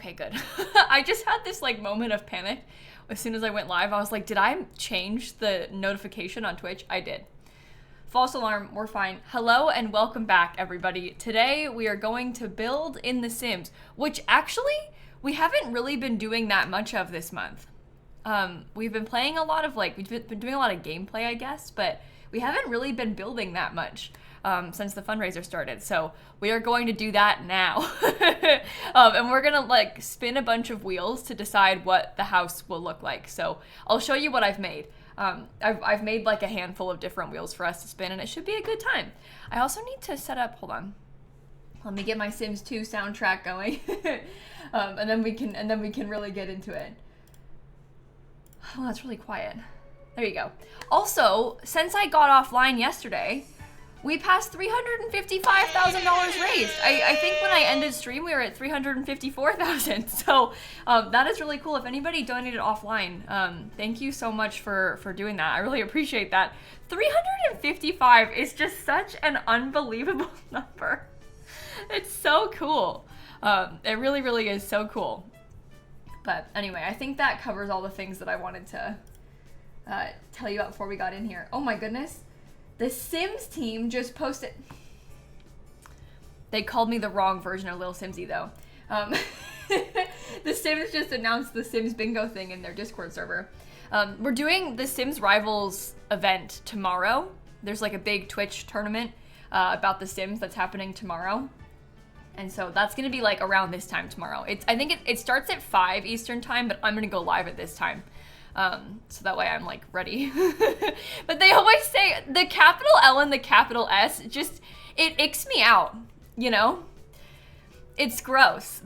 Okay, good. I just had this like moment of panic as soon as I went live. I was like, did I change the notification on Twitch? I did. False alarm, we're fine. Hello and welcome back, everybody. Today we are going to build in The Sims, which actually we haven't really been doing that much of this month. We've been playing a lot of we've been doing a lot of gameplay, I guess, but we haven't really been building that much since the fundraiser started. So we are going to do that now. And we're gonna like spin a bunch of wheels to decide what the house will look like. So I'll show you what I've made. I've made like a handful of different wheels for us to spin, and it should be a good time. I also need to set up, hold on. Let me get my Sims 2 soundtrack going. and then we can really get into it. Oh, that's really quiet. There you go. Also, since I got offline yesterday, we passed $355,000 raised. I think when I ended stream, we were at $354,000. So that is really cool. If anybody donated offline, thank you so much for doing that. I really appreciate that. 355 is just such an unbelievable number. It's so cool. It really, really is so cool. But anyway, I think that covers all the things that I wanted to tell you about before we got in here. Oh my goodness. The Sims team just posted. They called me the wrong version of lilsimsie though. The Sims just announced the Sims bingo thing in their Discord server. We're doing the Sims Rivals event tomorrow. There's like a big Twitch tournament about the Sims that's happening tomorrow. And so that's gonna be like around this time tomorrow. I think it starts at 5 Eastern time, but I'm gonna go live at this time. So that way I'm like ready. But they always say the capital L and the capital S, just, it icks me out, you know? It's gross.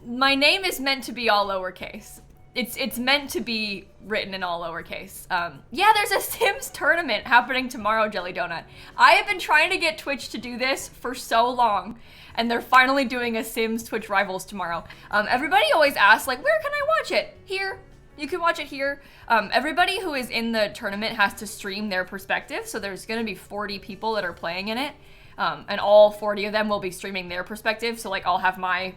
My name is meant to be all lowercase. It's meant to be written in all lowercase. Yeah, there's a Sims tournament happening tomorrow, Jelly Donut. I have been trying to get Twitch to do this for so long, and they're finally doing a Sims Twitch Rivals tomorrow. Everybody always asks, like, where can I watch it? Here. You can watch it here. Everybody who is in the tournament has to stream their perspective, so there's gonna be 40 people that are playing in it, and all 40 of them will be streaming their perspective, so like I'll have my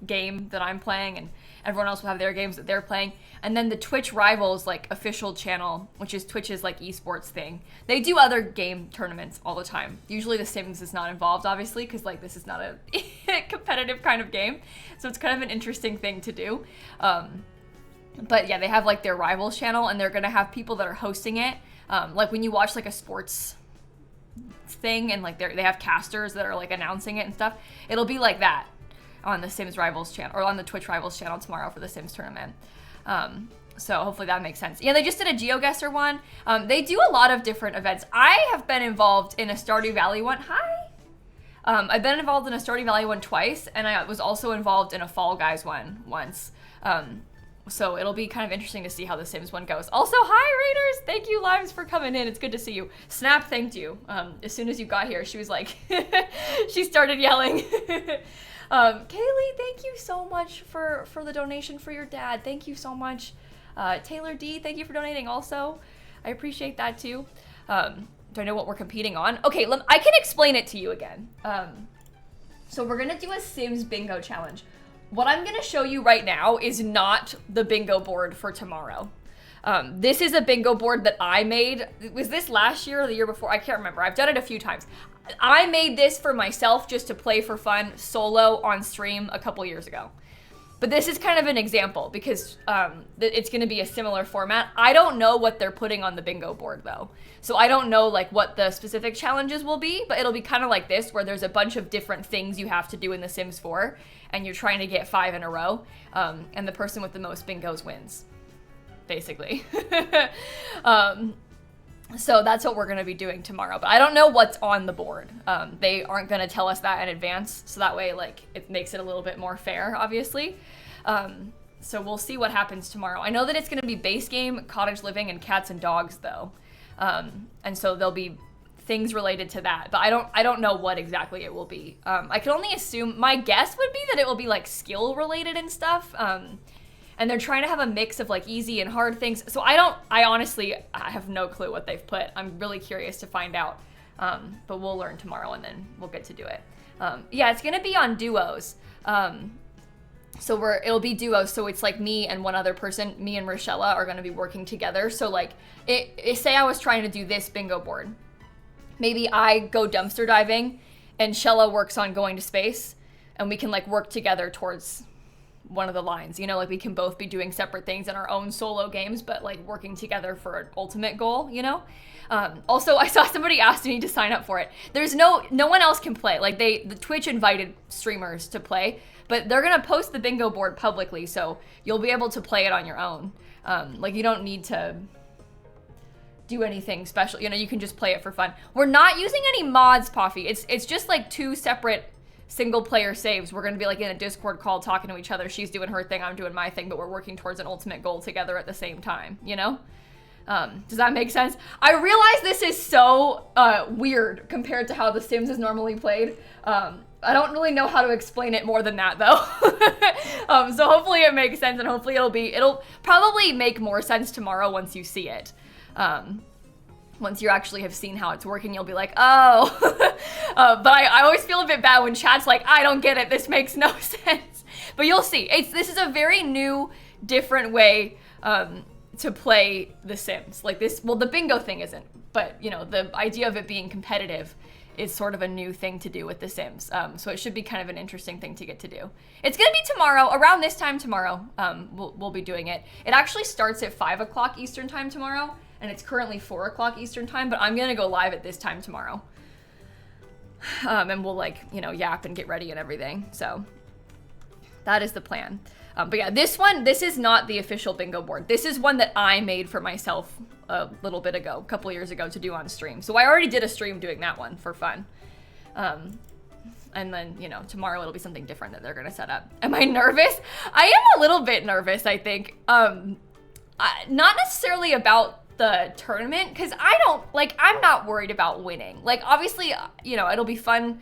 game that I'm playing, and everyone else will have their games that they're playing. And then the Twitch Rivals like official channel, which is Twitch's like esports thing, they do other game tournaments all the time. Usually the Sims is not involved, obviously, because like this is not a competitive kind of game, so it's kind of an interesting thing to do. But yeah, they have like their Rivals channel, and they're gonna have people that are hosting it. Like when you watch like a sports thing, and like they have casters that are like announcing it and stuff, it'll be like that on the Sims Rivals channel, or on the Twitch Rivals channel tomorrow for the Sims tournament. So hopefully that makes sense. Yeah, they just did a GeoGuessr one. They do a lot of different events. I have been involved in a Stardew Valley one. Hi! I've been involved in a Stardew Valley one twice, and I was also involved in a Fall Guys one once. So it'll be kind of interesting to see how the Sims one goes. Also, hi Raiders! Thank you, Lives, for coming in. It's good to see you. Snap thanked you. As soon as you got here, she was like, she started yelling. Kaylee, thank you so much for the donation for your dad. Thank you so much. Taylor D, thank you for donating also. I appreciate that too. Do I know what we're competing on? Okay, I can explain it to you again. So we're gonna do a Sims bingo challenge. What I'm gonna show you right now is not the bingo board for tomorrow. This is a bingo board that I made. Was this last year or the year before? I can't remember. I've done it a few times. I made this for myself just to play for fun solo on stream a couple years ago. But this is kind of an example because it's gonna be a similar format. I don't know what they're putting on the bingo board though. So I don't know like what the specific challenges will be, but it'll be kind of like this where there's a bunch of different things you have to do in The Sims 4 and you're trying to get 5 in a row. And the person with the most bingos wins, basically. So that's what we're gonna be doing tomorrow, but I don't know what's on the board. They aren't gonna tell us that in advance, so that way like it makes it a little bit more fair, obviously. So we'll see what happens tomorrow. I know that it's gonna be base game, cottage living, and cats and dogs though. And so there'll be things related to that, but I don't know what exactly it will be. I can only assume, my guess would be that it will be like skill related and stuff. And they're trying to have a mix of like easy and hard things. So I honestly have no clue what they've put. I'm really curious to find out. But we'll learn tomorrow and then we'll get to do it. Yeah, it's gonna be on duos. So it'll be duos. So it's like me and one other person, me and Rochella are going to be working together. So like say I was trying to do this bingo board. Maybe I go dumpster diving and Shella works on going to space, and we can like work together towards one of the lines, you know, like we can both be doing separate things in our own solo games, but like working together for an ultimate goal, you know? Also, I saw somebody asked me to sign up for it. There's no one else can play. Like the Twitch invited streamers to play, but they're gonna post the bingo board publicly, so you'll be able to play it on your own. Like you don't need to do anything special, you know, you can just play it for fun. We're not using any mods, Poffy. It's just like 2 separate single player saves. We're gonna be like in a Discord call talking to each other. She's doing her thing, I'm doing my thing, but we're working towards an ultimate goal together at the same time, you know? Does that make sense? I realize this is so weird compared to how The Sims is normally played. I don't really know how to explain it more than that though. So hopefully it makes sense, and hopefully it'll probably make more sense tomorrow once you see it. Once you actually have seen how it's working, you'll be like, oh. But I always feel a bit bad when chat's like, I don't get it, this makes no sense. But you'll see, this is a very new, different way to play The Sims. Like this, well, the bingo thing isn't, but you know, the idea of it being competitive is sort of a new thing to do with The Sims. So it should be kind of an interesting thing to get to do. It's gonna be tomorrow, around this time tomorrow, we'll be doing it. It actually starts at 5 o'clock Eastern time tomorrow, and it's currently 4 o'clock Eastern time, but I'm gonna go live at this time tomorrow. And we'll like, you know, yap and get ready and everything. So that is the plan. But yeah, this is not the official bingo board. This is one that I made for myself a little bit ago, a couple years ago, to do on stream. So I already did a stream doing that one for fun. And then, you know, tomorrow it'll be something different that they're gonna set up. Am I nervous? I am a little bit nervous, I think. Not necessarily about the tournament, because I'm not worried about winning. Like, obviously, you know, it'll be fun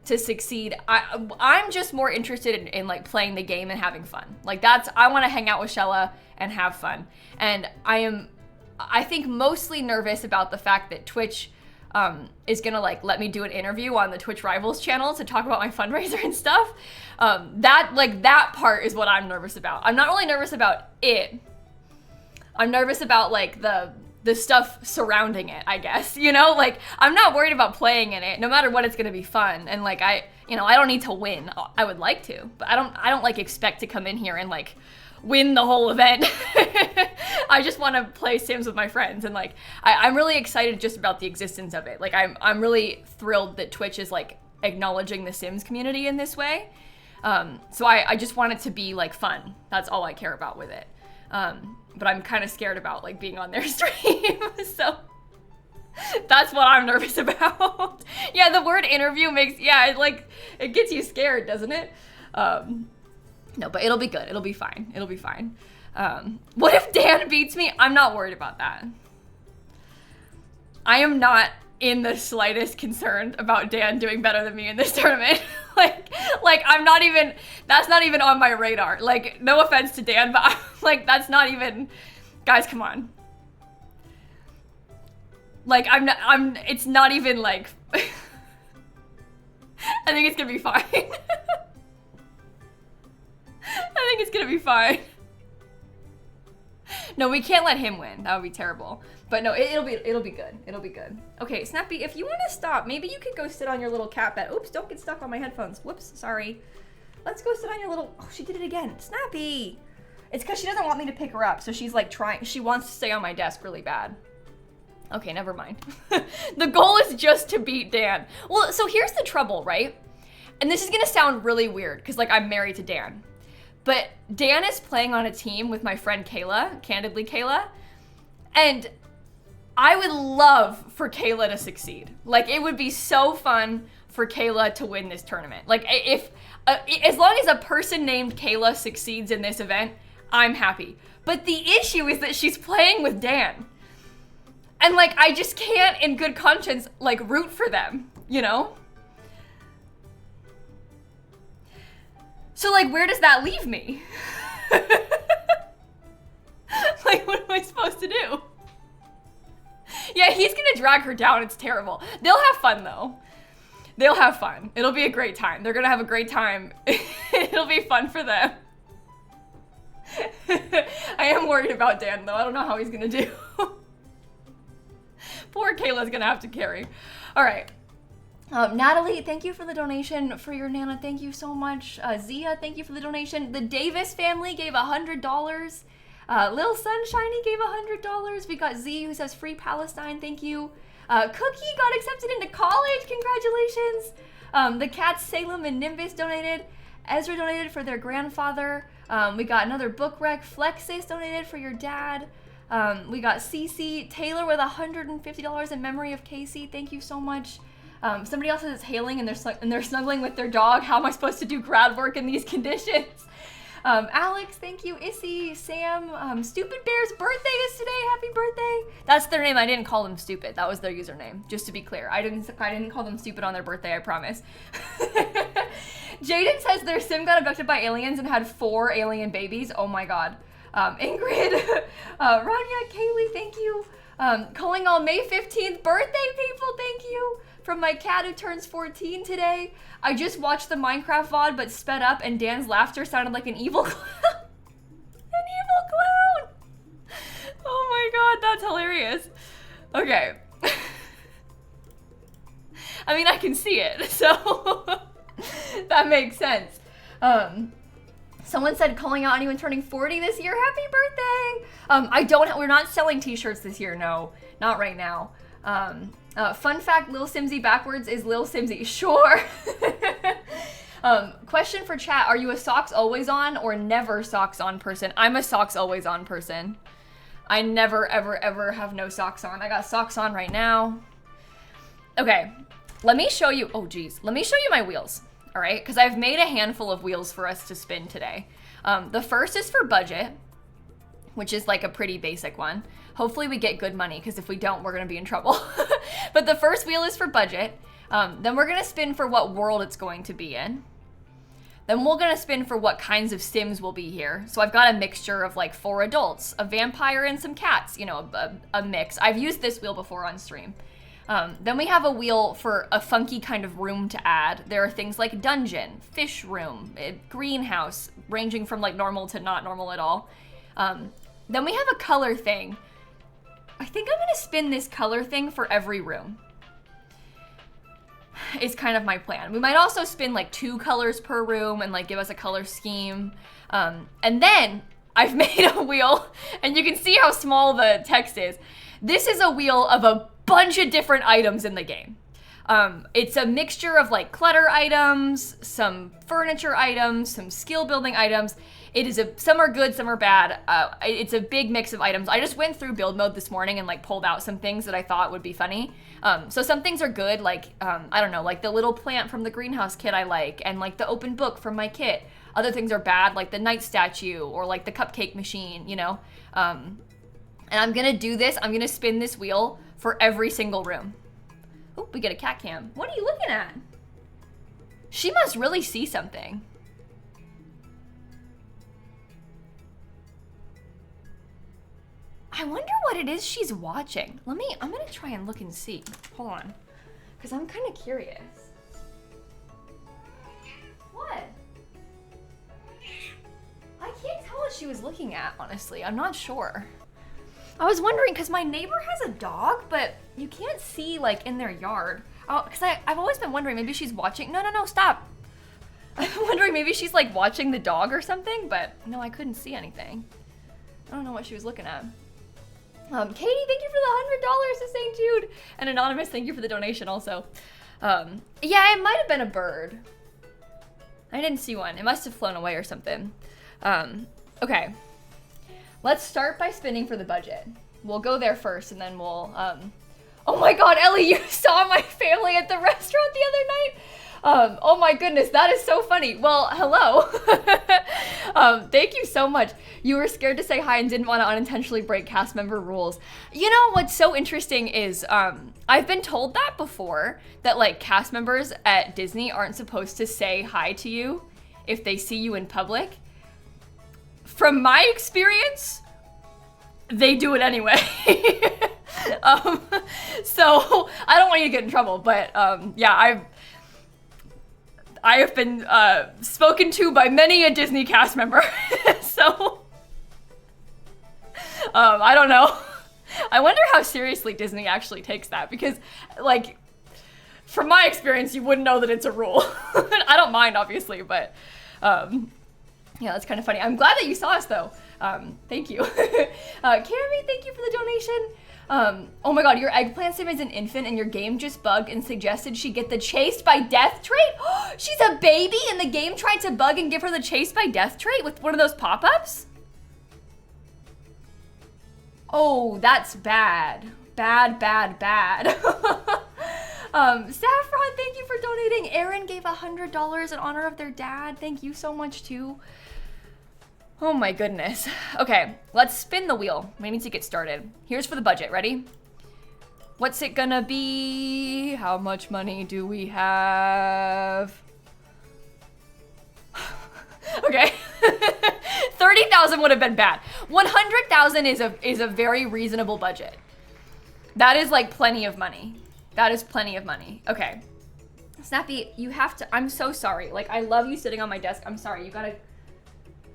to succeed. I'm just more interested in like playing the game and having fun. Like I want to hang out with Shella and have fun. And I think mostly nervous about the fact that Twitch is gonna like let me do an interview on the Twitch Rivals channel to talk about my fundraiser and stuff. That part is what I'm nervous about. I'm not really nervous about it. I'm nervous about like the stuff surrounding it, I guess, you know? Like, I'm not worried about playing in it. No matter what, it's gonna be fun. And like, I don't need to win. I would like to, but I don't like expect to come in here and like win the whole event. I just want to play Sims with my friends, and like, I'm really excited just about the existence of it. Like, I'm really thrilled that Twitch is like acknowledging the Sims community in this way. So I just want it to be like fun. That's all I care about with it. But I'm kind of scared about like being on their stream. So that's what I'm nervous about. Yeah, the word interview it gets you scared, doesn't it? No, but it'll be good. It'll be fine. It'll be fine. What if Dan beats me? I'm not worried about that. I am not in the slightest concerned about Dan doing better than me in this tournament. like I'm not even, that's not even on my radar. Like, no offense to Dan, but I'm like, that's not even, guys, come on. Like, it's not even like, I think it's gonna be fine. I think it's gonna be fine. No, we can't let him win. That would be terrible. But no, it'll be good. It'll be good. Okay, Snappy, if you want to stop, maybe you could go sit on your little cat bed. Oops, don't get stuck on my headphones. Whoops, sorry. Let's go sit on your little, oh, she did it again. Snappy. It's because she doesn't want me to pick her up, so she's like she wants to stay on my desk really bad. Okay, never mind. The goal is just to beat Dan. Well, so here's the trouble, right? And this is gonna sound really weird, because like I'm married to Dan. But Dan is playing on a team with my friend Kayla, Candidly Kayla, and I would love for Kayla to succeed. Like, it would be so fun for Kayla to win this tournament. Like, if as long as a person named Kayla succeeds in this event, I'm happy. But the issue is that she's playing with Dan. And like, I just can't in good conscience like root for them, you know? So like, where does that leave me? Like, what am I supposed to do? Yeah, he's gonna drag her down. It's terrible. They'll have fun though. They'll have fun. It'll be a great time. They're gonna have a great time. It'll be fun for them. am worried about Dan, though. I don't know how he's gonna do. Poor Kayla's gonna have to carry. All right. Natalie, thank you for the donation for your Nana. Thank you so much. Zia, thank you for the donation. The Davis family gave $100. Lil Sunshiny gave $100. We got Z who says free Palestine. Thank you. Cookie got accepted into college. Congratulations. The cats Salem and Nimbus donated. Ezra donated for their grandfather. We got another book rec. Flexis donated for your dad. We got Cece. Taylor with $150 in memory of Casey. Thank you so much. Somebody else is hailing and they're snuggling with their dog. How am I supposed to do grad work in these conditions? Alex, thank you. Issy, Sam, Stupid Bear's birthday is today. Happy birthday. That's their name. I didn't call them stupid. That was their username. Just to be clear. I didn't call them stupid on their birthday, I promise. Jaden says their sim got abducted by aliens and had 4 alien babies. Oh my god. Ingrid, Rania, Kaylee, thank you. Calling all May 15th birthday people, thank you. From my cat who turns 14 today. I just watched the Minecraft VOD but sped up and Dan's laughter sounded like an evil clown. An evil clown! Oh my god, that's hilarious. Okay. I mean, I can see it, so that makes sense. Someone said calling out anyone turning 40 this year. Happy birthday! We're not selling t-shirts this year, no. Not right now. Fun fact, Lil Simsie backwards is Lil Simsie. Sure. Question for chat, are you a socks always on or never socks on person? I'm a socks always on person. I never, ever, ever have no socks on. I got socks on right now. Okay, let me show you, oh geez. Let me show you my wheels, all right? Because I've made a handful of wheels for us to spin today. The first is for budget, which is like a pretty basic one. Hopefully we get good money, because if we don't, we're gonna be in trouble. But the first wheel is for budget. Then we're gonna spin for what world it's going to be in. Then we're gonna spin for what kinds of Sims will be here. So I've got a mixture of like 4 adults, a vampire and some cats, you know, a mix. I've used this wheel before on stream. Then we have a wheel for a funky kind of room to add. There are things like dungeon, fish room, greenhouse, ranging from like normal to not normal at all. Then we have a color thing. I think I'm gonna spin this color thing for every room. Is kind of my plan. We might also spin like 2 colors per room and like give us a color scheme. And then I've made a wheel, and you can see how small the text is. This is a wheel of a bunch of different items in the game. It's a mixture of like clutter items, some furniture items, some skill building items. Some are good, some are bad. It's a big mix of items. I just went through build mode this morning and like pulled out some things that I thought would be funny. So some things are good, like, I don't know, like the little plant from the greenhouse kit I like, and like the open book from my kit. Other things are bad, like the night statue or like the cupcake machine, you know? And I'm gonna do this, I'm gonna spin this wheel for every single room. Oh, we get a cat cam. What are you looking at? She must really see something. I wonder what it is she's watching. I'm gonna try and look and see. Hold on. Because I'm kind of curious. What? I can't tell what she was looking at, honestly. I'm not sure. I was wondering, because my neighbor has a dog, but you can't see, like, in their yard. Oh, because I've always been wondering, maybe she's watching. No, stop. I'm wondering, maybe she's, like, watching the dog or something, but no, I couldn't see anything. I don't know what she was looking at. Katie, thank you for the $100 to St. Jude. And Anonymous, thank you for the donation also. Yeah, it might have been a bird. I didn't see one. It must have flown away or something. Okay. Let's start by spinning for the budget. We'll go there first and then we'll, oh my god, Ellie, you saw my family at the restaurant the other night? Oh my goodness, that is so funny. Well, hello. Thank you so much. You were scared to say hi and didn't want to unintentionally break cast member rules. You know, what's so interesting is, I've been told that before, that like cast members at Disney aren't supposed to say hi to you if they see you in public. From my experience, they do it anyway. So I don't want you to get in trouble, but yeah, I have been spoken to by many a Disney cast member. So I don't know. I wonder how seriously Disney actually takes that, because, like, from my experience, you wouldn't know that it's a rule. I don't mind, obviously, but yeah, that's kind of funny. I'm glad that you saw us, though. Thank you. Cammy, thank you for the donation. Oh my god, your eggplant sim is an infant and your game just bugged and suggested she get the chased by death trait? She's a baby and the game tried to bug and give her the chased by death trait with one of those pop-ups? Oh, that's bad. Bad, bad, bad. Saffron, thank you for donating. Aaron gave $100 in honor of their dad. Thank you so much, too. Oh my goodness. Okay, let's spin the wheel. We need to get started. Here's for the budget. Ready? What's it gonna be? How much money do we have? Okay. 30,000 would have been bad. 100,000 is a very reasonable budget. That is like plenty of money. That is plenty of money. Okay. Snappy, you have to, I'm so sorry. Like, I love you sitting on my desk. I'm sorry, you gotta,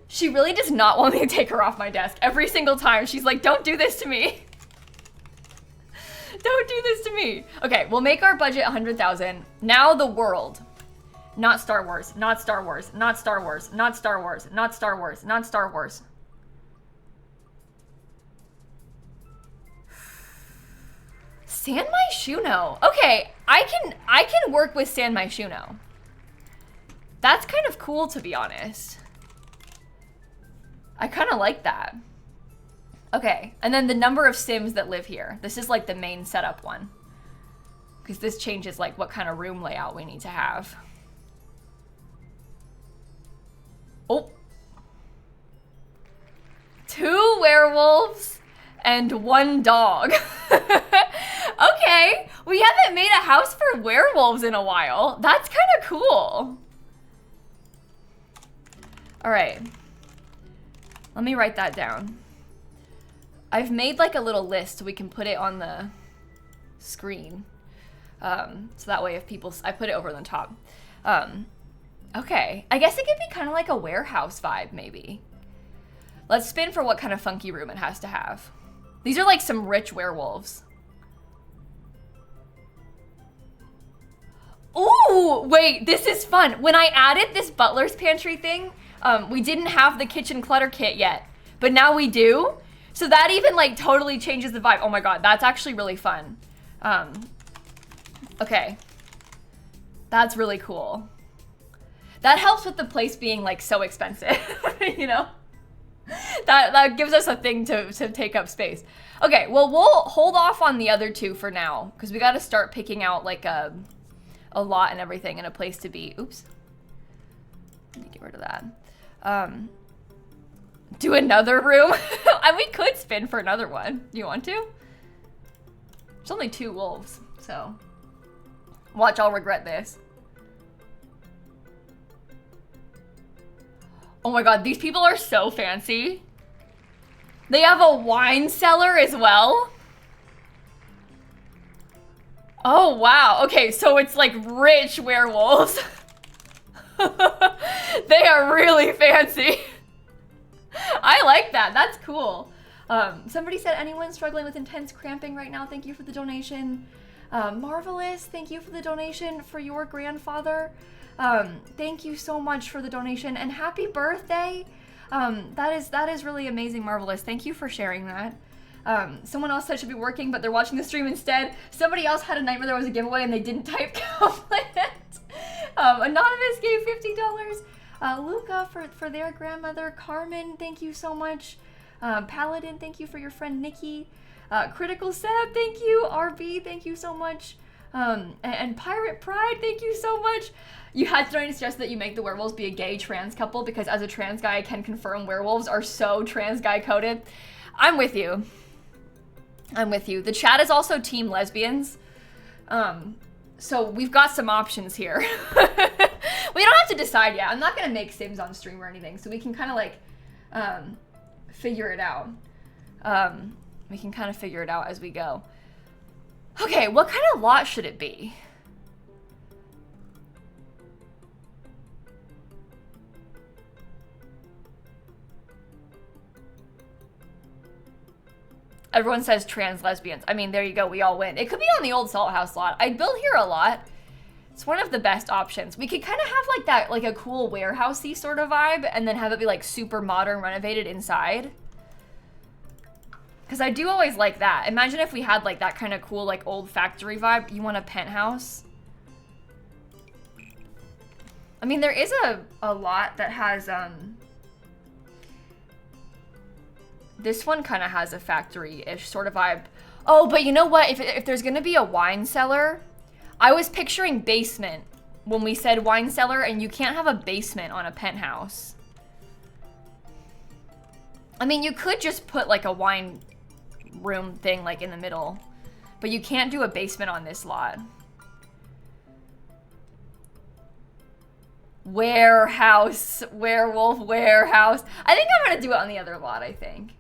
she really does not want me to take her off my desk. Every single time, she's like, don't do this to me. Don't do this to me. Okay, we'll make our budget 100,000. Now the world. Not Star Wars, not Star Wars, not Star Wars, not Star Wars, not Star Wars, not Star Wars. San Myshuno. Okay, I can work with San Myshuno. That's kind of cool, to be honest. I kind of like that. Okay, and then the number of Sims that live here. This is like the main setup one. Because this changes like what kind of room layout we need to have. Oh. 2 werewolves and 1 dog. Okay, we haven't made a house for werewolves in a while. That's kind of cool. All right. Let me write that down. I've made like a little list so we can put it on the screen. So that way if people, I put it over on the top. Okay, I guess it could be kind of like a warehouse vibe, maybe. Let's spin for what kind of funky room it has to have. These are like some rich werewolves. Ooh, wait, this is fun. When I added this butler's pantry thing, we didn't have the kitchen clutter kit yet, but now we do. So that even like totally changes the vibe. Oh my God, that's actually really fun. Okay, that's really cool. That helps with the place being like so expensive, you know? That gives us a thing to take up space. Okay, well, we'll hold off on the other 2 for now because we got to start picking out like a lot and everything and a place to be. Oops. Let me get rid of that. Do another room? We could spin for another one. Do you want to? There's only 2 wolves, so watch, I'll regret this. Oh my God, these people are so fancy. They have a wine cellar as well. Oh wow, okay, so it's like rich werewolves. They are really fancy. I like that, that's cool. Somebody said, anyone struggling with intense cramping right now, thank you for the donation. Marvelous, thank you for the donation for your grandfather. Thank you so much for the donation and happy birthday. That is really amazing, Marvelous. Thank you for sharing that. Someone else said should be working, but they're watching the stream instead. Somebody else had a nightmare there was a giveaway and they didn't type compliment. Anonymous gave $50. Luca for their grandmother. Carmen, thank you so much. Paladin, thank you for your friend Nikki. Critical Seb, thank you. RB, thank you so much. And Pirate Pride, thank you so much. You had to suggest that you make the werewolves be a gay trans couple because as a trans guy, I can confirm werewolves are so trans guy coded. I'm with you. I'm with you. The chat is also team lesbians. So we've got some options here. We don't have to decide yet. I'm not gonna make Sims on stream or anything, so we can kind of like figure it out. We can kind of figure it out as we go. Okay, what kind of lot should it be? Everyone says trans lesbians. I mean, there you go. We all win. It could be on the old Salt House lot. I'd build here a lot. It's one of the best options. We could kind of have like that, like a cool warehousey sort of vibe, and then have it be like super modern renovated inside. Because I do always like that. Imagine if we had like that kind of cool like old factory vibe. You want a penthouse? I mean, there is a lot that has, this one kind of has a factory-ish sort of vibe. Oh, but you know what? If there's going to be a wine cellar, I was picturing basement when we said wine cellar, and you can't have a basement on a penthouse. I mean, you could just put like a wine room thing like in the middle, but you can't do a basement on this lot. Warehouse, werewolf warehouse. I think I'm gonna do it on the other lot, I think.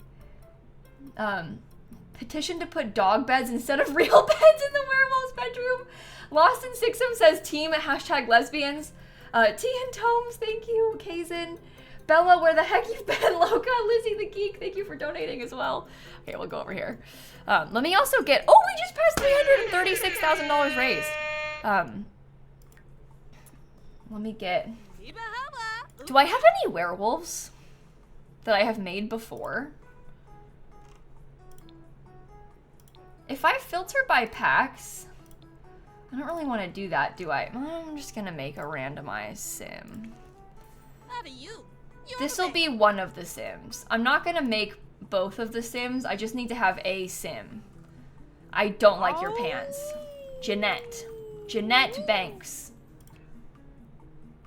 Petition to put dog beds instead of real beds in the werewolf's bedroom. Lost in Sixum says team hashtag lesbians. T and Tomes, thank you. Kazin. Bella, where the heck you've been? Loca, Lizzie the Geek, thank you for donating as well. Okay, we'll go over here. Let me also get, oh, we just passed $336,000 raised. Let me get, do I have any werewolves that I have made before? If I filter by packs, I don't really want to do that, do I? I'm just gonna make a randomized sim. This will be one of the sims. I'm not gonna make both of the sims. I just need to have a sim. I don't like your pants. Jeanette. Jeanette Banks.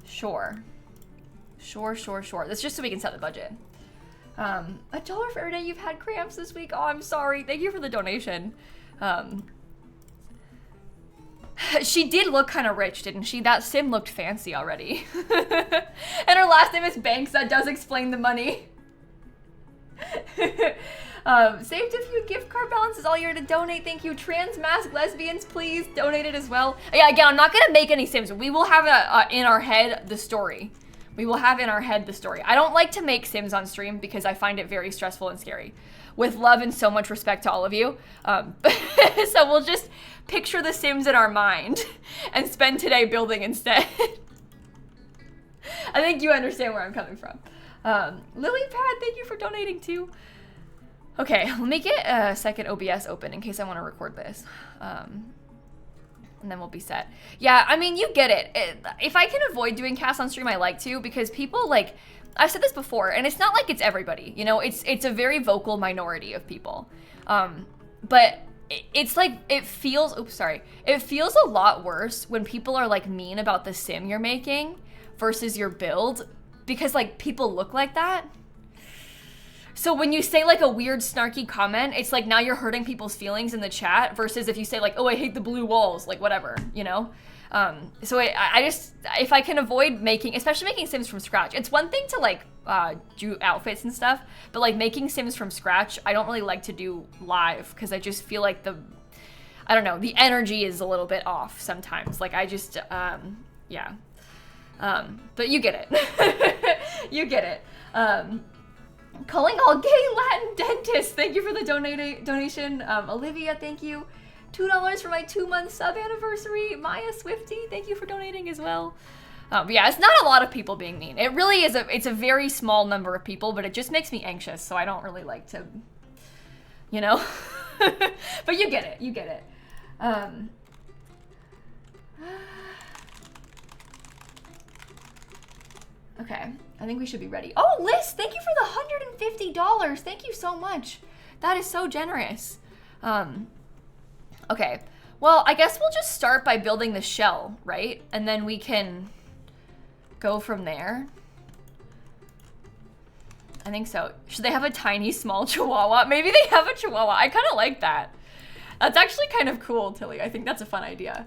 Sure. Sure. That's just so we can set the budget. $1 for every day you've had cramps this week. Oh, I'm sorry. Thank you for the donation. She did look kind of rich, didn't she? That sim looked fancy already. And her last name is Banks. That does explain the money. Saved a few gift card balances all year to donate. Thank you. Trans mask lesbians, please donate it as well. Yeah, again, I'm not going to make any sims. We will have in our head the story. We will have in our head the story. I don't like to make sims on stream because I find it very stressful and scary. With love and so much respect to all of you. So we'll just picture the sims in our mind and spend today building instead. I think you understand where I'm coming from. Lilypad, thank you for donating too. Okay, let me get a second OBS open in case I want to record this. And then we'll be set. Yeah, I mean, you get it. If I can avoid doing casts on stream, I like to, because people, like, I've said this before, and it's not like it's everybody, you know, it's a very vocal minority of people. But it's like, it feels, it feels a lot worse when people are like mean about the sim you're making versus your build, because like people look like that. So when you say like a weird snarky comment, it's like now you're hurting people's feelings in the chat versus if you say like, oh, I hate the blue walls, like whatever, you know? So I just, if I can avoid making, especially making sims from scratch, it's one thing to like do outfits and stuff, but like making sims from scratch, I don't really like to do live because I just feel like I don't know, the energy is a little bit off sometimes. Like I just, yeah. But you get it. You get it. Calling all gay Latin dentists. Thank you for the donation. Olivia, thank you. $2 for my 2-month sub anniversary. Maya Swifty, thank you for donating as well. But yeah, it's not a lot of people being mean. It really is it's a very small number of people, but it just makes me anxious, so I don't really like to, you know? But you get it, you get it. Okay, I think we should be ready. Oh, Liz, thank you for the $150. Thank you so much. That is so generous. Okay, well, I guess we'll just start by building the shell, right? And then we can go from there. I think so. Should they have a tiny, small chihuahua? Maybe they have a chihuahua. I kind of like that. That's actually kind of cool, Tilly. I think that's a fun idea.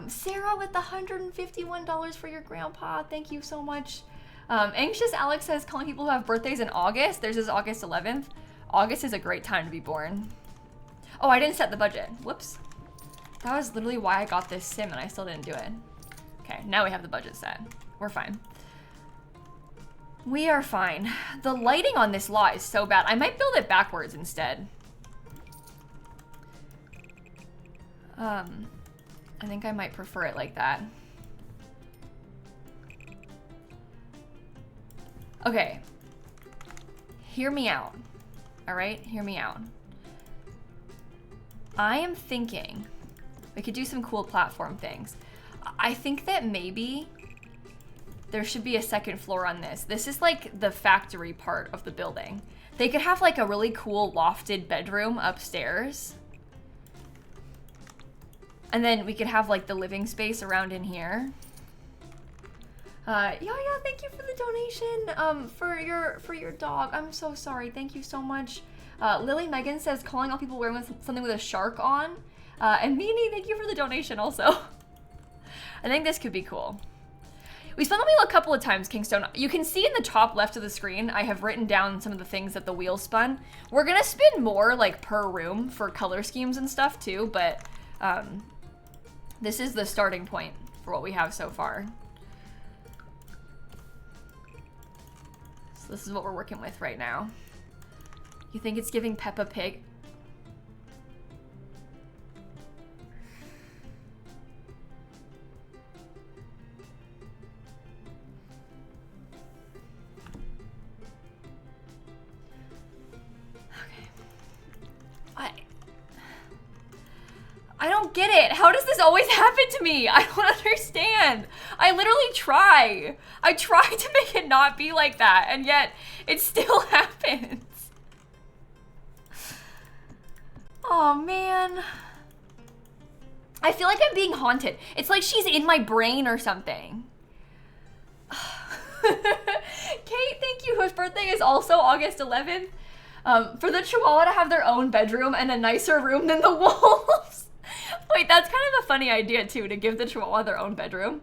Sarah with the $151 for your grandpa. Thank you so much. Anxious Alex says, calling people who have birthdays in August. Theirs is August 11th. August is a great time to be born. Oh, I didn't set the budget. Whoops. That was literally why I got this sim and I still didn't do it. Okay, now we have the budget set. We're fine. We are fine. The lighting on this lot is so bad. I might build it backwards instead. I think I might prefer it like that. Okay. Hear me out. All right? Hear me out. I am thinking we could do some cool platform things. I think that maybe there should be a second floor on this. This is like the factory part of the building. They could have like a really cool lofted bedroom upstairs. And then we could have like the living space around in here. Yeah, thank you for the donation for your dog. I'm so sorry. Thank you so much. Lily Megan says calling all people wearing something with a shark on. And Meanie, thank you for the donation also. I think this could be cool. We spun the wheel a couple of times, Kingstone. You can see in the top left of the screen, I have written down some of the things that the wheel spun. We're gonna spin more like per room for color schemes and stuff too, but this is the starting point for what we have so far. So this is what we're working with right now. You think it's giving Peppa Pig? I don't get it. How does this always happen to me? I don't understand. I literally try. I try to make it not be like that, and yet it still happens. Oh, man. I feel like I'm being haunted. It's like she's in my brain or something. Kate, thank you. Whose birthday is also August 11th. For the Chihuahua to have their own bedroom and a nicer room than the wolves. Wait, that's kind of a funny idea too, to give the Chihuahua their own bedroom.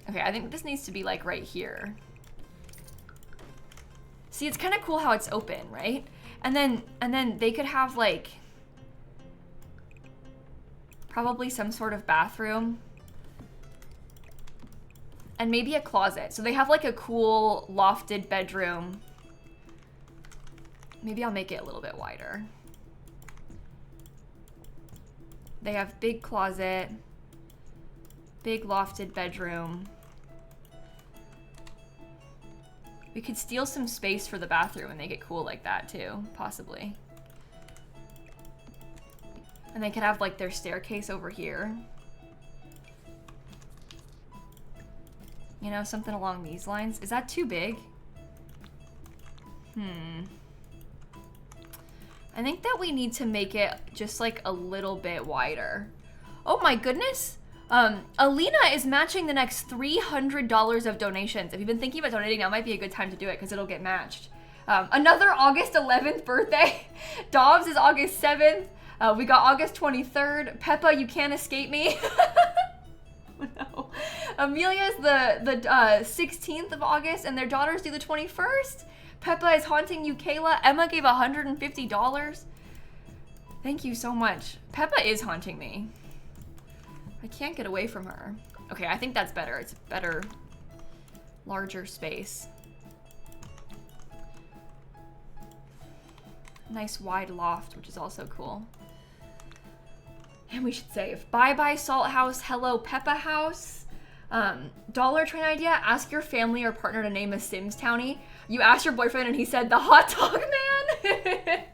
Okay, I think this needs to be like right here. See, it's kind of cool how it's open, right? And then they could have like probably some sort of bathroom and maybe a closet. So they have like a cool lofted bedroom. Maybe I'll make it a little bit wider. They have big closet, big lofted bedroom. We could steal some space for the bathroom and make it cool like that too, possibly. And they could have like their staircase over here. You know, something along these lines. Is that too big? I think that we need to make it just like a little bit wider. Oh my goodness. Alina is matching the next $300 of donations. If you've been thinking about donating, now might be a good time to do it because it'll get matched. Another August 11th birthday. Dobbs is August 7th. We got August 23rd. Peppa, you can't escape me. Oh, no. Amelia's the 16th of August, and their daughter's due the 21st. Peppa is haunting you, Kayla. Emma gave $150. Thank you so much. Peppa is haunting me. I can't get away from her. Okay, I think that's better. It's a better, larger space. Nice wide loft, which is also cool. And we should save. Bye-bye Salt House, hello Peppa House. Dollar Train idea, ask your family or partner to name a Sims townie. You asked your boyfriend and he said the hot dog man.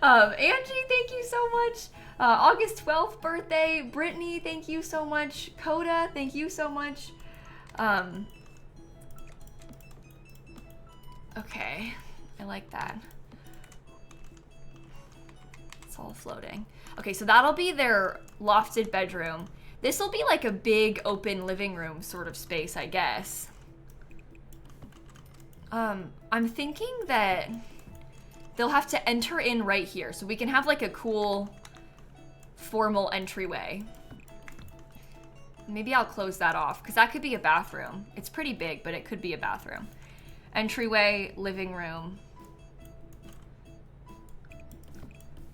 Angie, thank you so much. August 12th birthday. Brittany, thank you so much. Coda, thank you so much. Okay, I like that. It's all floating. Okay, so that'll be their lofted bedroom. This will be like a big open living room sort of space, I guess. I'm thinking that they'll have to enter in right here, so we can have like a cool formal entryway. Maybe I'll close that off, because that could be a bathroom. It's pretty big, but it could be a bathroom. Entryway, living room.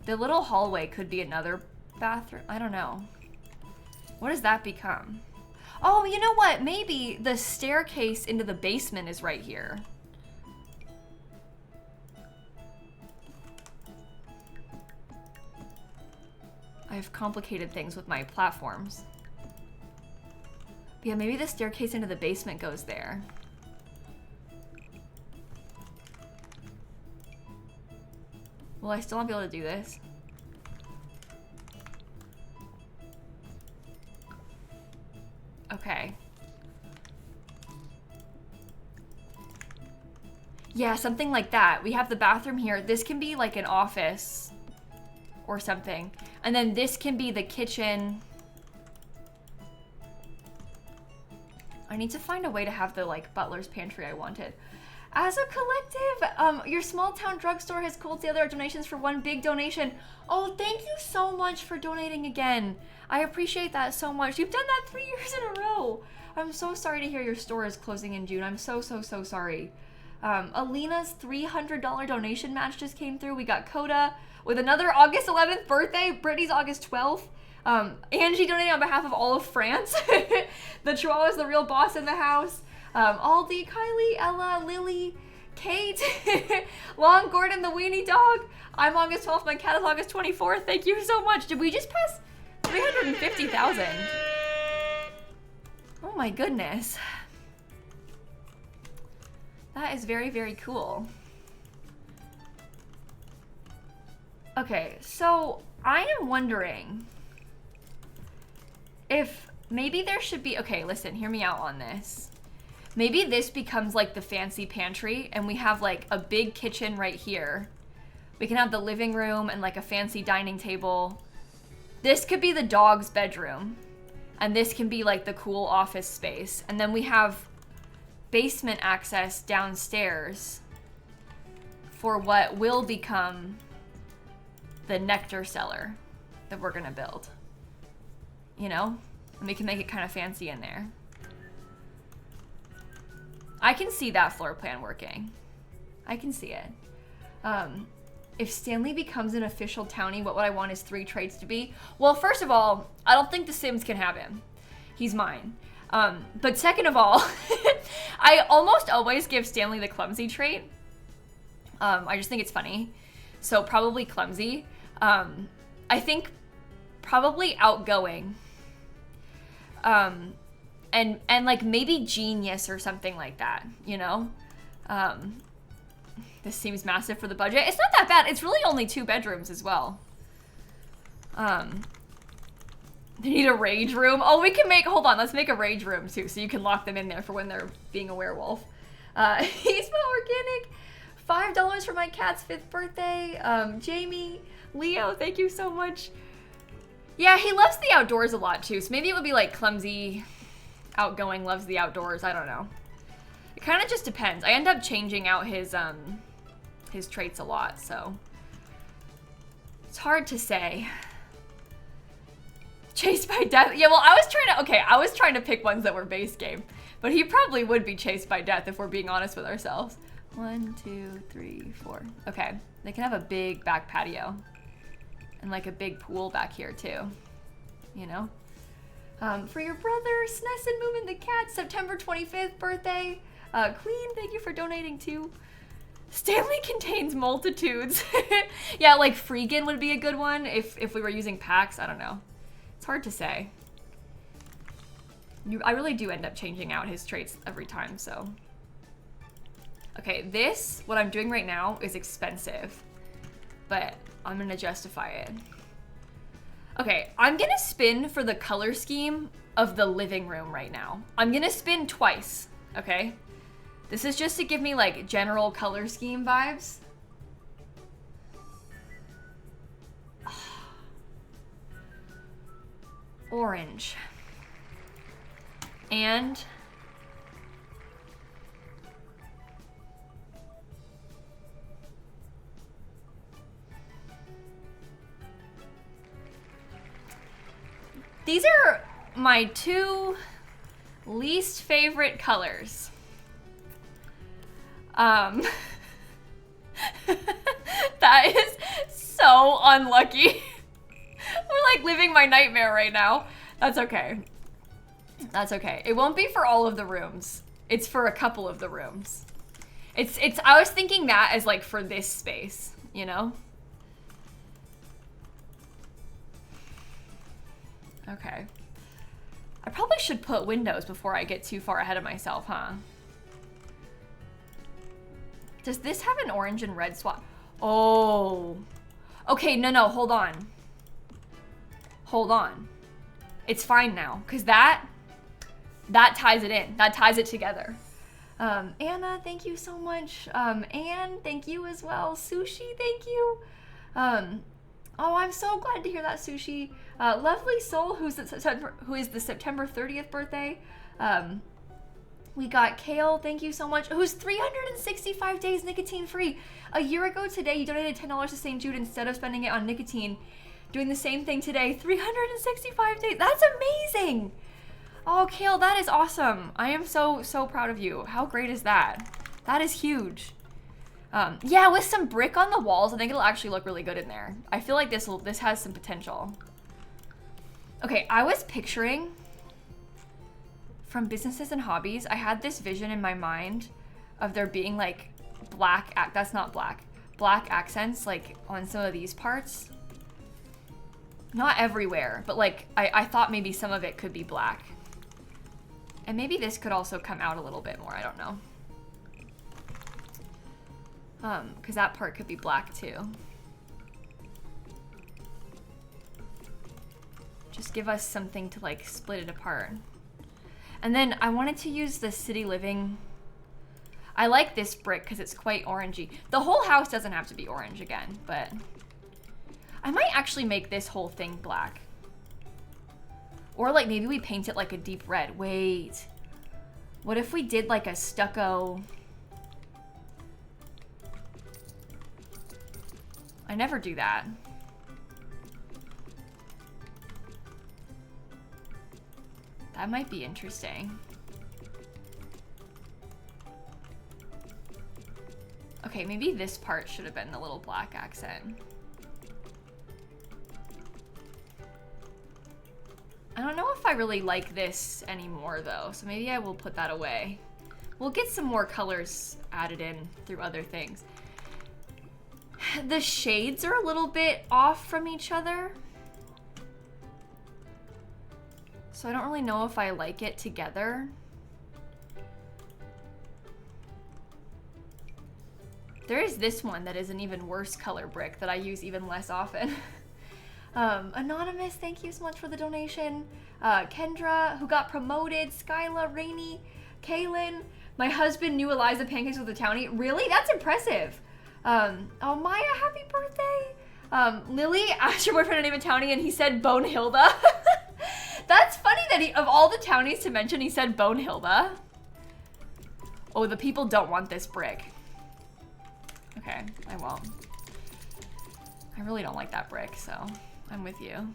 The little hallway could be another bathroom. I don't know. What does that become? Oh, you know what? Maybe the staircase into the basement is right here. I've complicated things with my platforms. But yeah, maybe the staircase into the basement goes there. Will I still not be able to do this? Okay. Yeah, something like that. We have the bathroom here. This can be like an office or something. And then this can be the kitchen. I need to find a way to have the like butler's pantry I wanted. As a collective, your small town drugstore has called together our donations for one big donation. Oh, thank you so much for donating again. I appreciate that so much. You've done that 3 years in a row. I'm so sorry to hear your store is closing in June. I'm so sorry. Alina's $300 donation match just came through. We got Coda with another August 11th birthday. Brittany's August 12th. Angie donating on behalf of all of France. The Chihuahua's the real boss in the house. Aldi, Kylie, Ella, Lily, Kate, Long Gordon, the weenie dog. I'm August 12th. My cat is August 24th. Thank you so much. Did we just pass 350,000? Oh my goodness. That is very, very cool. Okay, so I am wondering if maybe there should be, okay, listen, hear me out on this. Maybe this becomes like the fancy pantry and we have like a big kitchen right here. We can have the living room and like a fancy dining table. This could be the dog's bedroom. And this can be like the cool office space. And then we have basement access downstairs for what will become the nectar cellar that we're gonna build. You know? And we can make it kind of fancy in there. I can see that floor plan working. I can see it. If Stanley becomes an official townie, what would I want his 3 traits to be? Well, first of all, I don't think the Sims can have him. He's mine. But second of all, I almost always give Stanley the clumsy trait. I just think it's funny. So probably clumsy. I think probably outgoing. And like maybe genius or something like that, you know? This seems massive for the budget. It's not that bad. It's really only 2 bedrooms as well. They need a rage room. Oh, we can make, hold on, let's make a rage room too, so you can lock them in there for when they're being a werewolf. He's organic. $5 for my cat's 5th birthday. Jamie, Leo, thank you so much. Yeah, he loves the outdoors a lot too, so maybe it would be like clumsy, outgoing, loves the outdoors. I don't know. It kind of just depends. I end up changing out his traits a lot, so it's hard to say. Chased by death. Yeah, well, I was trying to pick ones that were base game, but he probably would be chased by death if we're being honest with ourselves. 1, 2, 3, 4. Okay, they can have a big back patio and like a big pool back here too, you know? For your brother, Snessen Moving the Cat, September 25th birthday. Queen, thank you for donating too. Stanley contains multitudes. Yeah, like Freegan would be a good one if we were using packs. I don't know. It's hard to say. I really do end up changing out his traits every time, so. Okay, what I'm doing right now is expensive, but I'm gonna justify it. Okay, I'm gonna spin for the color scheme of the living room right now. I'm gonna spin twice, okay? This is just to give me like general color scheme vibes. Orange. And these are my 2 least favorite colors. That is so unlucky. We're like living my nightmare right now. That's okay. That's okay. It won't be for all of the rooms. It's for a couple of the rooms. I was thinking that as like for this space, you know? Okay. I probably should put windows before I get too far ahead of myself, huh? Does this have an orange and red swap? Oh. Okay, no, hold on. Hold on. It's fine now, because that ties it in. That ties it together. Anna, thank you so much. Anne, thank you as well. Sushi, thank you. Oh, I'm so glad to hear that, Sushi. Lovely Soul, who is the September 30th birthday. We got Kale, thank you so much, who's 365 days nicotine free. A year ago today, you donated $10 to St. Jude instead of spending it on nicotine. Doing the same thing today, 365 days. That's amazing. Oh, Kale, that is awesome. I am so proud of you. How great is that? That is huge. Yeah, with some brick on the walls, I think it'll actually look really good in there. I feel like this has some potential. Okay, I was picturing from businesses and hobbies, I had this vision in my mind of there being like black accents like on some of these parts. Not everywhere, but like I thought maybe some of it could be black. And maybe this could also come out a little bit more, I don't know. Because that part could be black too. Just give us something to like split it apart. And then I wanted to use the City Living. I like this brick because it's quite orangey. The whole house doesn't have to be orange again, but I might actually make this whole thing black. Or like maybe we paint it like a deep red. Wait, what if we did like a stucco? I never do that. That might be interesting. Okay, maybe this part should have been the little black accent. I don't know if I really like this anymore though, so maybe I will put that away. We'll get some more colors added in through other things. The shades are a little bit off from each other. So I don't really know if I like it together. There is this one that is an even worse color brick that I use even less often. Anonymous, thank you so much for the donation. Kendra, who got promoted. Skyla, Rainey, Kaylin. My husband knew Eliza Pancakes with a townie. Really? That's impressive. Oh, Maya, happy birthday. Lily asked your boyfriend to name a townie and he said Bonehilda. That's funny that of all the townies to mention, he said Bonehilda. Oh, the people don't want this brick. Okay, I won't. I really don't like that brick, so I'm with you.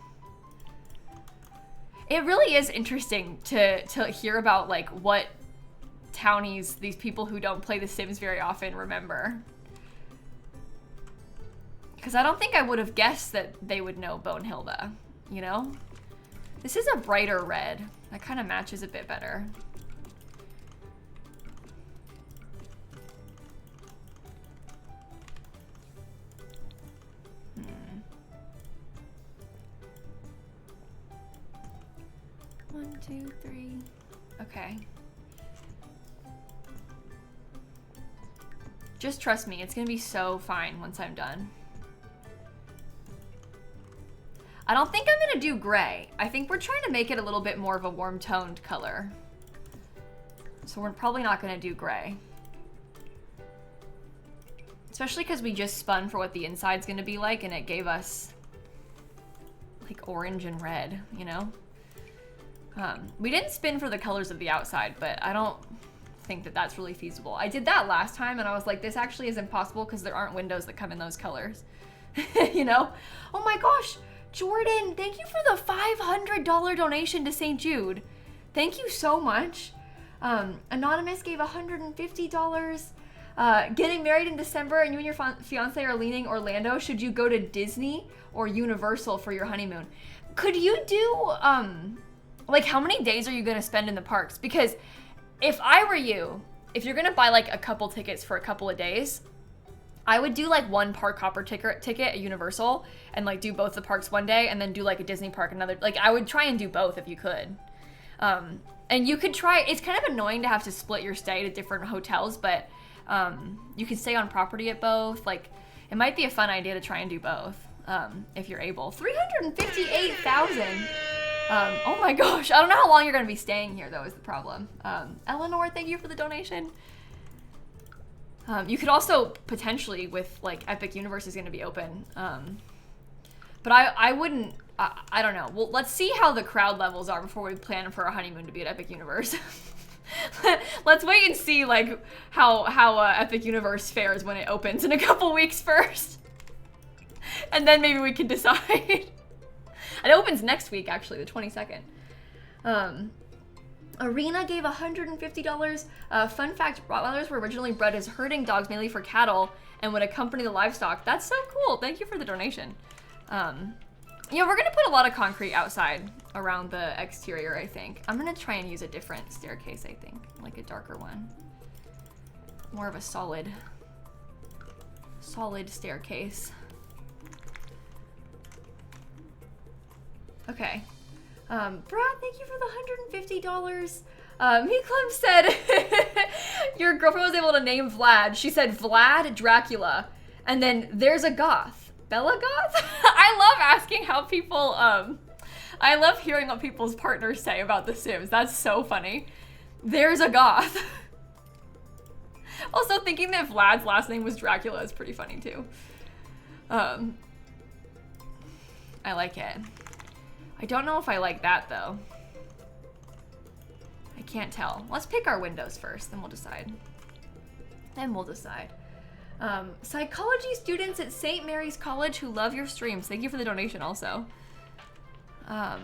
It really is interesting to hear about like what townies these people who don't play The Sims very often remember. Because I don't think I would have guessed that they would know Bonehilda, you know? This is a brighter red. That kind of matches a bit better. One, two, three. Okay. Just trust me, it's gonna be so fine once I'm done. I don't think I'm gonna do gray. I think we're trying to make it a little bit more of a warm toned color. So we're probably not gonna do gray. Especially because we just spun for what the inside's gonna be like and it gave us like orange and red, you know? We didn't spin for the colors of the outside, but I don't think that that's really feasible. I did that last time and I was like, this actually is impossible because there aren't windows that come in those colors, you know? Oh my gosh, Jordan, thank you for the $500 donation to St. Jude. Thank you so much. Anonymous gave $150. Getting married in December and you and your fiance are leaning Orlando. Should you go to Disney or Universal for your honeymoon? Could you do, like how many days are you gonna spend in the parks? Because if I were you, if you're gonna buy like a couple tickets for a couple of days, I would do like one park hopper ticket at Universal and like do both the parks one day and then do like a Disney park another. Like I would try and do both if you could. And you could try, it's kind of annoying to have to split your stay to different hotels, but you could stay on property at both. Like it might be a fun idea to try and do both if you're able. 358,000. Oh my gosh, I don't know how long you're going to be staying here though is the problem. Eleanor, thank you for the donation. You could also potentially with like Epic Universe is going to be open. But I wouldn't, I don't know. Well, let's see how the crowd levels are before we plan for our honeymoon to be at Epic Universe. Let's wait and see like how Epic Universe fares when it opens in a couple weeks first. And then maybe we can decide. It opens next week, actually, the 22nd. Arena gave $150. Fun fact, Rottweilers were originally bred as herding dogs mainly for cattle and would accompany the livestock. That's so cool. Thank you for the donation. Yeah, we're going to put a lot of concrete outside around the exterior, I think. I'm going to try and use a different staircase, I think. Like a darker one. More of a solid staircase. Okay. Brad, thank you for the $150. Meeklem said, your girlfriend was able to name Vlad. She said Vlad Dracula. And then there's a goth. Bella Goth? I love asking how people, I love hearing what people's partners say about The Sims. That's so funny. There's a goth. Also, thinking that Vlad's last name was Dracula is pretty funny too. I like it. I don't know if I like that though. I can't tell. Let's pick our windows first, then we'll decide. Psychology students at St. Mary's College who love your streams. Thank you for the donation also. Oh,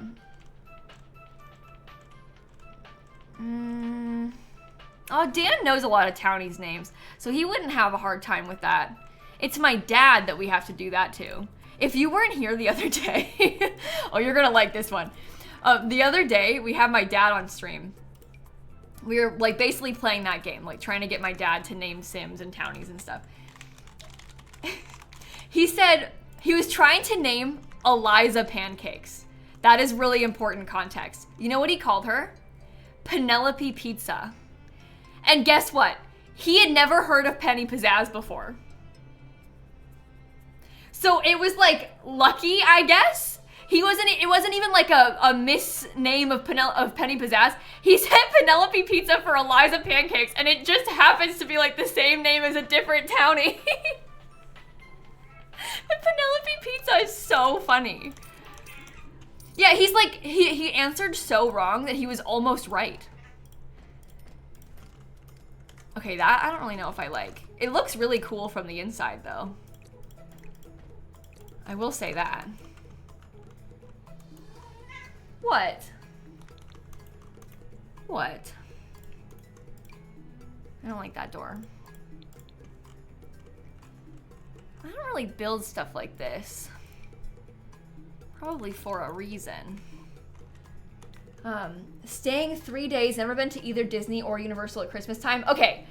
Dan knows a lot of townies' names, so he wouldn't have a hard time with that. It's my dad that we have to do that to. If you weren't here the other day, oh, you're gonna like this one. The other day, we had my dad on stream. We were like basically playing that game, like trying to get my dad to name Sims and townies and stuff. He said he was trying to name Eliza Pancakes. That is really important context. You know what he called her? Penelope Pizza. And guess what? He had never heard of Penny Pizzazz before. So it was like lucky, I guess. It wasn't even like a misname of Penny Pizzazz. He said Penelope Pizza for Eliza Pancakes, and it just happens to be like the same name as a different townie. But Penelope Pizza is so funny. Yeah, he's like, he answered so wrong that he was almost right. Okay, that I don't really know if I like. It looks really cool from the inside though. I will say that. What? What? I don't like that door. I don't really build stuff like this. Probably for a reason. Staying 3 days, never been to either Disney or Universal at Christmas time. Okay.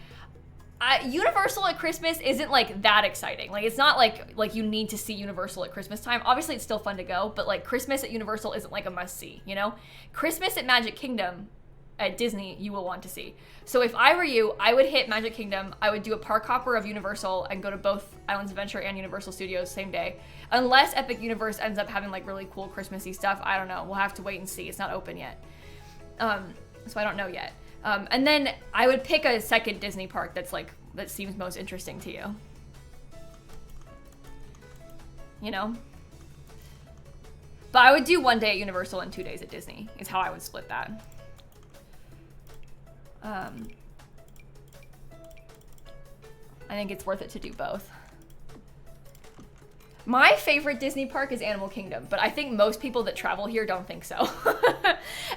Universal at Christmas isn't like that exciting. Like it's not like you need to see Universal at Christmas time. Obviously it's still fun to go, but like Christmas at Universal isn't like a must see, you know? Christmas at Magic Kingdom at Disney you will want to see. So if I were you, I would hit Magic Kingdom, I would do a park hopper of Universal and go to both Islands of Adventure and Universal Studios same day. Unless Epic Universe ends up having like really cool Christmassy stuff, I don't know. We'll have to wait and see. It's not open yet. So I don't know yet. And then I would pick a second Disney park that seems most interesting to you. You know? But I would do 1 day at Universal and 2 days at Disney, is how I would split that. I think it's worth it to do both. My favorite Disney park is Animal Kingdom, but I think most people that travel here don't think so.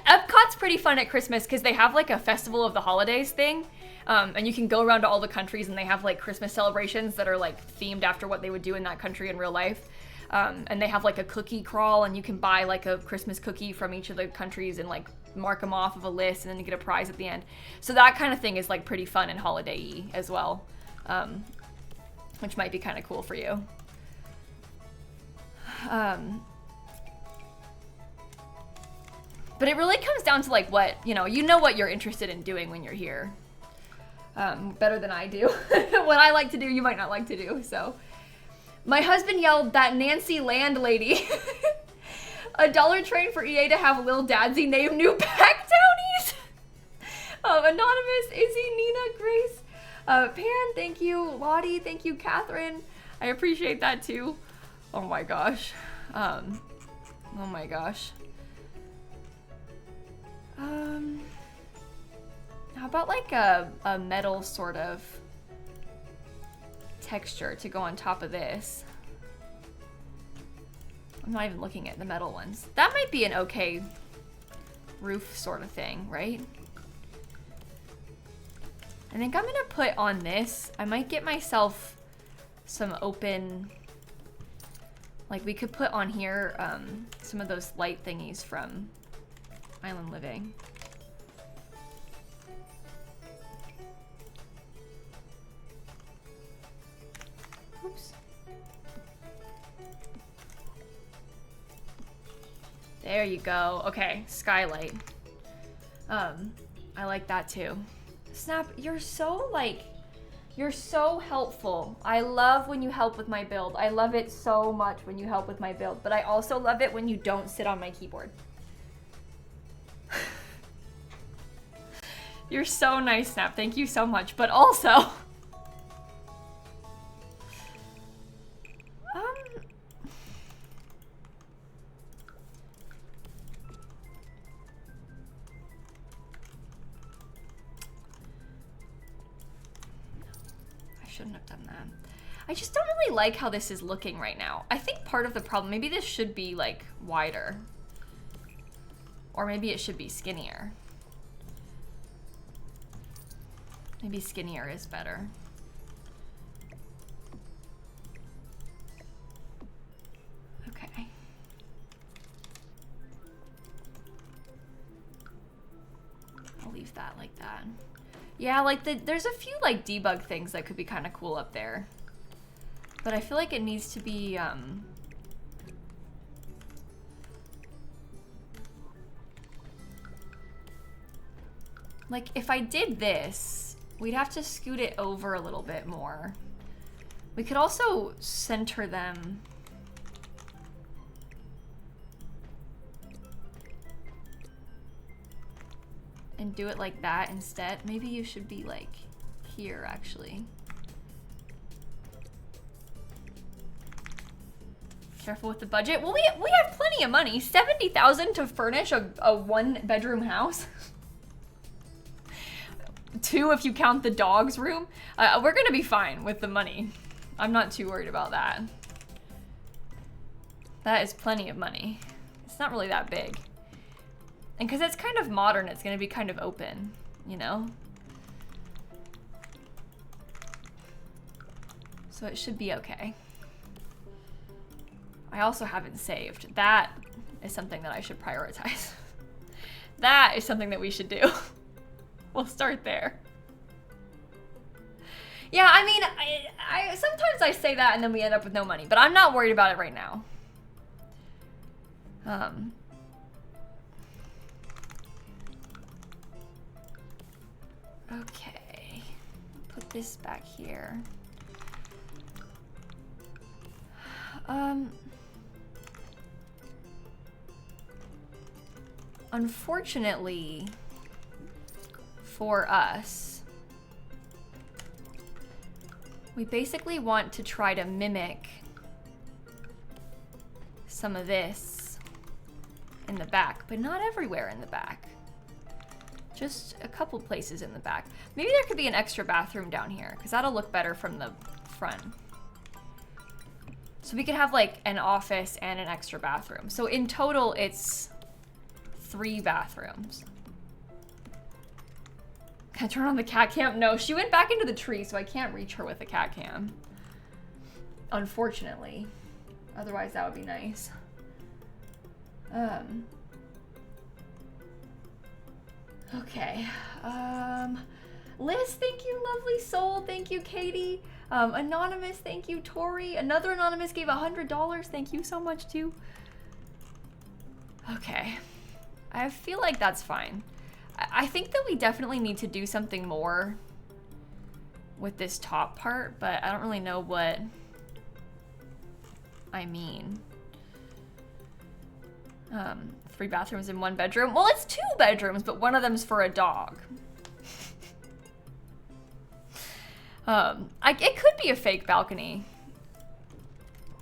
Epcot's pretty fun at Christmas because they have like a Festival of the Holidays thing, and you can go around to all the countries and they have like Christmas celebrations that are like themed after what they would do in that country in real life. And they have like a cookie crawl and you can buy like a Christmas cookie from each of the countries and like mark them off of a list and then you get a prize at the end. So that kind of thing is like pretty fun and holiday-y as well. which might be kind of cool for you. But it really comes down to like what, you know what you're interested in doing when you're here. Better than I do. What I like to do, you might not like to do, so. My husband yelled, "That Nancy Land lady." A dollar train for EA to have Lil Dadsy name new pack townies. Anonymous, Izzy, Nina, Grace, Pan, thank you. Lottie, thank you. Catherine, I appreciate that too. Oh my gosh. Oh my gosh. How about like a metal sort of texture to go on top of this? I'm not even looking at the metal ones. That might be an okay roof sort of thing, right? I think I'm gonna put on this. I might get myself some open, like we could put on here some of those light thingies from Island Living. Oops. There you go. Okay, skylight. I like that too. Snap, you're so helpful. I love when you help with my build. I love it so much when you help with my build, but I also love it when you don't sit on my keyboard. You're so nice, Snap. Thank you so much. But also, shouldn't have done that. I just don't really like how this is looking right now. I think part of the problem, maybe this should be like wider. Or maybe it should be skinnier. Maybe skinnier is better. Okay. I'll leave that like that. Yeah, like there's a few like debug things that could be kind of cool up there. But I feel like it needs to be like if I did this, we'd have to scoot it over a little bit more. We could also center them. And do it like that instead. Maybe you should be like here actually. Careful with the budget. Well, we have plenty of money. 70,000 to furnish a 1-bedroom house. 2 if you count the dog's room. We're gonna be fine with the money. I'm not too worried about that. That is plenty of money. It's not really that big. And because it's kind of modern, it's going to be kind of open, you know? So it should be okay. I also haven't saved. That is something that I should prioritize. That is something that we should do. We'll start there. Yeah, I mean, I sometimes I say that and then we end up with no money, but I'm not worried about it right now. Okay, put this back here. Unfortunately for us, we basically want to try to mimic some of this in the back, but not everywhere in the back. Just a couple places in the back. Maybe there could be an extra bathroom down here, because that'll look better from the front. So we could have like an office and an extra bathroom. So in total, it's 3 bathrooms. Can I turn on the cat cam? No, she went back into the tree, so I can't reach her with a cat cam. Unfortunately. Otherwise, that would be nice. Okay. Liz, thank you, lovely soul. Thank you, Katie. Anonymous, thank you. Tori, another anonymous gave $100. Thank you so much too. Okay, I feel like that's fine. I think that we definitely need to do something more with this top part, but I don't really know what I mean. 3 bathrooms in 1 bedroom. Well, it's 2 bedrooms, but one of them's for a dog. It could be a fake balcony.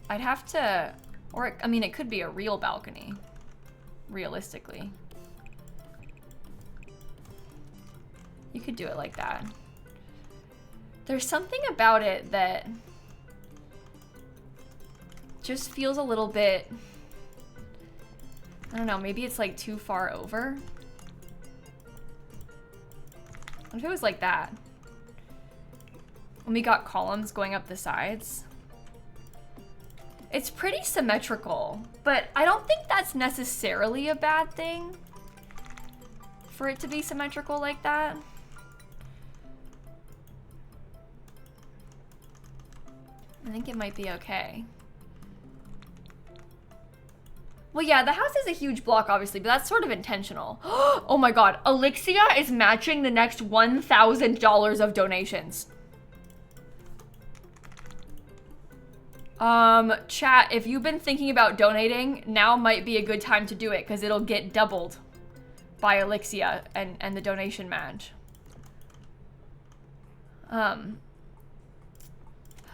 I'd have to, or I mean, it could be a real balcony, realistically. You could do it like that. There's something about it that just feels a little bit, I don't know, maybe it's like too far over. What if it was like that? When we got columns going up the sides. It's pretty symmetrical, but I don't think that's necessarily a bad thing for it to be symmetrical like that. I think it might be okay. Well, yeah, the house is a huge block, obviously, but that's sort of intentional. Oh my god, Elixia is matching the next $1,000 of donations. Chat, if you've been thinking about donating, now might be a good time to do it, because it'll get doubled by Elixia and the donation match.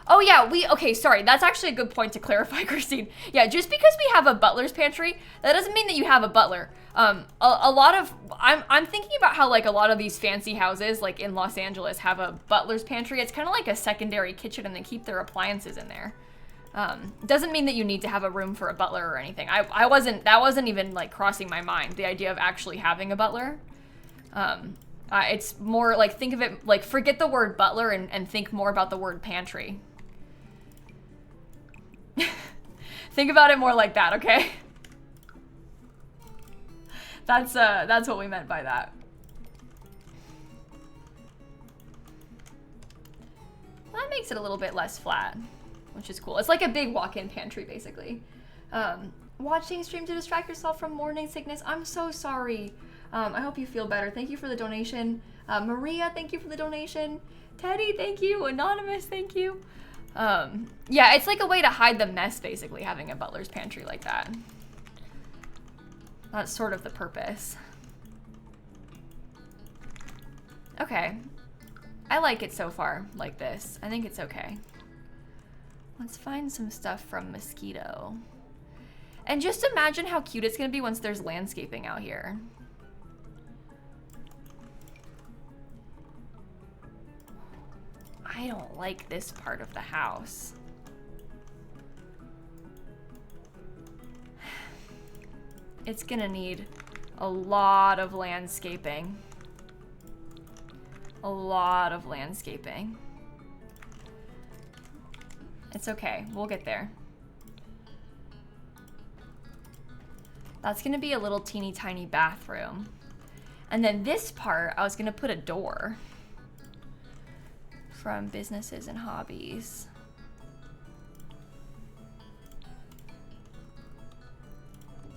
Oh yeah, okay, sorry, that's actually a good point to clarify, Christine. Yeah, just because we have a butler's pantry, that doesn't mean that you have a butler. A lot of, I'm thinking about how like a lot of these fancy houses, like in Los Angeles, have a butler's pantry. It's kind of like a secondary kitchen and they keep their appliances in there. Doesn't mean that you need to have a room for a butler or anything. That wasn't even like crossing my mind, the idea of actually having a butler. It's more like, think of it, like forget the word butler and think more about the word pantry. Think about it more like that, okay? That's what we meant by that. That makes it a little bit less flat, which is cool. It's like a big walk-in pantry, basically. Watching stream to distract yourself from morning sickness. I'm so sorry. I hope you feel better. Thank you for the donation. Maria, thank you for the donation. Teddy, thank you. Anonymous, thank you. Yeah, it's like a way to hide the mess, basically, having a butler's pantry like that. That's sort of the purpose. Okay. I like it so far, like this. I think it's okay. Let's find some stuff from Mosquito. And just imagine how cute it's gonna be once there's landscaping out here. I don't like this part of the house. It's gonna need a lot of landscaping. A lot of landscaping. It's okay, we'll get there. That's gonna be a little teeny tiny bathroom. And then this part, I was gonna put a door. From businesses and hobbies.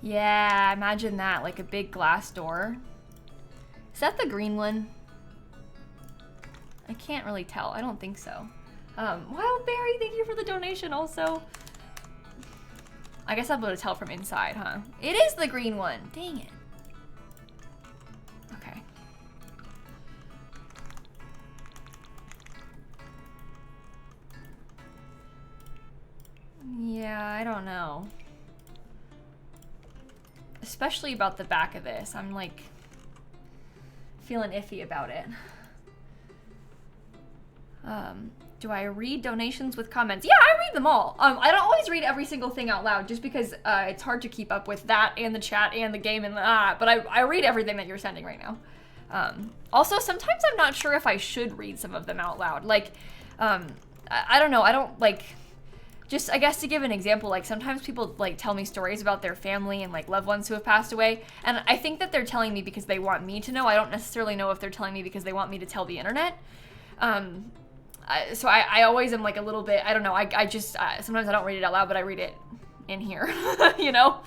Yeah, imagine that, like a big glass door. Is that the green one? I can't really tell, I don't think so. Wildberry, thank you for the donation also. I guess I'll be able to tell from inside, huh? It is the green one, dang it. Okay. Yeah, I don't know. Especially about the back of this. I'm like feeling iffy about it. Do I read donations with comments? Yeah, I read them all. I don't always read every single thing out loud just because it's hard to keep up with that and the chat and the game and but I read everything that you're sending right now. Also, sometimes I'm not sure if I should read some of them out loud. Like, I don't know. I don't like... Just, I guess to give an example, like sometimes people like tell me stories about their family and like loved ones who have passed away. And I think that they're telling me because they want me to know. I don't necessarily know if they're telling me because they want me to tell the internet. So I always am like a little bit, I don't know, I just, sometimes I don't read it out loud, but I read it in here, you know?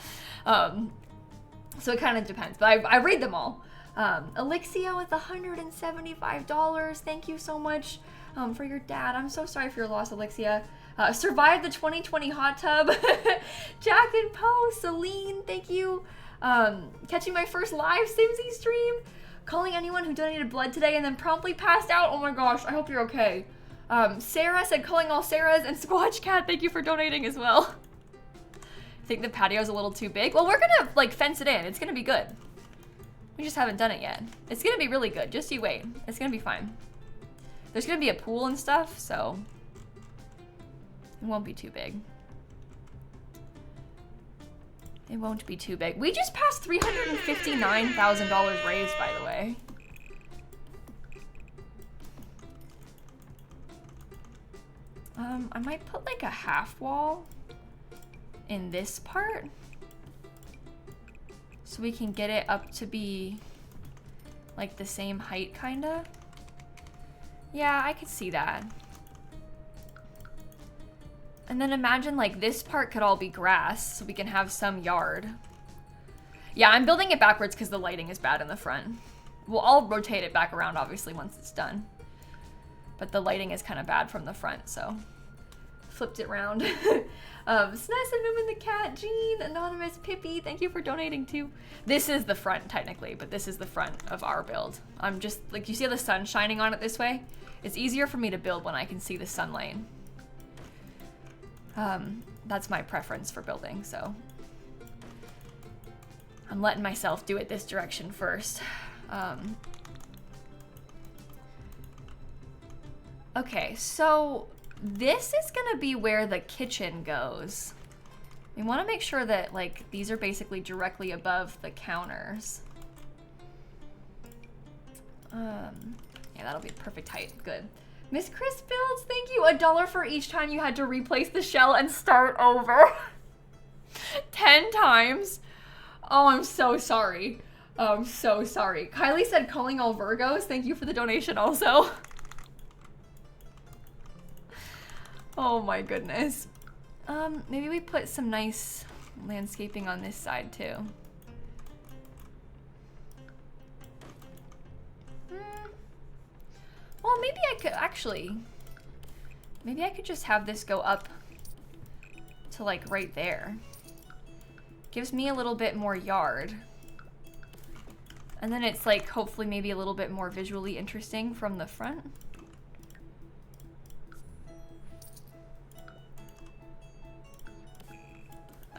So it kind of depends, but I read them all. Elixia with $175. Thank you so much for your dad. I'm so sorry for your loss, Elixia. Survived the 2020 hot tub. Jack and Poe, Celine, thank you. Catching my first live Simsie stream. Calling anyone who donated blood today and then promptly passed out. Oh my gosh, I hope you're okay. Sarah said calling all Sarahs, and Squatch Cat, thank you for donating as well. I think the patio's a little too big. Well, we're gonna like fence it in. It's gonna be good. We just haven't done it yet. It's gonna be really good. Just you wait. It's gonna be fine. There's gonna be a pool and stuff, so it won't be too big. It won't be too big. We just passed $359,000 raised, by the way. I might put like a half wall in this part so we can get it up to be like the same height, kinda. Yeah, I could see that. And then imagine like this part could all be grass so we can have some yard. Yeah, I'm building it backwards because the lighting is bad in the front. Well, I'll rotate it back around obviously once it's done. But the lighting is kind of bad from the front, so flipped it around. Sness and Moomin the cat, Jean, Anonymous, Pippi, thank you for donating too. This is the front technically, but this is the front of our build. I'm just, like, you see the sun shining on it this way? It's easier for me to build when I can see the sunlight. That's my preference for building, so I'm letting myself do it this direction first. Okay, so this is gonna be where the kitchen goes. We want to make sure that like these are basically directly above the counters. Yeah, that'll be perfect height. Good. Miss Chris Builds, thank you. $1 for each time you had to replace the shell and start over. 10 times. Oh, I'm so sorry. I'm so sorry. Kylie said calling all Virgos. Thank you for the donation also. Oh my goodness. Maybe we put some nice landscaping on this side too. Well, maybe I could actually, maybe I could just have this go up to like right there. Gives me a little bit more yard. And then it's like hopefully maybe a little bit more visually interesting from the front.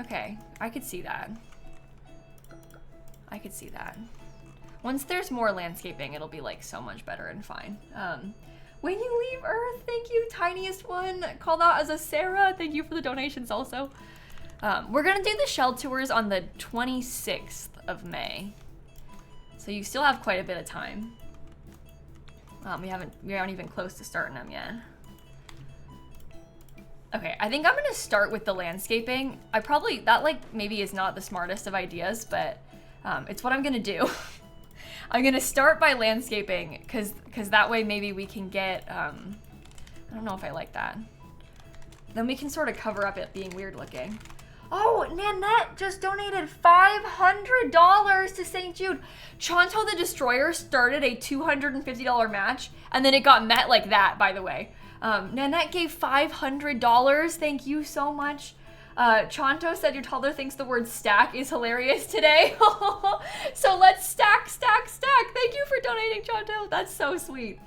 Okay, I could see that. I could see that. Once there's more landscaping, it'll be like so much better and fine. When you leave Earth, thank you, Tiniest One. Called out as a Sarah. Thank you for the donations also. We're gonna do the shell tours on the 26th of May. So you still have quite a bit of time. We aren't even close to starting them yet. Okay, I think I'm gonna start with the landscaping. That like maybe is not the smartest of ideas, but it's what I'm gonna do. I'm gonna start by landscaping, cause that way maybe we can get, I don't know if I like that. Then we can sort of cover up it being weird looking. Oh, Nanette just donated $500 to St. Jude. Chonto the Destroyer started a $250 match, and then it got met like that, by the way. Nanette gave $500. Thank you so much. Chonto said your toddler thinks the word stack is hilarious today. So let's stack, stack, stack. Thank you for donating, Chonto. That's so sweet.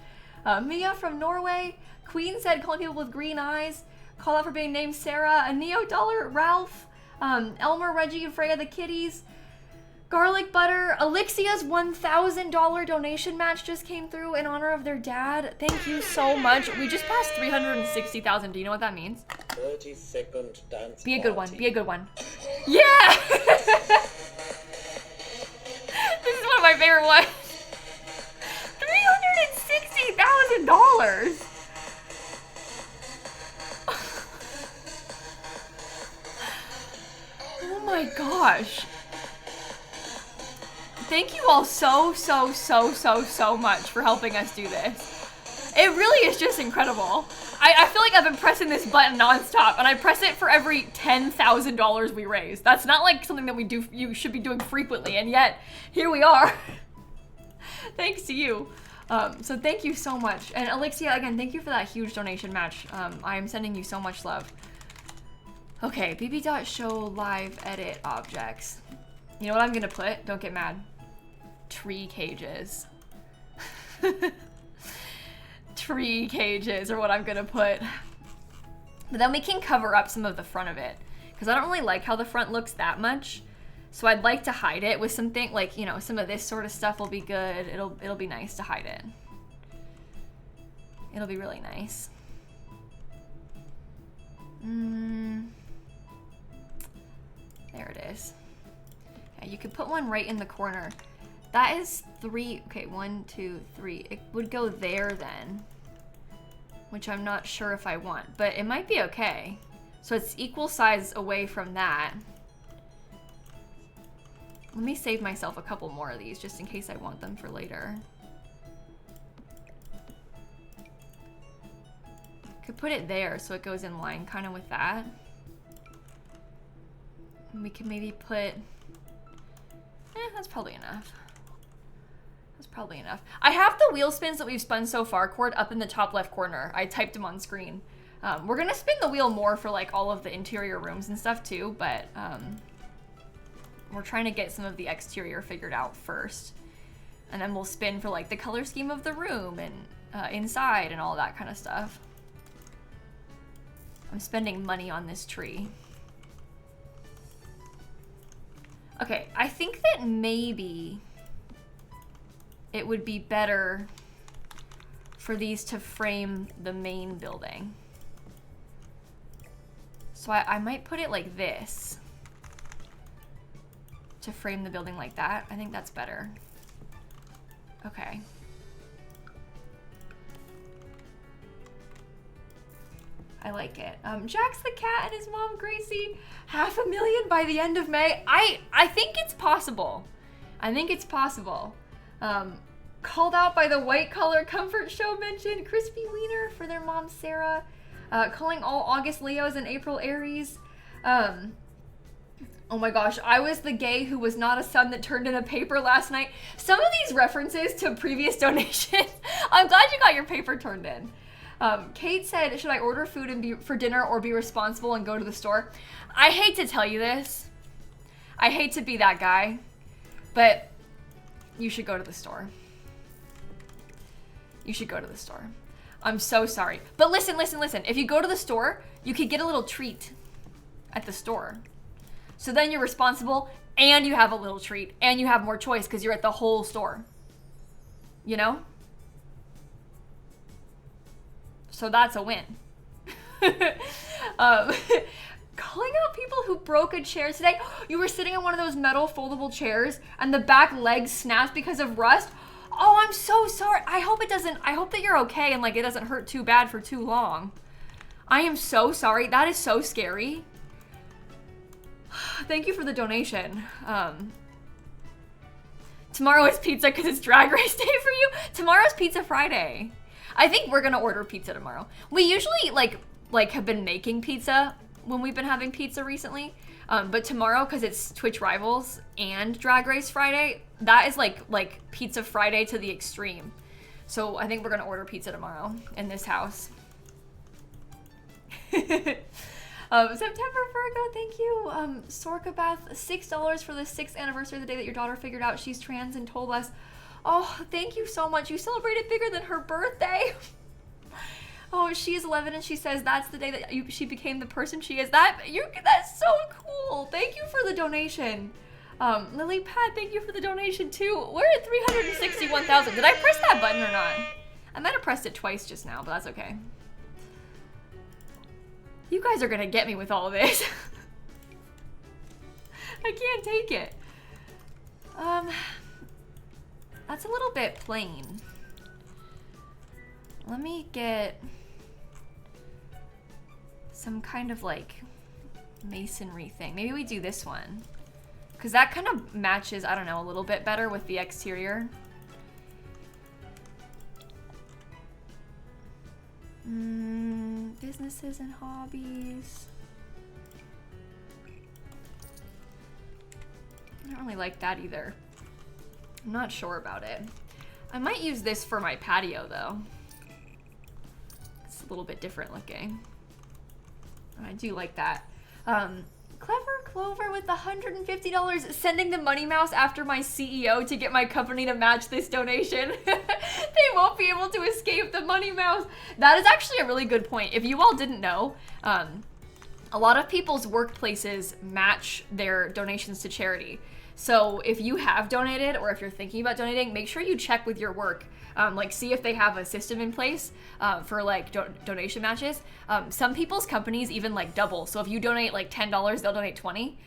Mia from Norway. Queen said calling people with green eyes. Call out for being named Sarah. A Neo Dollar, Ralph. Elmer, Reggie, and Freya the kitties. Garlic Butter. Alexia's $1,000 donation match just came through in honor of their dad. Thank you so much. We just passed 360,000. Do you know what that means? 30-second dance. Be a good one. Be a good one. Yeah! This is one of my favorite ones. $360,000. Oh my gosh. Thank you all so much for helping us do this. It really is just incredible. I feel like I've been pressing this button nonstop, and I press it for every $10,000 we raise. That's not like something that you should be doing frequently, and yet here we are. Thanks to you. So thank you so much. And Alexia, again, thank you for that huge donation match. I am sending you so much love. Okay, bb.show live edit objects. You know what I'm gonna put? Don't get mad. Tree cages. Tree cages are what I'm gonna put. But then we can cover up some of the front of it, because I don't really like how the front looks that much. So I'd like to hide it with something like, you know, some of this sort of stuff will be good. It'll be nice to hide it. It'll be really nice. There it is. Yeah, you could put one right in the corner. That is 3, okay, 1, 2, 3. It would go there then, which I'm not sure if I want, but it might be okay. So it's equal size away from that. Let me save myself a couple more of these just in case I want them for later. Could put it there so it goes in line kind of with that. And we can maybe put, that's probably enough. That's probably enough. I have the wheel spins that we've spun so far, Cord, up in the top left corner. I typed them on screen. We're gonna spin the wheel more for like all of the interior rooms and stuff too, but we're trying to get some of the exterior figured out first. And then we'll spin for like the color scheme of the room and inside and all that kind of stuff. I'm spending money on this tree. Okay, I think that maybe it would be better for these to frame the main building. So I might put it like this to frame the building like that. I think that's better. Okay. I like it. Jack's the cat and his mom Gracie. 500,000 by the end of May. I think it's possible. I think it's possible. Called out by the white collar comfort show mentioned. Crispy Wiener for their mom Sarah. Calling all August Leos and April Aries. Oh my gosh, I was the gay who was not a son that turned in a paper last night. Some of these references to previous donations. I'm glad you got your paper turned in. Kate said, should I order food and be for dinner or be responsible and go to the store? I hate to tell you this. I hate to be that guy, but you should go to the store. You should go to the store. I'm so sorry. But listen. If you go to the store, you could get a little treat at the store. So then you're responsible and you have a little treat and you have more choice because you're at the whole store. You know? So that's a win. Calling out people who broke a chair today. You were sitting on one of those metal foldable chairs and the back leg snapped because of rust. Oh, I'm so sorry. I hope that you're okay and like it doesn't hurt too bad for too long. I am so sorry. That is so scary. Thank you for the donation. Tomorrow is pizza because it's Drag Race Day for you. Tomorrow's Pizza Friday. I think we're gonna order pizza tomorrow. We usually like have been making pizza when we've been having pizza recently. But tomorrow, because it's Twitch Rivals and Drag Race Friday, that is like Pizza Friday to the extreme. So I think we're gonna order pizza tomorrow in this house. September Virgo, thank you. Sorka Beth, $6 for the 6th anniversary of the day that your daughter figured out she's trans and told us. Oh, thank you so much. You celebrated bigger than her birthday. Oh, she's 11 and she says that's the day that she became the person she is. That's so cool. Thank you for the donation. Lily Pat, thank you for the donation too. We're at 361,000. Did I press that button or not? I might have pressed it twice just now, but that's okay. You guys are gonna get me with all of this. I can't take it. That's a little bit plain. Let me get some kind of like masonry thing. Maybe we do this one. Because that kind of matches, I don't know, a little bit better with the exterior. Businesses and hobbies. I don't really like that either. I'm not sure about it. I might use this for my patio though. It's a little bit different looking. I do like that. Clever Clover with the $150 sending the money mouse after my CEO to get my company to match this donation. They won't be able to escape the money mouse. That is actually a really good point. If you all didn't know, a lot of people's workplaces match their donations to charity. So if you have donated or if you're thinking about donating, make sure you check with your work. Like see if they have a system in place for like donation matches. Some people's companies even like double. So if you donate like $10, they'll donate 20.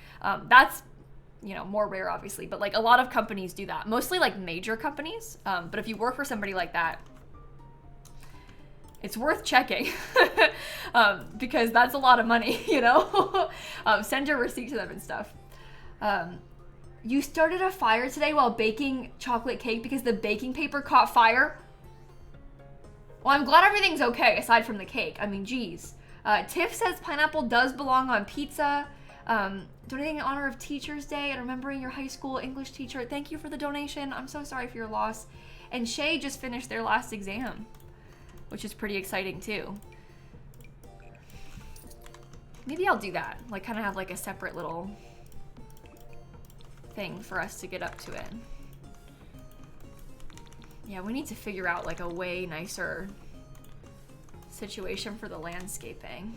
That's, you know, more rare obviously, but like a lot of companies do that. Mostly like major companies. But if you work for somebody like that, it's worth checking because that's a lot of money, you know? Send your receipt to them and stuff. You started a fire today while baking chocolate cake because the baking paper caught fire? Well, I'm glad everything's okay aside from the cake. I mean, geez. Tiff says pineapple does belong on pizza. Donating in honor of Teacher's Day and remembering your high school English teacher. Thank you for the donation. I'm so sorry for your loss. And Shay just finished their last exam, which is pretty exciting too. Maybe I'll do that. Like kind of have like a separate little thing for us to get up to it. Yeah, we need to figure out like a way nicer situation for the landscaping.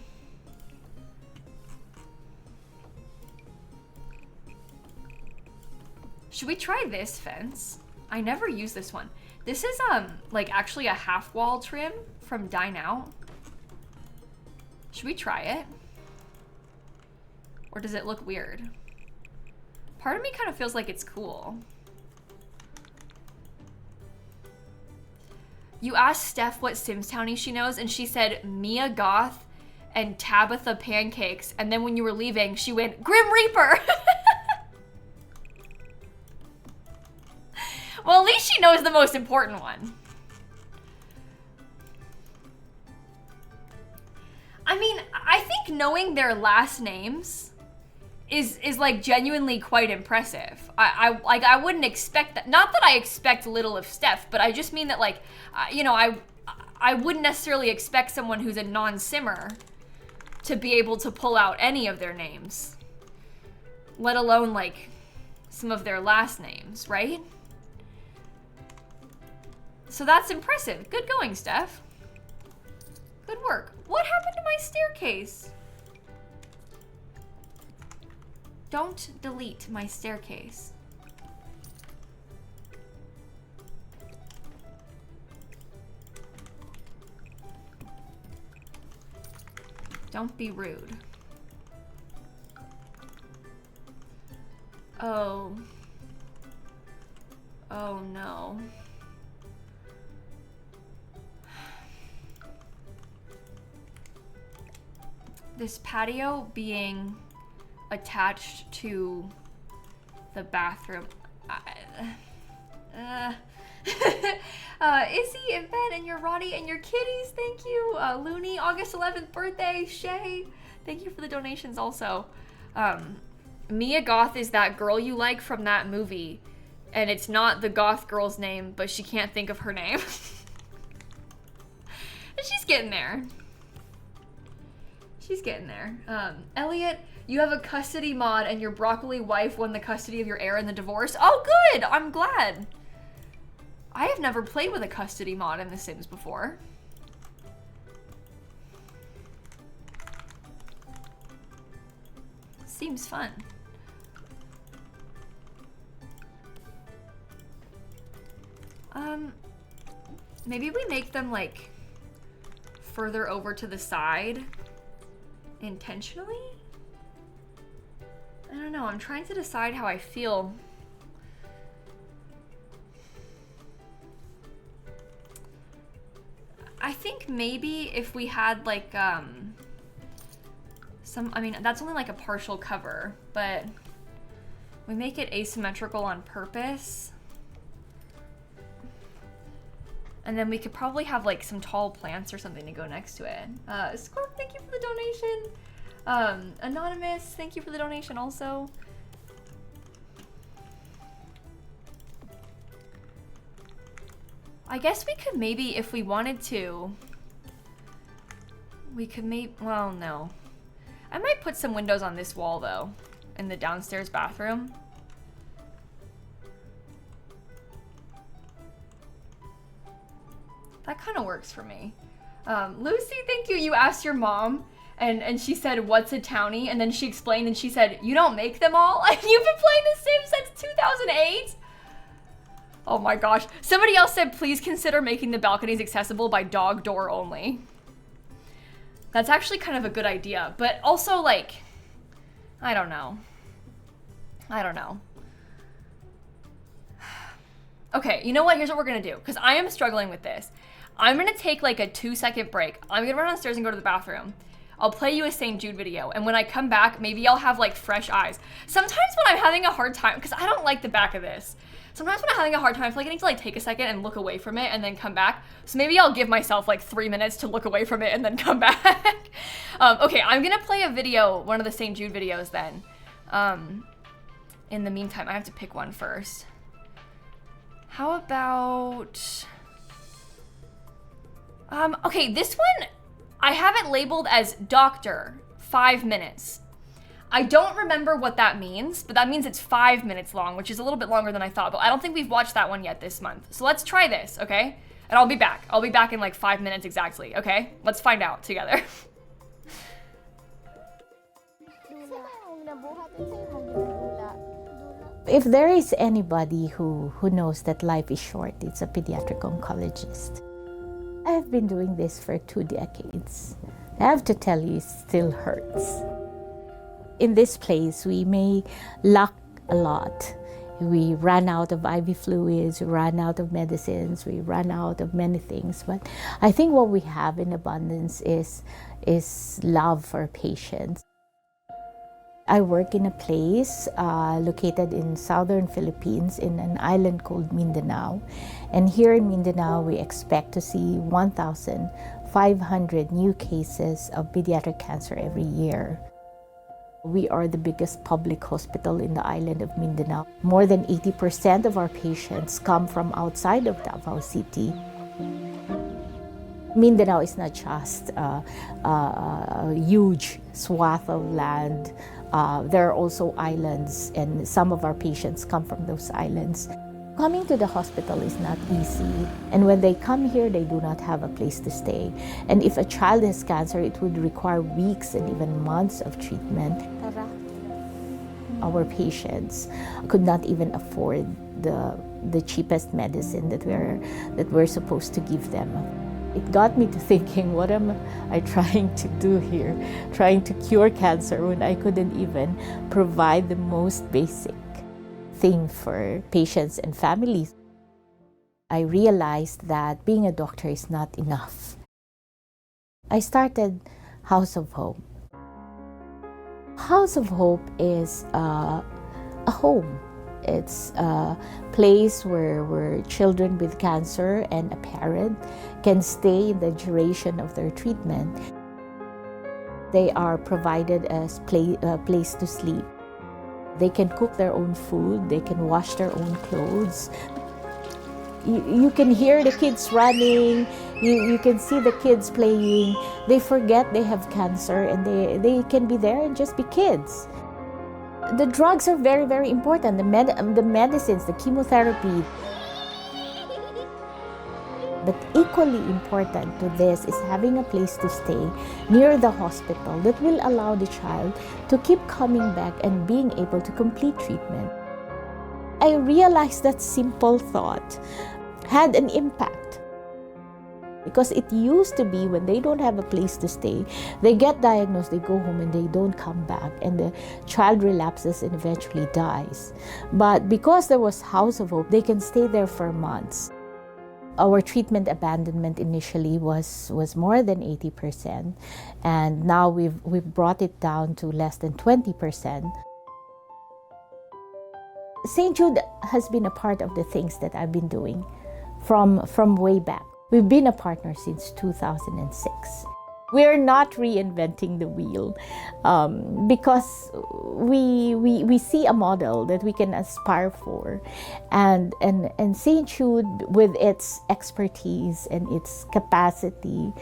Should we try this fence? I never use this one. This is like actually a half wall trim from Dine Out. Should we try it? Or does it look weird? Part of me kind of feels like it's cool. You asked Steph what Sims Townie she knows, and she said Mia Goth and Tabitha Pancakes. And then when you were leaving, she went Grim Reaper. Well, at least she knows the most important one. I mean, I think knowing their last names is like genuinely quite impressive. I wouldn't expect that. Not that I expect little of Steph, but I just mean that like, you know, I wouldn't necessarily expect someone who's a non-simmer to be able to pull out any of their names, let alone like some of their last names, right? So that's impressive. Good going, Steph. Good work. What happened to my staircase? Don't delete my staircase. Don't be rude. Oh. Oh no. This patio being attached to the bathroom. Izzy and Ben and your Roddy and your kitties, thank you. Looney, August 11th birthday. Shay, thank you for the donations also. Mia Goth is that girl you like from that movie, and it's not the goth girl's name, but she can't think of her name. She's getting there. She's getting there. Elliot, you have a custody mod and your broccoli wife won the custody of your heir in the divorce. Oh, good. I'm glad. I have never played with a custody mod in The Sims before. Seems fun. Maybe we make them like further over to the side intentionally? I don't know. I'm trying to decide how I feel. I think maybe if we had like I mean, that's only like a partial cover, but we make it asymmetrical on purpose. And then we could probably have like some tall plants or something to go next to it. Scorp, thank you for the donation. Anonymous, thank you for the donation also. I guess we could maybe, if we wanted to, we could well, no. I might put some windows on this wall though, in the downstairs bathroom. That kind of works for me. Lucy, thank you. You asked your mom and she said, what's a townie? And then she explained and she said, you don't make them all? And you've been playing The Sims since 2008? Oh my gosh. Somebody else said, please consider making the balconies accessible by dog door only. That's actually kind of a good idea, but also like, I don't know. Okay, you know what? Here's what we're gonna do, because I am struggling with this. I'm gonna take like a 2-second break. I'm gonna run downstairs and go to the bathroom. I'll play you a St. Jude video, and when I come back, maybe I'll have like fresh eyes. Sometimes when I'm having a hard time, because I don't like the back of this. Sometimes when I'm having a hard time, I feel like I need to like take a second and look away from it and then come back. So maybe I'll give myself like 3 minutes to look away from it and then come back. Okay, I'm gonna play a video, one of the St. Jude videos then. In the meantime, I have to pick one first. How about, okay, this one, I have it labeled as Doctor, 5 minutes. I don't remember what that means, but that means it's 5 minutes long, which is a little bit longer than I thought, but I don't think we've watched that one yet this month. So let's try this, okay? And I'll be back. I'll be back in like 5 minutes exactly, okay? Let's find out together. If there is anybody who knows that life is short, it's a pediatric oncologist. I have been doing this for 2 decades. I have to tell you, it still hurts. In this place, we may lack a lot. We run out of IV fluids, we run out of medicines, we run out of many things. But I think what we have in abundance is love for patients. I work in a place located in southern Philippines in an island called Mindanao. And here in Mindanao, we expect to see 1,500 new cases of pediatric cancer every year. We are the biggest public hospital in the island of Mindanao. More than 80% of our patients come from outside of Davao City. Mindanao is not just a huge swath of land. There are also islands, and some of our patients come from those islands. Coming to the hospital is not easy, and when they come here, they do not have a place to stay. And if a child has cancer, it would require weeks and even months of treatment. Our patients could not even afford the cheapest medicine that we're supposed to give them. It got me to thinking, what am I trying to do here? Trying to cure cancer when I couldn't even provide the most basic thing for patients and families. I realized that being a doctor is not enough. I started House of Hope. House of Hope is a home. It's a place where children with cancer and a parent can stay in the duration of their treatment. They are provided a place to sleep. They can cook their own food, they can wash their own clothes. You can hear the kids running, you can see the kids playing. They forget they have cancer and they can be there and just be kids. The drugs are very, very important, the medicines, the chemotherapy. But equally important to this is having a place to stay near the hospital that will allow the child to keep coming back and being able to complete treatment. I realized that simple thought had an impact. Because it used to be when they don't have a place to stay, they get diagnosed, they go home and they don't come back, and the child relapses and eventually dies. But because there was House of Hope, they can stay there for months. Our treatment abandonment initially was more than 80%, and now we've brought it down to less than 20%. St. Jude has been a part of the things that I've been doing from way back. We've been a partner since 2006. We're not reinventing the wheel because we see a model that we can aspire for. And St. Jude, with its expertise and its capacity,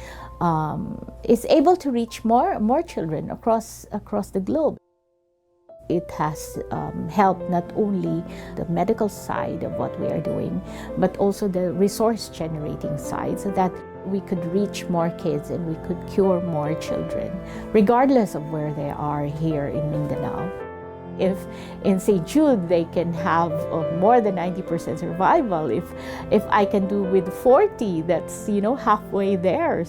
is able to reach more children across the globe. It has helped not only the medical side of what we are doing, but also the resource generating side, so that we could reach more kids and we could cure more children, regardless of where they are here in Mindanao. If in St. Jude they can have more than 90% survival, if I can do with 40, that's, you know, halfway there.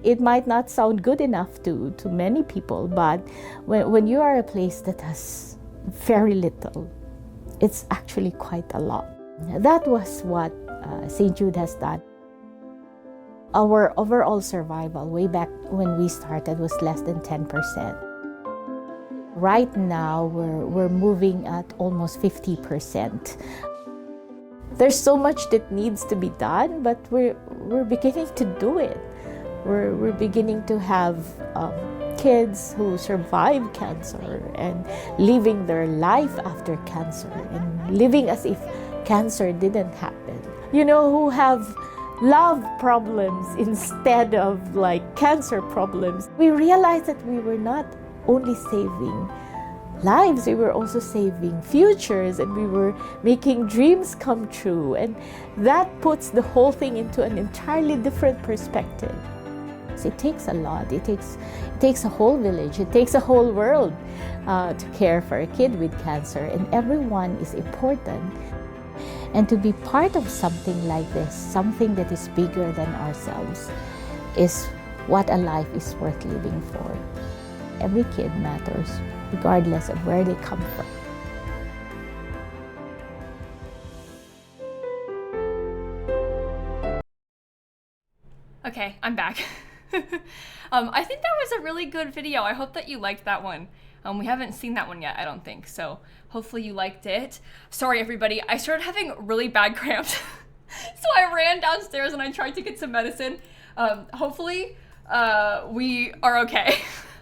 It might not sound good enough to many people, but when you are a place that has very little, it's actually quite a lot. That was what St. Jude has done. Our overall survival way back when we started was less than 10%. Right now, we're moving at almost 50%. There's so much that needs to be done, but we're beginning to do it. We're beginning to have kids who survive cancer and living their life after cancer and living as if cancer didn't happen. You know, who have love problems instead of like cancer problems. We realized that we were not only saving lives, we were also saving futures, and we were making dreams come true. And that puts the whole thing into an entirely different perspective. It takes a lot. It takes a whole village. It takes a whole world to care for a kid with cancer, and everyone is important. And to be part of something like this, something that is bigger than ourselves, is what a life is worth living for. Every kid matters, regardless of where they come from. Okay, I'm back. I think that was a really good video. I hope that you liked that one. We haven't seen that one yet, I don't think, so hopefully you liked it. Sorry everybody, I started having really bad cramps, so I ran downstairs and I tried to get some medicine. Hopefully we are okay.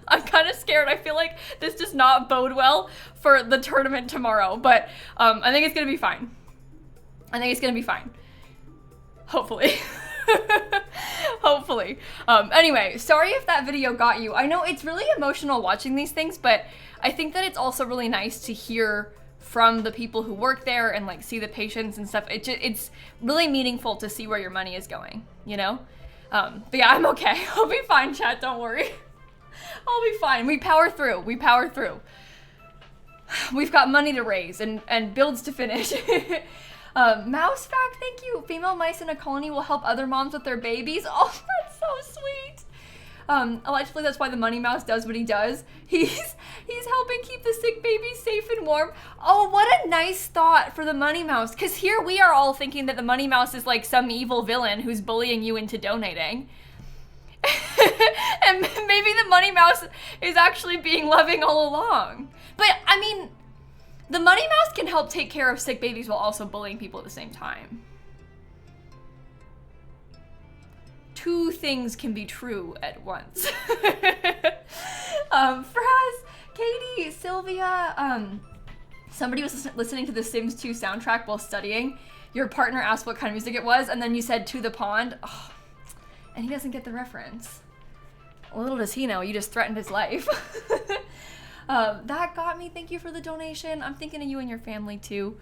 I'm kind of scared. I feel like this does not bode well for the tournament tomorrow, but I think it's gonna be fine. I think it's gonna be fine. Hopefully. Hopefully. Anyway, sorry if that video got you. I know it's really emotional watching these things, but I think that it's also really nice to hear from the people who work there and like see the patients and stuff. It's really meaningful to see where your money is going, you know? But yeah, I'm okay. I'll be fine, chat, don't worry. I'll be fine. We power through. We power through. We've got money to raise and builds to finish. Mouse fact, thank you. Female mice in a colony will help other moms with their babies. Oh, that's so sweet. Allegedly, that's why the money mouse does what he does. He's helping keep the sick babies safe and warm. Oh, what a nice thought for the money mouse. Because here we are all thinking that the money mouse is like some evil villain who's bullying you into donating. And maybe the money mouse is actually being loving all along. But I mean, the money mouse can help take care of sick babies while also bullying people at the same time. Two things can be true at once. Fraz, Katie, Sylvia, somebody was listening to the Sims 2 soundtrack while studying. Your partner asked what kind of music it was, and then you said "To the Pond." Oh, and he doesn't get the reference. Little does he know, you just threatened his life. That got me. Thank you for the donation. I'm thinking of you and your family too.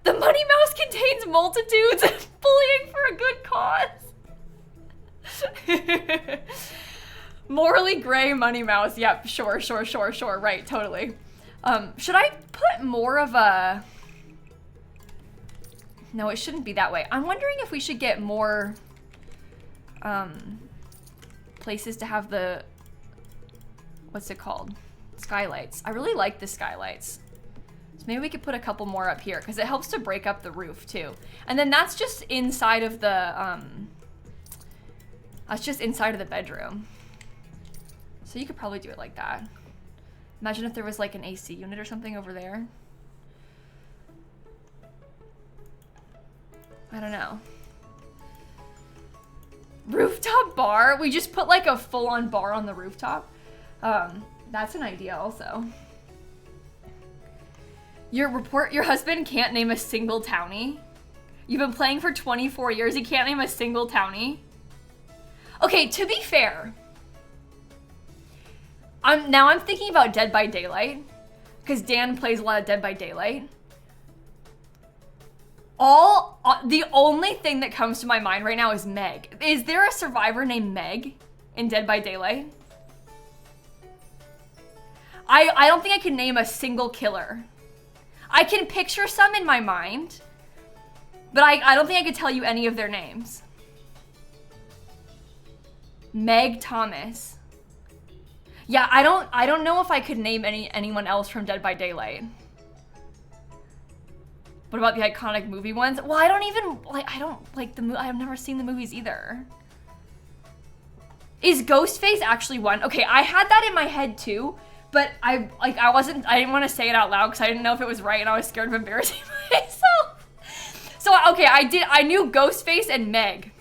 The money mouse contains multitudes and bullying for a good cause. Morally gray money mouse. Yep, sure. Right, totally. Should I put more of a... No, it shouldn't be that way. I'm wondering if we should get more places to have the... What's it called? Skylights. I really like the skylights. So maybe we could put a couple more up here because it helps to break up the roof too. And then that's just inside of the bedroom. So you could probably do it like that. Imagine if there was like an AC unit or something over there. I don't know. Rooftop bar? We just put like a full-on bar on the rooftop. That's an idea also. Your husband can't name a single townie. You've been playing for 24 years, he can't name a single townie. Okay, to be fair, now I'm thinking about Dead by Daylight, because Dan plays a lot of Dead by Daylight. The only thing that comes to my mind right now is Meg. Is there a survivor named Meg in Dead by Daylight? I don't think I can name a single killer. I can picture some in my mind, but I don't think I could tell you any of their names. Meg Thomas. Yeah, I don't know if I could name anyone else from Dead by Daylight. What about the iconic movie ones? Well, I don't like the movie. I've never seen the movies either. Is Ghostface actually one? Okay, I had that in my head too, but I didn't want to say it out loud because I didn't know if it was right and I was scared of embarrassing myself. So, okay, I knew Ghostface and Meg.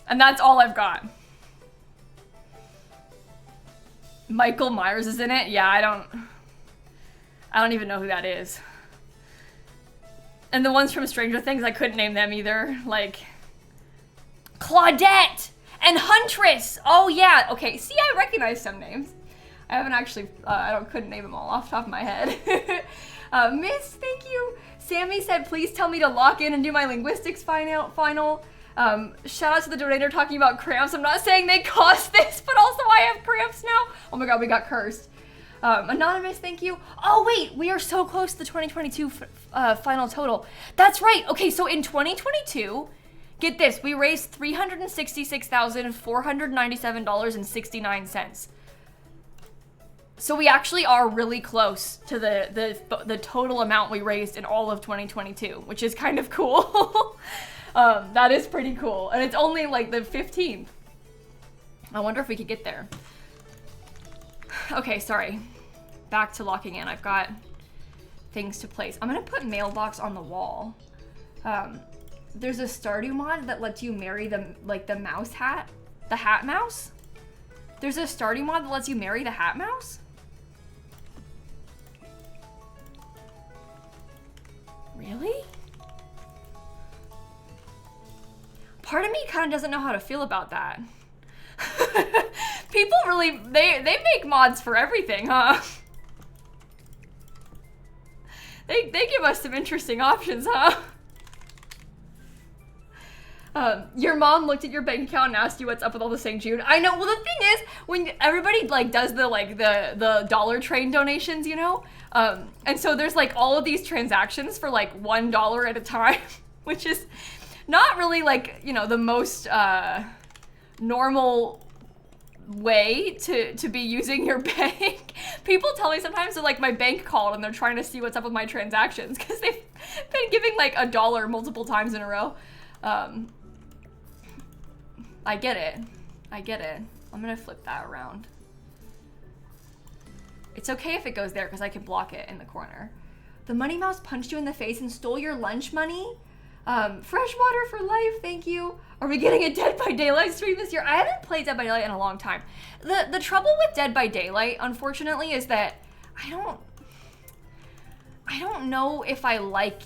And that's all I've got. Michael Myers is in it? Yeah, I don't even know who that is. And the ones from Stranger Things, I couldn't name them either. Like, Claudette and Huntress. Oh yeah, okay. See, I recognize some names. I haven't actually, couldn't name them all off the top of my head. Miss, thank you. Sammy said, please tell me to lock in and do my linguistics final. Shout out to the donator talking about cramps. I'm not saying they caused this, but also I have cramps now. Oh my god, we got cursed. Anonymous, thank you. Oh wait, we are so close to the 2022 final total. That's right. Okay, so in 2022, get this, we raised $366,497.69. So we actually are really close to the total amount we raised in all of 2022, which is kind of cool. That is pretty cool. And it's only like the 15th. I wonder if we could get there. Okay, sorry. Back to locking in. I've got things to place. I'm gonna put mailbox on the wall. There's a Stardew mod that lets you marry the mouse hat. The hat mouse? There's a Stardew mod that lets you marry the hat mouse? Really? Part of me kind of doesn't know how to feel about that. People really, they make mods for everything, huh? They give us some interesting options, huh? Your mom looked at your bank account and asked you what's up with all the St. Jude. I know. Well, the thing is, when everybody like does the Dollar Train donations, you know, and so there's like all of these transactions for like $1 at a time, which is not really like, you know, the most normal way to be using your bank. People tell me sometimes that like my bank called and they're trying to see what's up with my transactions because they've been giving like $1 multiple times in a row. I get it. I get it. I'm gonna flip that around. It's okay if it goes there because I can block it in the corner. The money mouse punched you in the face and stole your lunch money? Fresh water for life, thank you. Are we getting a Dead by Daylight stream this year? I haven't played Dead by Daylight in a long time. The trouble with Dead by Daylight, unfortunately, is that I don't know if I like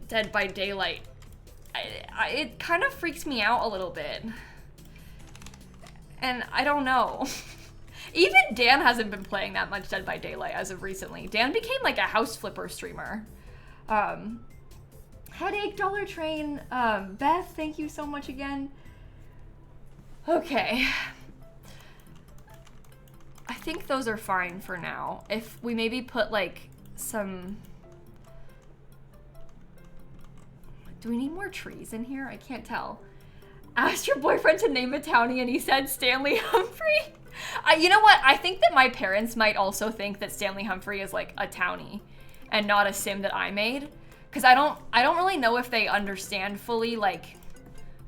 Dead by Daylight. It kind of freaks me out a little bit. And I don't know. Even Dan hasn't been playing that much Dead by Daylight as of recently. Dan became like a house flipper streamer. Headache, Dollar Train. Beth, thank you so much again. Okay. I think those are fine for now. If we maybe put like some... Do we need more trees in here? I can't tell. Asked your boyfriend to name a townie and he said Stanley Humphrey. You know what? I think that my parents might also think that Stanley Humphrey is like a townie and not a sim that I made. Because I don't really know if they understand fully like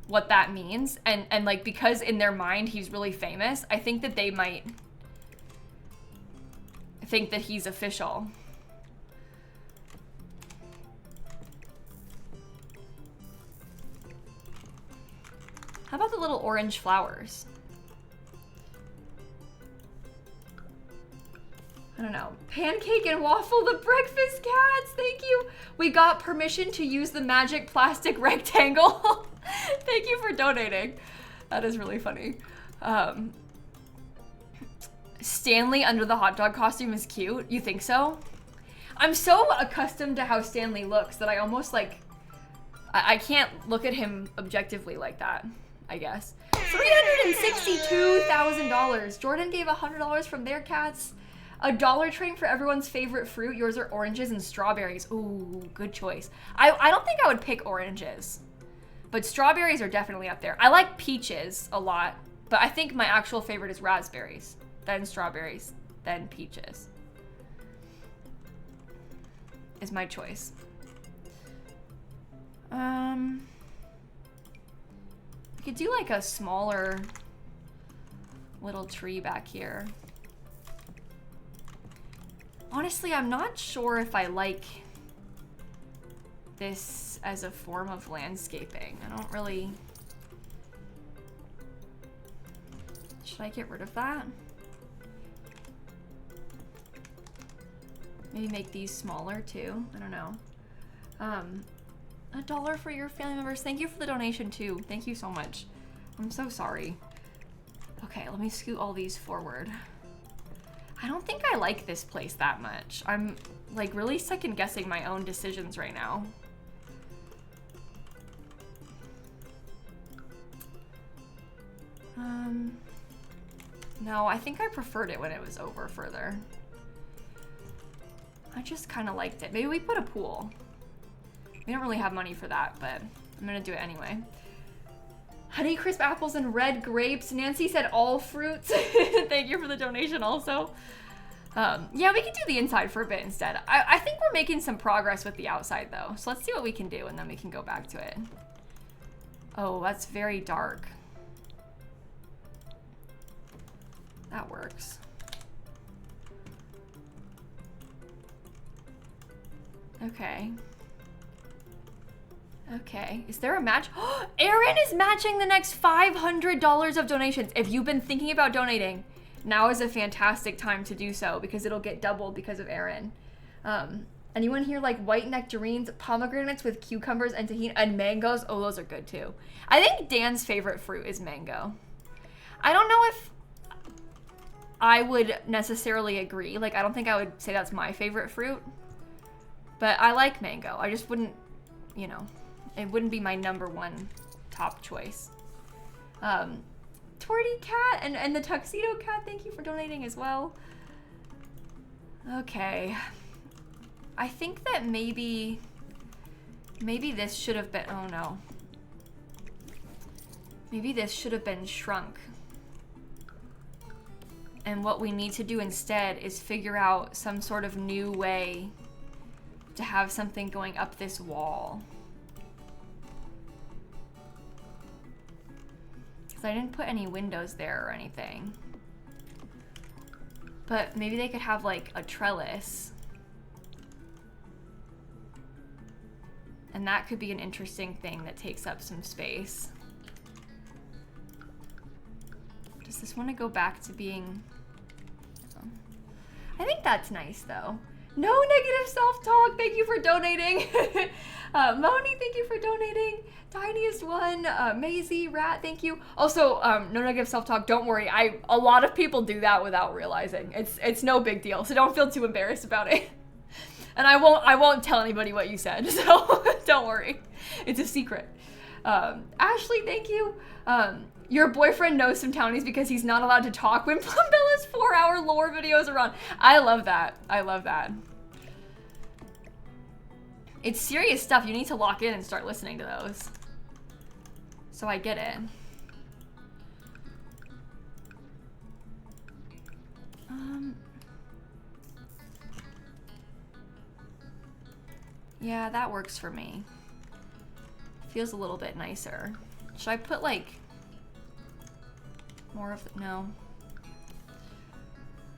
what that means. And like because in their mind he's really famous, I think that they might think that he's official. How about the little orange flowers? I don't know. Pancake and waffle, the breakfast cats. Thank you. We got permission to use the magic plastic rectangle. Thank you for donating. That is really funny. Stanley under the hot dog costume is cute. You think so? I'm so accustomed to how Stanley looks that I almost like, I can't look at him objectively like that, I guess. $362,000. Jordan gave $100 from their cats. A Dollar Train for everyone's favorite fruit. Yours are oranges and strawberries. Ooh, good choice. I don't think I would pick oranges, but strawberries are definitely up there. I like peaches a lot, but I think my actual favorite is raspberries, then strawberries, then peaches. Is my choice. We could do like a smaller little tree back here. Honestly, I'm not sure if I like this as a form of landscaping. I don't really... Should I get rid of that? Maybe make these smaller too. I don't know. $1 for your family members. Thank you for the donation too. Thank you so much. I'm so sorry. Okay, let me scoot all these forward. I don't think I like this place that much. I'm like really second guessing my own decisions right now. No, I think I preferred it when it was over further. I just kind of liked it. Maybe we put a pool. We don't really have money for that, but I'm gonna do it anyway. Honey crisp apples and red grapes. Nancy said all fruits. Thank you for the donation also. Yeah, we could do the inside for a bit instead. I think we're making some progress with the outside though. So let's see what we can do and then we can go back to it. Oh, that's very dark. That works. Okay. Okay, is there a match? Aaron is matching the next $500 of donations. If you've been thinking about donating, now is a fantastic time to do so because it'll get doubled because of Aaron. Anyone here like white nectarines, pomegranates with cucumbers and tahini and mangoes? Oh, those are good too. I think Dan's favorite fruit is mango. I don't know if I would necessarily agree. Like, I don't think I would say that's my favorite fruit, but I like mango. I just wouldn't, you know, it wouldn't be my #1 top choice. Torty Cat and the Tuxedo Cat, thank you for donating as well. Okay. I think that maybe this should have been, oh no. Maybe this should have been shrunk. And what we need to do instead is figure out some sort of new way to have something going up this wall. Because I didn't put any windows there or anything. But maybe they could have like a trellis. And that could be an interesting thing that takes up some space. Does this want to go back to being... I think that's nice though. No negative self-talk, thank you for donating. Moni, thank you for donating. Tiniest one, Maisie, Rat, thank you. Also, no negative self-talk, don't worry. A lot of people do that without realizing. It's no big deal, so don't feel too embarrassed about it. And I won't tell anybody what you said, so don't worry. It's a secret. Ashley, thank you. Your boyfriend knows some townies because he's not allowed to talk when Plumbella's 4-hour lore videos are on. I love that. I love that. It's serious stuff. You need to lock in and start listening to those. So I get it. Yeah, that works for me. Feels a little bit nicer. Should I put like more of the, no.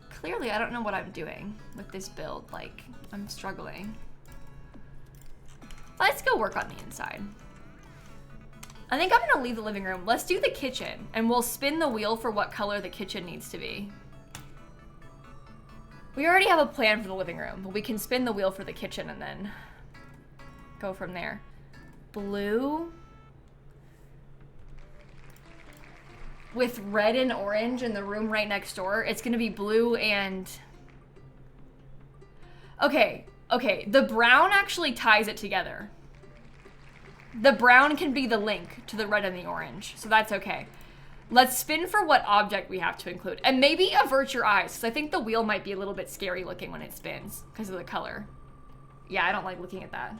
Clearly I don't know what I'm doing with this build. Like, I'm struggling. Let's go work on the inside. I think I'm gonna leave the living room. Let's do the kitchen, and we'll spin the wheel for what color the kitchen needs to be. We already have a plan for the living room, but we can spin the wheel for the kitchen and then go from there. Blue with red and orange in the room right next door. It's gonna be blue and... Okay, the brown actually ties it together. The brown can be the link to the red and the orange, so that's okay. Let's spin for what object we have to include. And maybe avert your eyes, because I think the wheel might be a little bit scary looking when it spins, because of the color. Yeah, I don't like looking at that.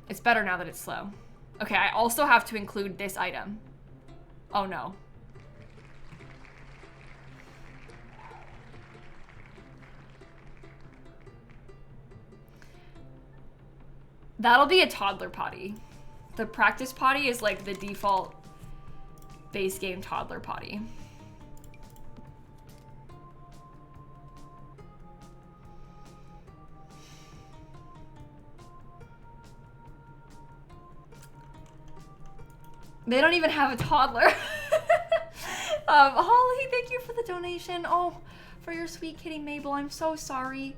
It's better now that it's slow. Okay, I also have to include this item. Oh no. That'll be a toddler potty. The practice potty is like the default base game toddler potty. They don't even have a toddler. Holly, thank you for the donation. Oh, for your sweet kitty Mabel, I'm so sorry.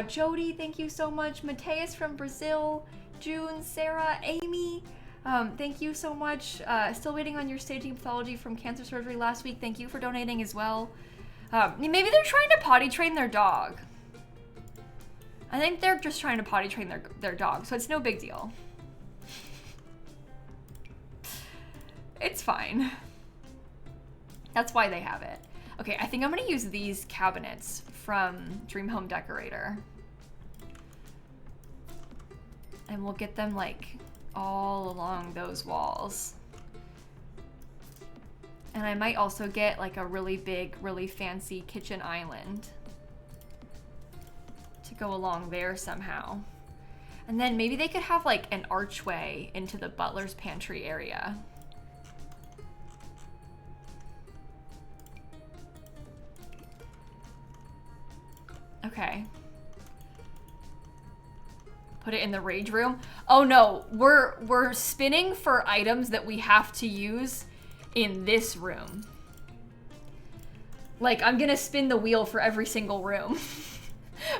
Jody, thank you so much. Mateus from Brazil. June, Sarah, Amy, thank you so much. Still waiting on your staging pathology from cancer surgery last week. Thank you for donating as well. Maybe they're trying to potty train their dog. I think they're just trying to potty train their dog, so it's no big deal. It's fine. That's why they have it. Okay, I think I'm gonna use these cabinets from Dream Home Decorator. And we'll get them like all along those walls. And I might also get like a really big, really fancy kitchen island to go along there somehow. And then maybe they could have like an archway into the butler's pantry area. Okay. Put it in the rage room. Oh no, we're spinning for items that we have to use in this room. Like, I'm gonna spin the wheel for every single room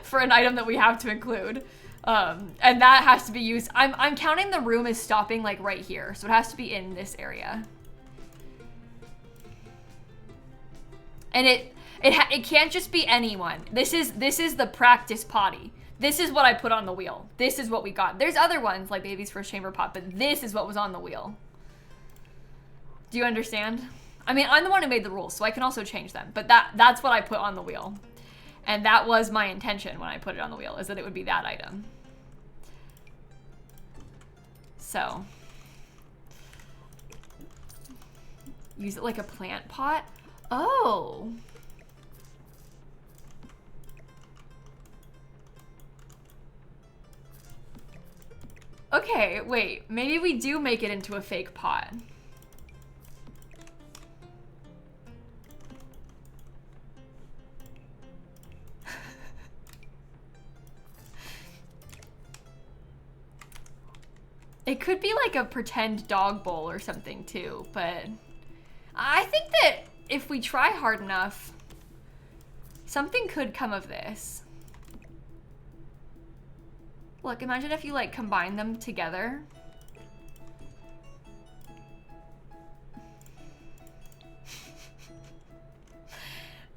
for an item that we have to include. And that has to be used. I'm counting the room as stopping like right here, so it has to be in this area. And it can't just be anyone. This is the practice potty. This is what I put on the wheel. This is what we got. There's other ones like Baby's First Chamber Pot, but this is what was on the wheel. Do you understand? I mean, I'm the one who made the rules, so I can also change them, but that's what I put on the wheel. And that was my intention when I put it on the wheel, is that it would be that item. So. Use it like a plant pot? Oh. Okay, wait. Maybe we do make it into a fake pot. It could be like a pretend dog bowl or something too, but I think that if we try hard enough, something could come of this. Look, imagine if you like combine them together.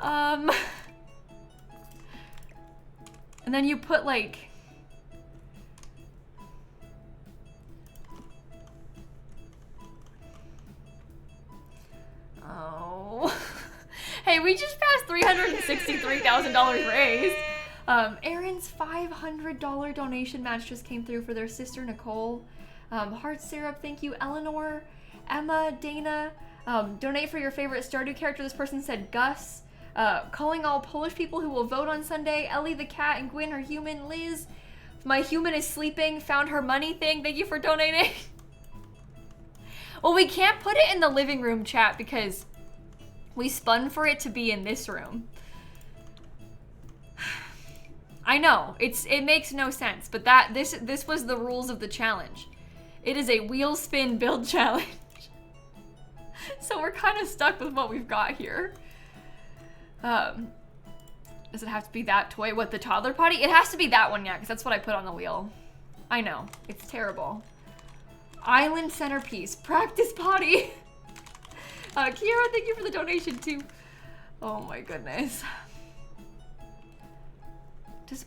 And then you put like, oh, hey, we just passed $363,000 raised. Aaron's $500 donation match just came through for their sister Nicole. Heart Syrup, thank you. Eleanor, Emma, Dana, donate for your favorite Stardew character. This person said Gus. Calling all Polish people who will vote on Sunday. Ellie the cat and Gwen are human. Liz, my human is sleeping. Found her money thing. Thank you for donating. Well, we can't put it in the living room chat because we spun for it to be in this room. I know, it makes no sense, but this was the rules of the challenge. It is a wheel spin build challenge. So we're kind of stuck with what we've got here. Does it have to be that toy? What, the toddler potty? It has to be that one, yeah, because that's what I put on the wheel. I know, it's terrible. Island centerpiece, practice potty. Kiara, thank you for the donation too. Oh my goodness.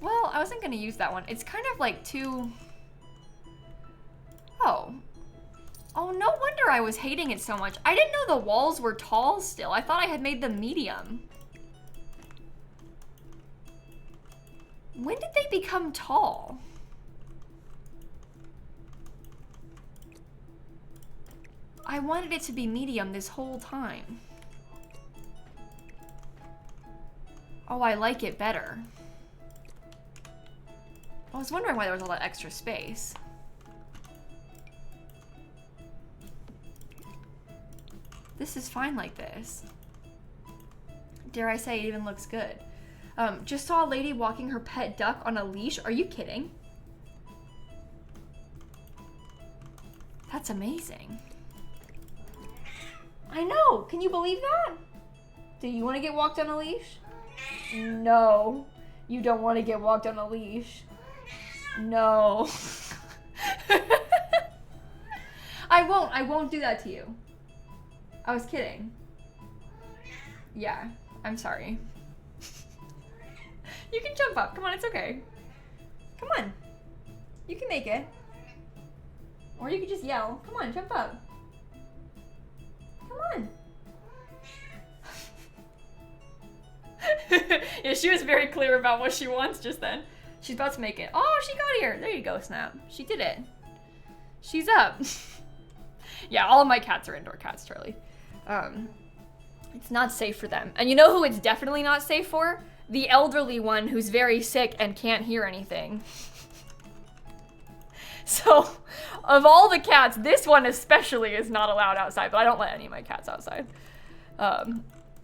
Well, I wasn't gonna use that one. It's kind of like too... Oh, no wonder I was hating it so much. I didn't know the walls were tall still. I thought I had made them medium. When did they become tall? I wanted it to be medium this whole time. Oh, I like it better. I was wondering why there was all that extra space. This is fine like this. Dare I say, it even looks good. Just saw a lady walking her pet duck on a leash. Are you kidding? That's amazing. I know. Can you believe that? Do you want to get walked on a leash? No. You don't want to get walked on a leash. No. I won't do that to you. I was kidding. Yeah, I'm sorry. You can jump up. Come on, it's okay. Come on. You can make it. Or you could just yell. Come on, jump up. Come on. Yeah, she was very clear about what she wants just then. She's about to make it. Oh, she got here. There you go, Snap. She did it. She's up. Yeah, all of my cats are indoor cats, Charlie. It's not safe for them. And you know who it's definitely not safe for? The elderly one who's very sick and can't hear anything. So, of all the cats, this one especially is not allowed outside, but I don't let any of my cats outside.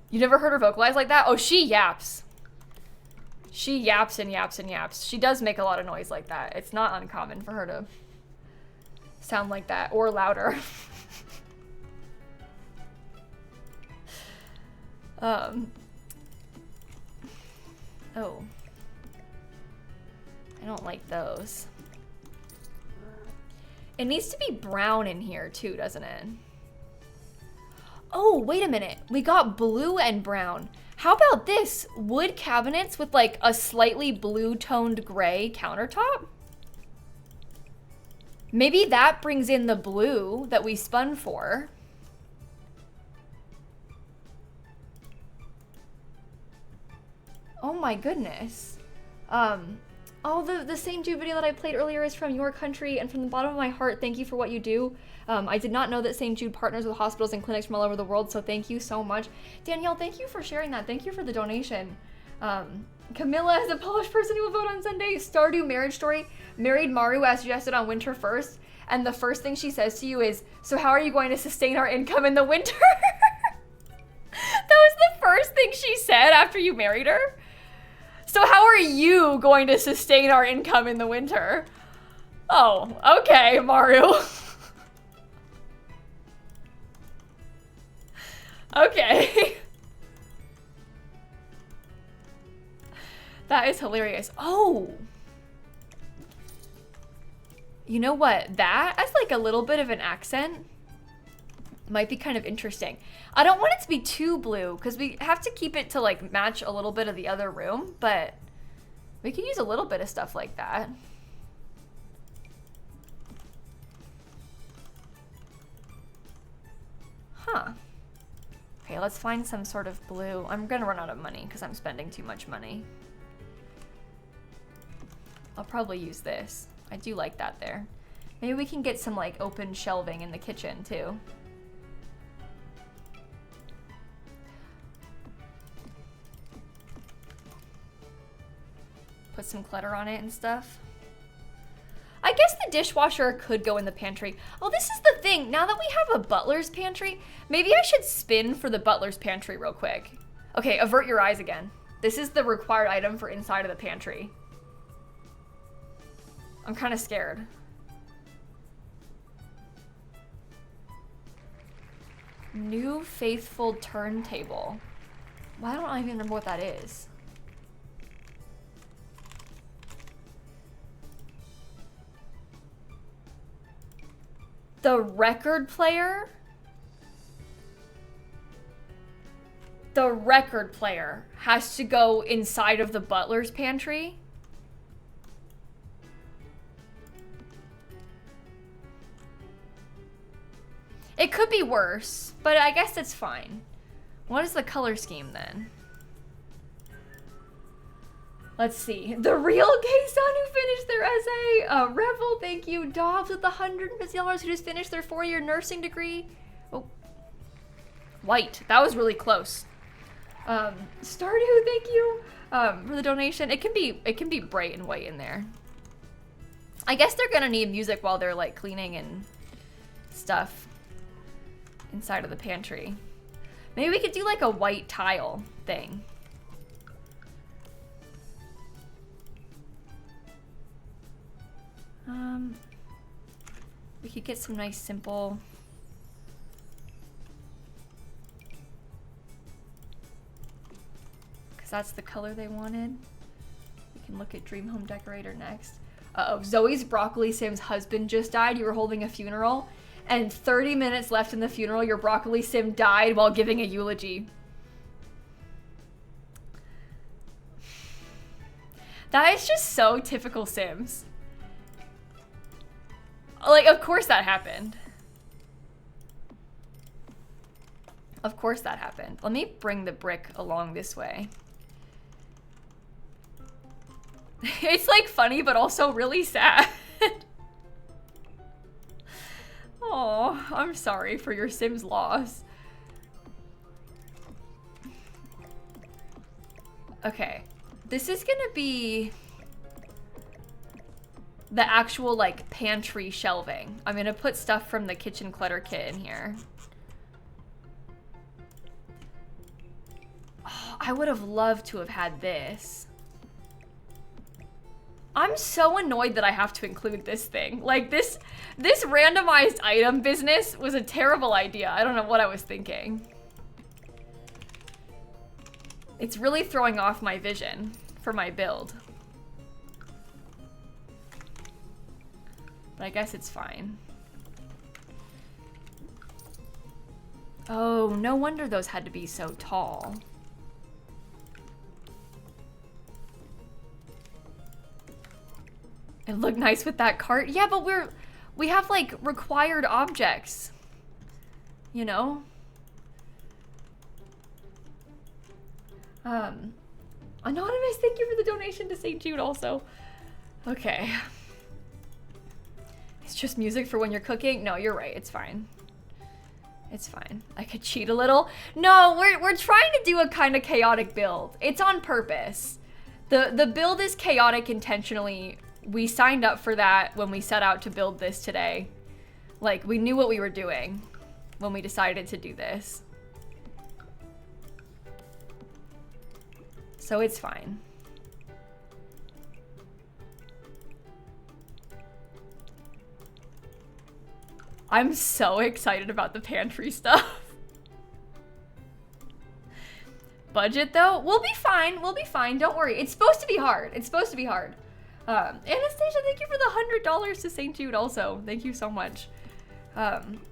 You never heard her vocalize like that? Oh, she yaps. She yaps and yaps and yaps. She does make a lot of noise like that. It's not uncommon for her to sound like that, or louder. Oh. I don't like those. It needs to be brown in here too, doesn't it? Oh, wait a minute. We got blue and brown. How about this? Wood cabinets with like a slightly blue toned gray countertop? Maybe that brings in the blue that we spun for. Oh my goodness. Oh, the St. Jude video that I played earlier is from your country, and from the bottom of my heart, thank you for what you do. I did not know that St. Jude partners with hospitals and clinics from all over the world, so thank you so much. Danielle, thank you for sharing that. Thank you for the donation. Camilla is a Polish person who will vote on Sunday. Stardew Marriage Story married Maru as suggested on winter 1st, and the first thing she says to you is, so how are you going to sustain our income in the winter? That was the first thing she said after you married her? So how are you going to sustain our income in the winter? Oh, okay, Maru. Okay. That is hilarious. Oh. You know what? That as like a little bit of an accent might be kind of interesting. I don't want it to be too blue because we have to keep it to like match a little bit of the other room, but we can use a little bit of stuff like that. Huh. Okay, let's find some sort of blue. I'm gonna run out of money because I'm spending too much money. I'll probably use this. I do like that there. Maybe we can get some like open shelving in the kitchen too. Put some clutter on it and stuff. I guess the dishwasher could go in the pantry. Oh, this is the thing. Now that we have a butler's pantry, maybe I should spin for the butler's pantry real quick. Okay, avert your eyes again. This is the required item for inside of the pantry. I'm kind of scared. New faithful turntable. Why don't I even remember what that is? The record player? The record player has to go inside of the butler's pantry? It could be worse, but I guess it's fine. What is the color scheme then? Let's see. The real gay son who finished their essay. Revel, thank you. Dobbs with the $150 who just finished their 4-year nursing degree. Oh. White. That was really close. Stardew, thank you for the donation. It can be bright and white in there. I guess they're gonna need music while they're like cleaning and stuff inside of the pantry. Maybe we could do like a white tile thing. We could get some nice simple. Because that's the color they wanted. We can look at Dream Home Decorator next. Uh-oh, Zoe's Broccoli Sim's husband just died. You were holding a funeral. And 30 minutes left in the funeral, your Broccoli Sim died while giving a eulogy. That is just so typical Sims. Like, of course that happened. Of course that happened. Let me bring the brick along this way. It's like funny, but also really sad. Oh, I'm sorry for your Sim's loss. Okay, this is gonna be the actual like pantry shelving. I'm gonna put stuff from the kitchen clutter kit in here. Oh, I would have loved to have had this. I'm so annoyed that I have to include this thing. Like this randomized item business was a terrible idea. I don't know what I was thinking. It's really throwing off my vision for my build. But I guess it's fine. Oh, no wonder those had to be so tall. It looked nice with that cart. Yeah, but we have like required objects. You know? Anonymous, thank you for the donation to St. Jude also. Okay. It's just music for when you're cooking. No, you're right. It's fine. It's fine. I could cheat a little. No, we're trying to do a kind of chaotic build. It's on purpose. The build is chaotic intentionally. We signed up for that when we set out to build this today. Like, we knew what we were doing when we decided to do this. So it's fine. I'm so excited about the pantry stuff. Budget though? We'll be fine. We'll be fine. Don't worry. It's supposed to be hard. It's supposed to be hard. Anastasia, thank you for the $100 to St. Jude also. Thank you so much. Okay.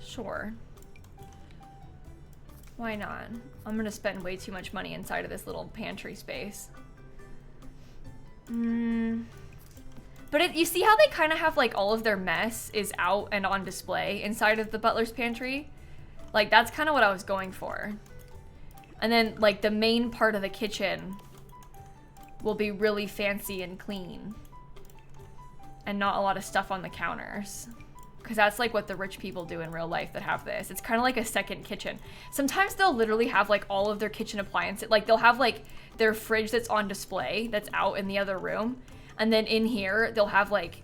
Sure. Why not? I'm gonna spend way too much money inside of this little pantry space. But you see how they kind of have like all of their mess is out and on display inside of the butler's pantry? Like that's kind of what I was going for. And then like the main part of the kitchen will be really fancy and clean. And not a lot of stuff on the counters. Because that's like what the rich people do in real life that have this. It's kind of like a second kitchen. Sometimes they'll literally have like all of their kitchen appliances. Like they'll have like their fridge that's on display that's out in the other room. And then in here, they'll have like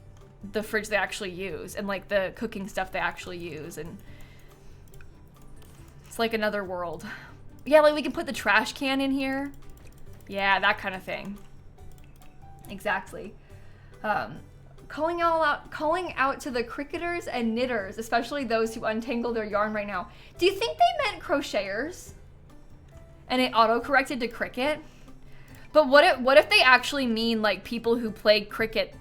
the fridge they actually use and like the cooking stuff they actually use. And it's like another world. Yeah, like we can put the trash can in here. Yeah, that kind of thing. Exactly. Calling out to the cricketers and knitters, especially those who untangle their yarn right now. Do you think they meant crocheters? And it auto-corrected to cricket? But what if they actually mean like people who play cricket?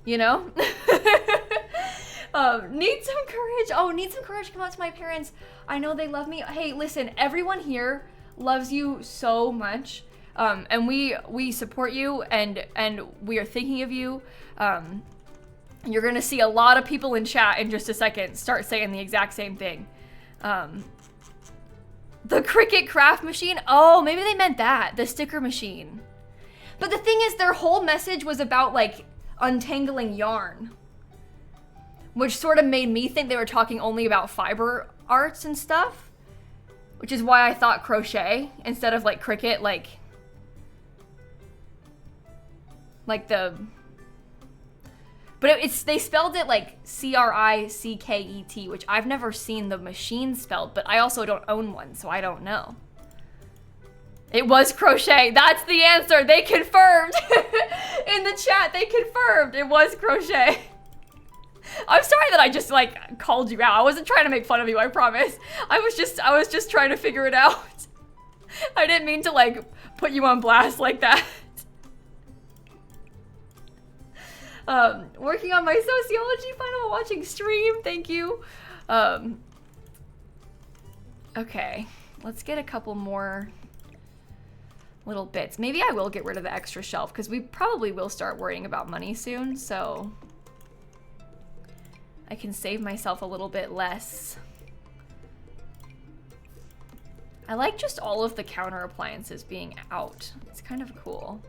You know? Need some courage. Oh, need some courage to come out to my parents. I know they love me. Hey, listen, everyone here loves you so much. And we support you and we are thinking of you. You're gonna see a lot of people in chat in just a second start saying the exact same thing. The Cricut craft machine? Oh, maybe they meant that, the sticker machine. But the thing is, their whole message was about like untangling yarn, which sort of made me think they were talking only about fiber arts and stuff, which is why I thought crochet instead of like Cricut, like the, but they spelled it like C-R-I-C-K-E-T, which I've never seen the machine spelled, but I also don't own one, so I don't know. It was crochet. That's the answer. They confirmed. In the chat, they confirmed it was crochet. I'm sorry that I just like called you out. I wasn't trying to make fun of you, I promise. I was just trying to figure it out. I didn't mean to like put you on blast like that. Working on my sociology final while watching stream. Thank you. Okay, let's get a couple more little bits. Maybe I will get rid of the extra shelf because we probably will start worrying about money soon, so I can save myself a little bit less. I like just all of the counter appliances being out. It's kind of cool.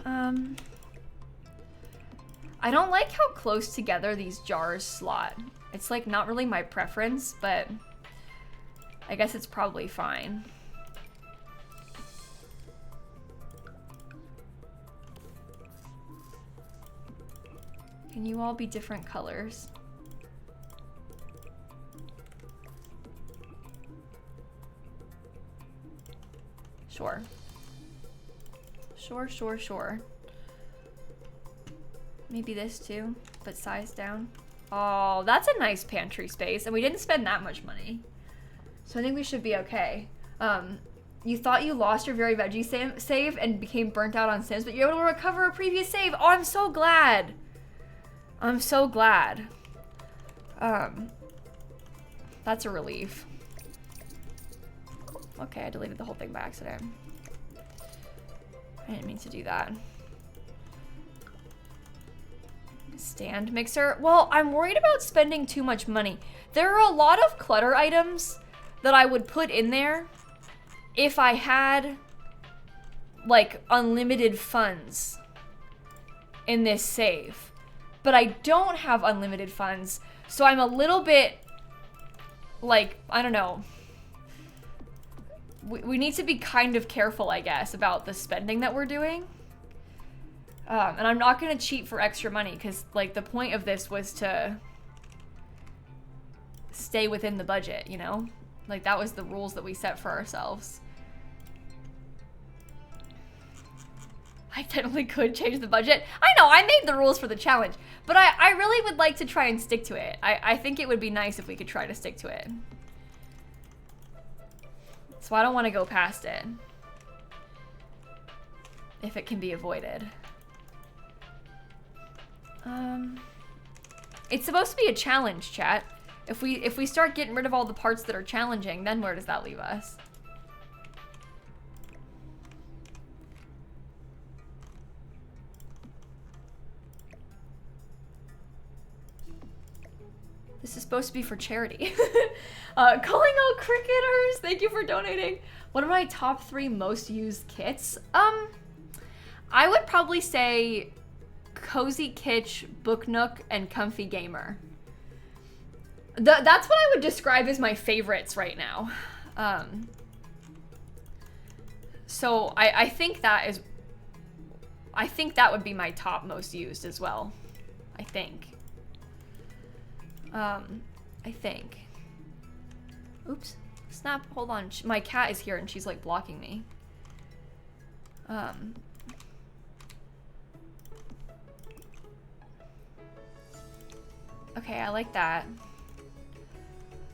I don't like how close together these jars slot. It's like not really my preference, but I guess it's probably fine. Can you all be different colors? Sure. Sure. Maybe this too, but size down. Oh, that's a nice pantry space, and we didn't spend that much money. So I think we should be okay. You thought you lost your very veggie save and became burnt out on Sims, but you're able to recover a previous save. Oh, I'm so glad. I'm so glad. That's a relief. Okay, I deleted the whole thing by accident. I didn't mean to do that. Stand mixer. Well, I'm worried about spending too much money. There are a lot of clutter items that I would put in there if I had like unlimited funds in this save. But I don't have unlimited funds, so I'm a little bit like, I don't know. We need to be kind of careful, I guess, about the spending that we're doing. And I'm not gonna cheat for extra money because like the point of this was to stay within the budget, you know? Like that was the rules that we set for ourselves. I technically could change the budget. I know, I made the rules for the challenge, but I really would like to try and stick to it. I think it would be nice if we could try to stick to it. So I don't want to go past it if it can be avoided. It's supposed to be a challenge, chat. If we start getting rid of all the parts that are challenging, then where does that leave us? This is supposed to be for charity. Calling out cricketers, thank you for donating. What are my top 3 most used kits? I would probably say Cozy Kitsch, Book Nook, and Comfy Gamer. That's what I would describe as my favorites right now. So I think that would be my top most used as well. I think. I think. Oops. Snap, hold on. My cat is here and she's like blocking me. Okay, I like that.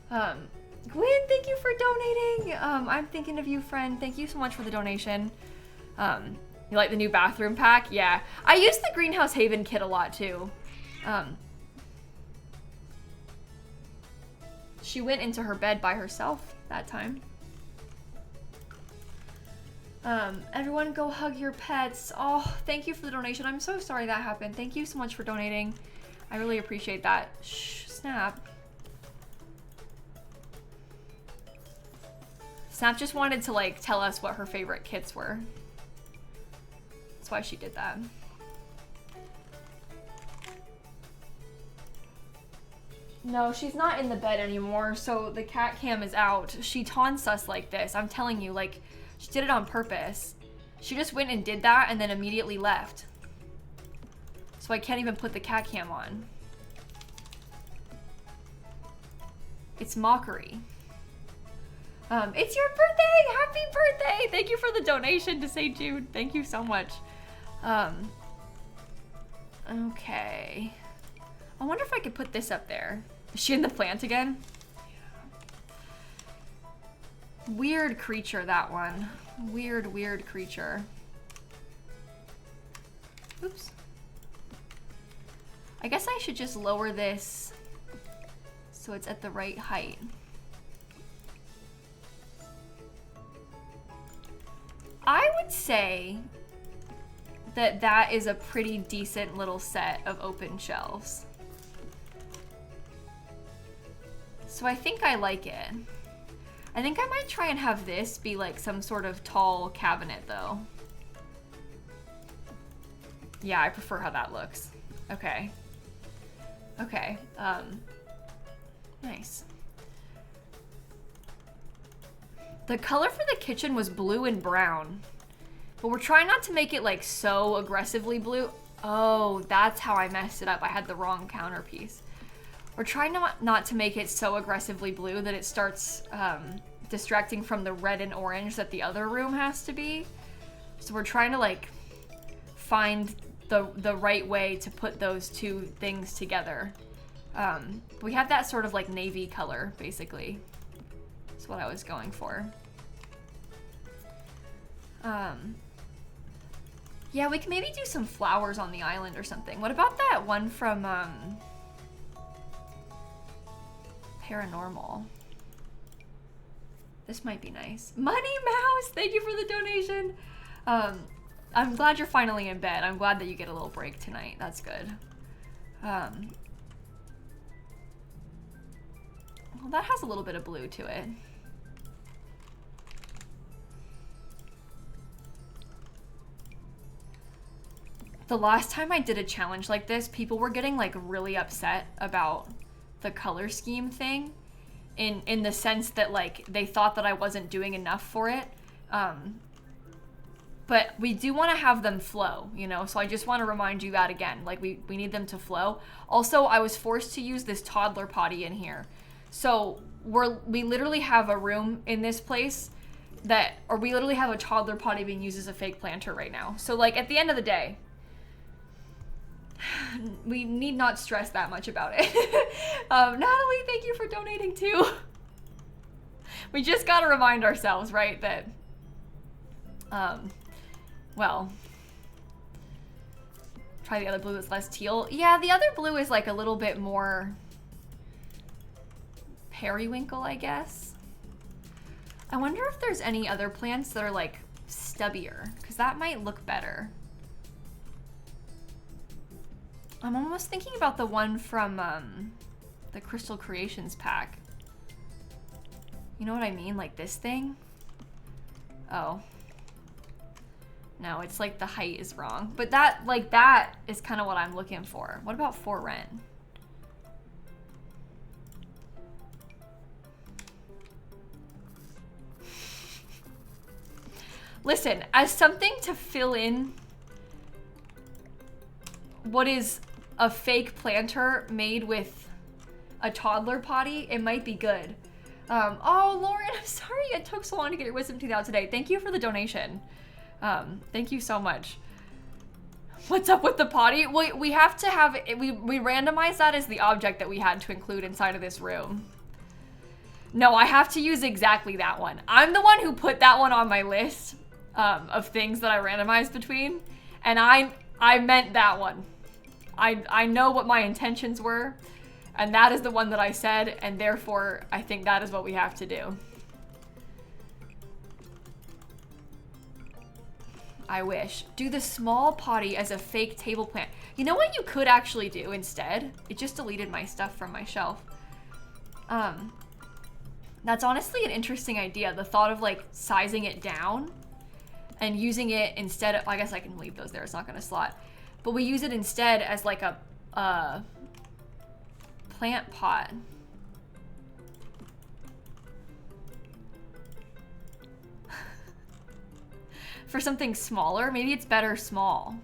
Gwen, thank you for donating. I'm thinking of you, friend. Thank you so much for the donation. You like the new bathroom pack? Yeah. I use the Greenhouse Haven kit a lot too. She went into her bed by herself that time. Everyone go hug your pets. Oh, thank you for the donation. I'm so sorry that happened. Thank you so much for donating. I really appreciate that. Shh, Snap. Snap just wanted to like tell us what her favorite kits were. That's why she did that. No, she's not in the bed anymore, so the cat cam is out. She taunts us like this. I'm telling you, like, she did it on purpose. She just went and did that and then immediately left. So I can't even put the cat cam on. It's mockery. It's your birthday! Happy birthday! Thank you for the donation to St. Jude. Thank you so much. Okay. I wonder if I could put this up there. Is she in the plant again? Yeah. Weird creature, that one. Weird creature. Oops. I guess I should just lower this so it's at the right height. I would say that that is a pretty decent little set of open shelves. So I think I like it. I think I might try and have this be like some sort of tall cabinet though. Yeah, I prefer how that looks. Okay. Okay, nice. The color for the kitchen was blue and brown, but we're trying not to make it like so aggressively blue. Oh, that's how I messed it up. I had the wrong counterpiece. We're trying not to make it so aggressively blue that it starts distracting from the red and orange that the other room has to be. So we're trying to like find the right way to put those two things together. We have that sort of like navy color, basically. That's what I was going for. Yeah, we can maybe do some flowers on the island or something. What about that one from Paranormal? This might be nice. Money Mouse, thank you for the donation. I'm glad you're finally in bed. I'm glad that you get a little break tonight. That's good. Well, that has a little bit of blue to it. The last time I did a challenge like this, people were getting like really upset about the color scheme thing in the sense that like they thought that I wasn't doing enough for it. But we do want to have them flow, you know? So I just want to remind you that again, like we need them to flow. Also, I was forced to use this toddler potty in here. So we literally have a room in this place we literally have a toddler potty being used as a fake planter right now. So like at the end of the day, we need not stress that much about it. Natalie, thank you for donating too. We just gotta remind ourselves, right, that, well, try the other blue that's less teal. Yeah, the other blue is like a little bit more periwinkle, I guess. I wonder if there's any other plants that are like stubbier, because that might look better. I'm almost thinking about the one from the Crystal Creations pack. You know what I mean? Like this thing? Oh. No, it's like the height is wrong. But that is kind of what I'm looking for. What about For Rent? Listen, as something to fill in what is a fake planter made with a toddler potty, it might be good. Oh, Lauren, I'm sorry it took so long to get your wisdom tooth out today. Thank you for the donation. Thank you so much. What's up with the potty? We have to have it, we randomized that as the object that we had to include inside of this room. No, I have to use exactly that one. I'm the one who put that one on my list of things that I randomized between, and I meant that one. I know what my intentions were, and that is the one that I said, and therefore I think that is what we have to do. I wish. Do the small potty as a fake table plant. You know what you could actually do instead? It just deleted my stuff from my shelf. That's honestly an interesting idea. The thought of like sizing it down and using it instead of, I guess I can leave those there, it's not gonna slot. But we use it instead as like a plant pot. For something smaller, maybe it's better small.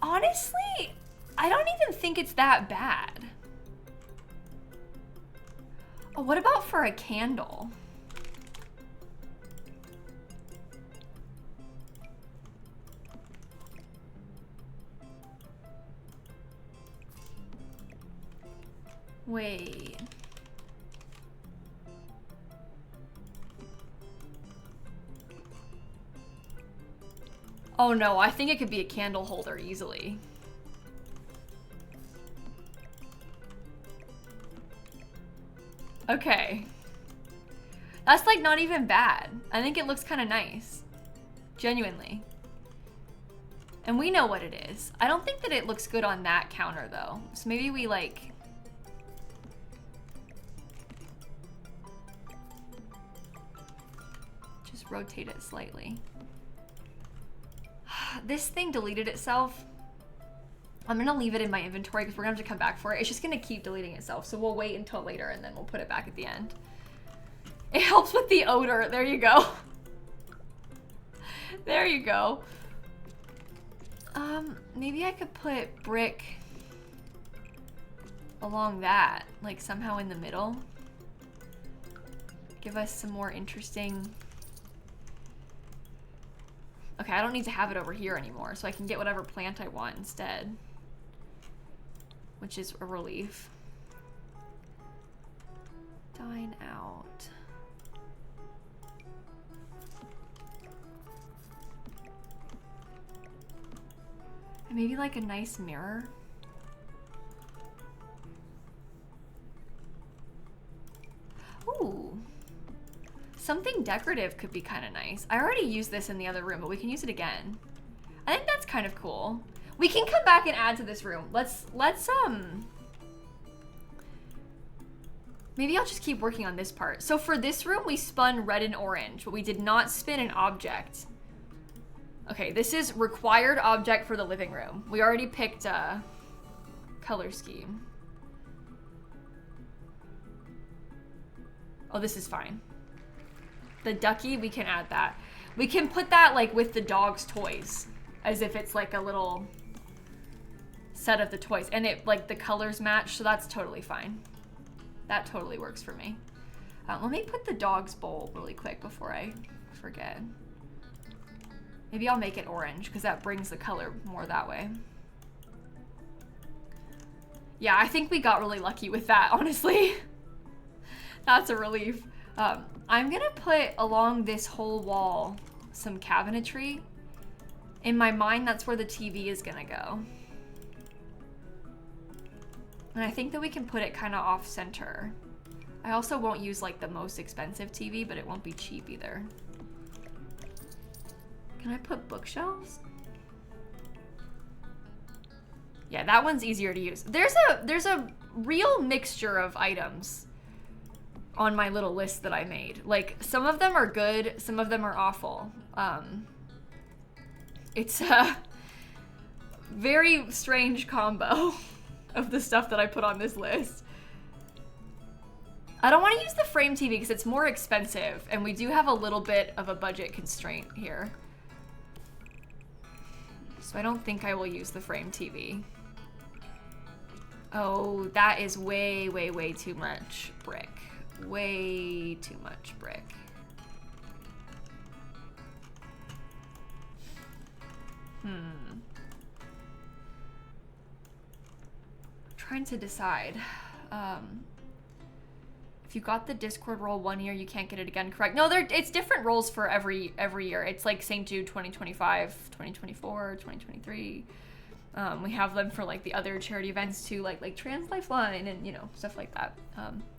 Honestly, I don't even think it's that bad. Oh, what about for a candle? Wait. Oh no, I think it could be a candle holder easily. Okay. That's like not even bad. I think it looks kind of nice. Genuinely. And we know what it is. I don't think that it looks good on that counter though. So maybe we like... just rotate it slightly. This thing deleted itself. I'm gonna leave it in my inventory because we're gonna have to come back for it. It's just gonna keep deleting itself. So we'll wait until later and then we'll put it back at the end. It helps with the odor. There you go. There you go. Maybe I could put brick along that, like somehow in the middle. Give us some more interesting... Okay, I don't need to have it over here anymore, so I can get whatever plant I want instead. Which is a relief. Dine out. And maybe like a nice mirror. Ooh. Something decorative could be kind of nice. I already used this in the other room, but we can use it again. I think that's kind of cool. We can come back and add to this room. Let's maybe I'll just keep working on this part. So for this room, we spun red and orange, but we did not spin an object. Okay, this is required object for the living room. We already picked a color scheme. Oh, this is fine. The ducky, we can add that. We can put that like with the dog's toys, as if it's like a little set of the toys, and it like the colors match, so that's totally fine. That totally works for me. Let me put the dog's bowl really quick before I forget. Maybe I'll make it orange because that brings the color more that way. Yeah, I think we got really lucky with that, honestly. That's a relief. I'm gonna put along this whole wall some cabinetry. In my mind, that's where the TV is gonna go. And I think that we can put it kind of off center. I also won't use like the most expensive TV, but it won't be cheap either. Can I put bookshelves? Yeah, that one's easier to use. There's a real mixture of items on my little list that I made. Like, some of them are good, some of them are awful. It's very strange combo of the stuff that I put on this list. I don't want to use the frame TV because it's more expensive, and we do have a little bit of a budget constraint here. So I don't think I will use the frame TV. Oh, that is way, way, way too much brick. Way too much brick. I'm trying to decide. If you got the Discord role 1 year, you can't get it again, correct? No, it's different roles for every year. It's like St. Jude 2025, 2024, 2023. We have them for like the other charity events too, like Trans Lifeline and, you know, stuff like that.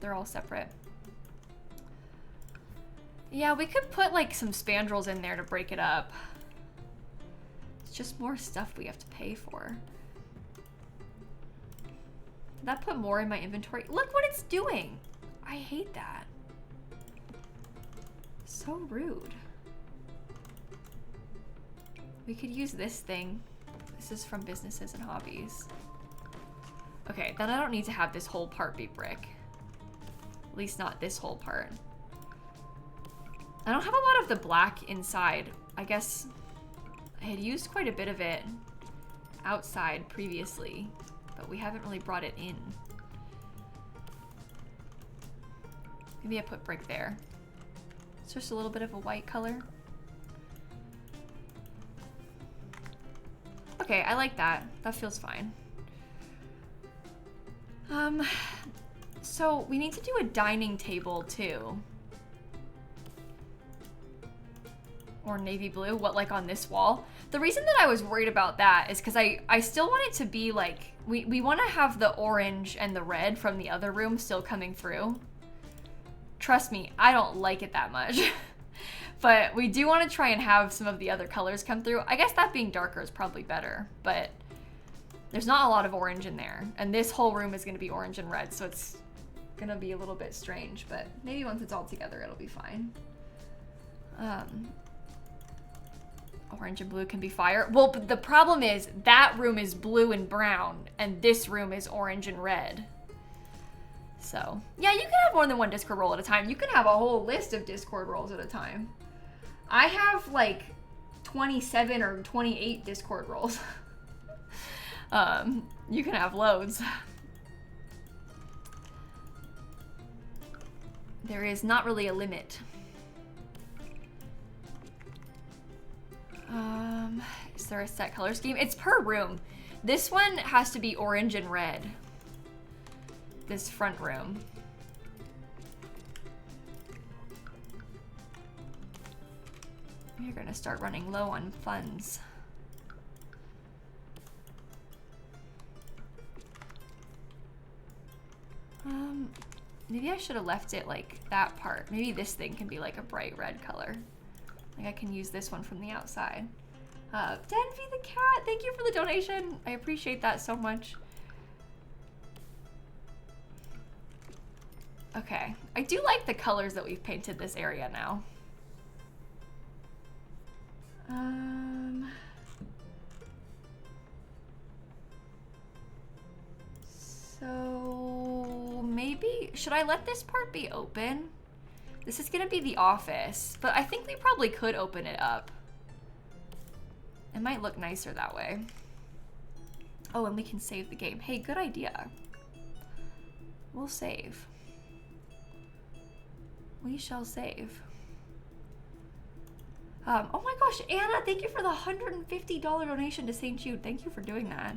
They're all separate. Yeah, we could put like some spandrels in there to break it up. It's just more stuff we have to pay for. Did that put more in my inventory? Look what it's doing. I hate that. So rude. We could use this thing. This is from businesses and hobbies. Okay, then I don't need to have this whole part be brick. At least not this whole part. I don't have a lot of the black inside. I guess I had used quite a bit of it outside previously, but we haven't really brought it in. Maybe I put brick there. It's just a little bit of a white color. Okay, I like that. That feels fine. So we need to do a dining table too. Or navy blue, what, like on this wall? The reason that I was worried about that is because I still want it to be like, we want to have the orange and the red from the other room still coming through. Trust me, I don't like it that much. But we do want to try and have some of the other colors come through. I guess that being darker is probably better, but there's not a lot of orange in there. And this whole room is going to be orange and red, so it's going to be a little bit strange, but maybe once it's all together, it'll be fine. Orange and blue can be fire. Well, but the problem is that room is blue and brown, and this room is orange and red. So, yeah, you can have more than one Discord role at a time. You can have a whole list of Discord roles at a time. I have like 27 or 28 Discord roles. You can have loads. There is not really a limit. Is there a set color scheme? It's per room. This one has to be orange and red. This front room. We're gonna start running low on funds. Maybe I should have left it like that part. Maybe this thing can be like a bright red color. Like I can use this one from the outside. Denvy the cat, thank you for the donation. I appreciate that so much. Okay, I do like the colors that we've painted this area now. So maybe, should I let this part be open? This is gonna be the office, but I think we probably could open it up. It might look nicer that way. Oh, and we can save the game. Hey, good idea. We'll save. We shall save. Oh my gosh, Anna, thank you for the $150 donation to St. Jude. Thank you for doing that.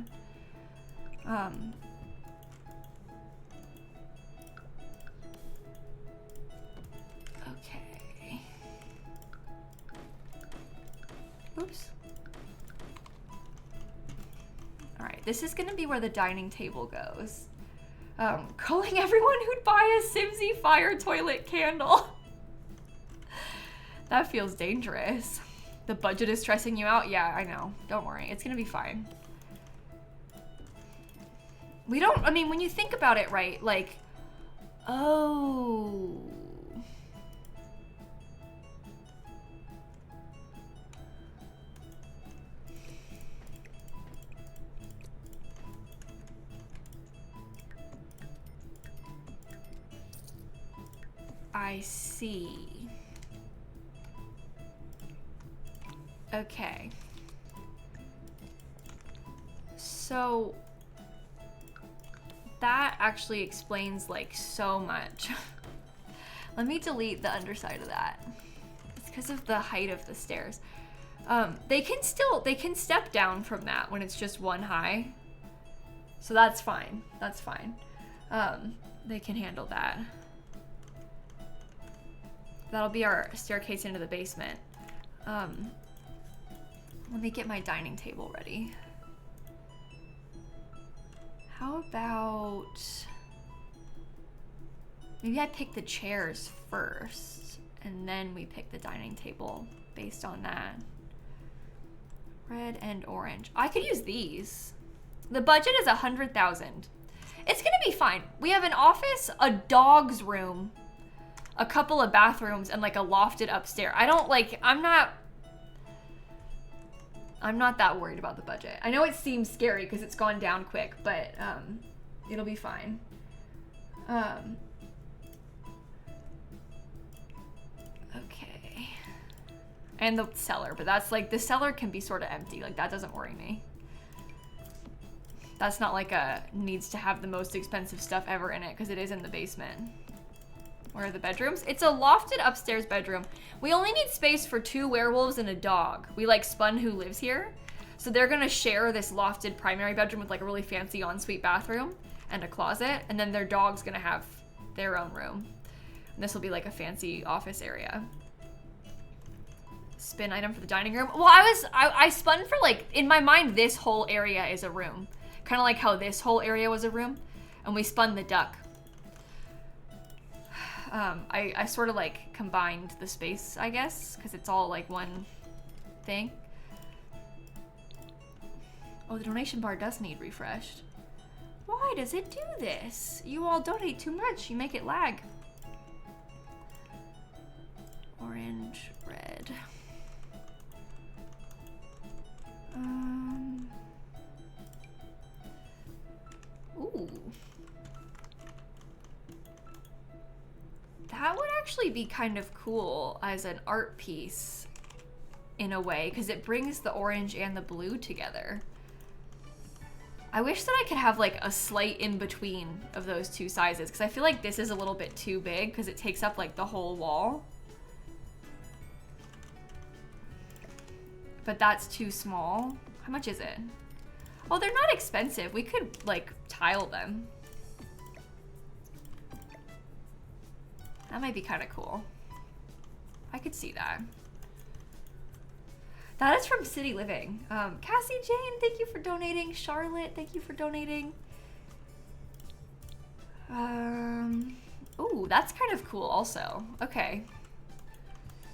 Okay. Oops. All right, this is gonna be where the dining table goes. Calling everyone who'd buy a Simsie fire toilet candle. That feels dangerous. The budget is stressing you out? Yeah, I know. Don't worry, it's gonna be fine. We don't, I mean, when you think about it, right, like, oh. I see. Okay. So that actually explains like so much. Let me delete the underside of that. It's because of the height of the stairs. They can step down from that when it's just one high. So that's fine. That's fine. They can handle that. That'll be our staircase into the basement. Let me get my dining table ready. How about... maybe I pick the chairs first, and then we pick the dining table based on that. Red and orange. I could use these. The budget is 100,000. It's gonna be fine. We have an office, a dog's room, a couple of bathrooms, and like a lofted upstairs. I'm not that worried about the budget. I know it seems scary because it's gone down quick, but it'll be fine. Okay. And the cellar, but that's like, the cellar can be sort of empty. Like, that doesn't worry me. That's not like a needs to have the most expensive stuff ever in it because it is in the basement. Where are the bedrooms? It's a lofted upstairs bedroom. We only need space for 2 werewolves and a dog. We like spun who lives here. So they're gonna share this lofted primary bedroom with like a really fancy ensuite bathroom and a closet. And then their dog's gonna have their own room. And this will be like a fancy office area. Spin item for the dining room. Well, I spun for like, in my mind, this whole area is a room. Kind of like how this whole area was a room. And we spun the duck. I sort of like combined the space, I guess, because it's all like one thing. Oh, the donation bar does need refreshed. Why does it do this? You all donate too much. You make it lag. Orange, red. Ooh. That would actually be kind of cool as an art piece in a way, because it brings the orange and the blue together. I wish that I could have like a slight in between of those two sizes, because I feel like this is a little bit too big because it takes up like the whole wall. But that's too small. How much is it? Oh, they're not expensive. We could like tile them. That might be kind of cool. I could see that. That is from City Living. Cassie Jane, thank you for donating. Charlotte, thank you for donating. Ooh, that's kind of cool also. Okay.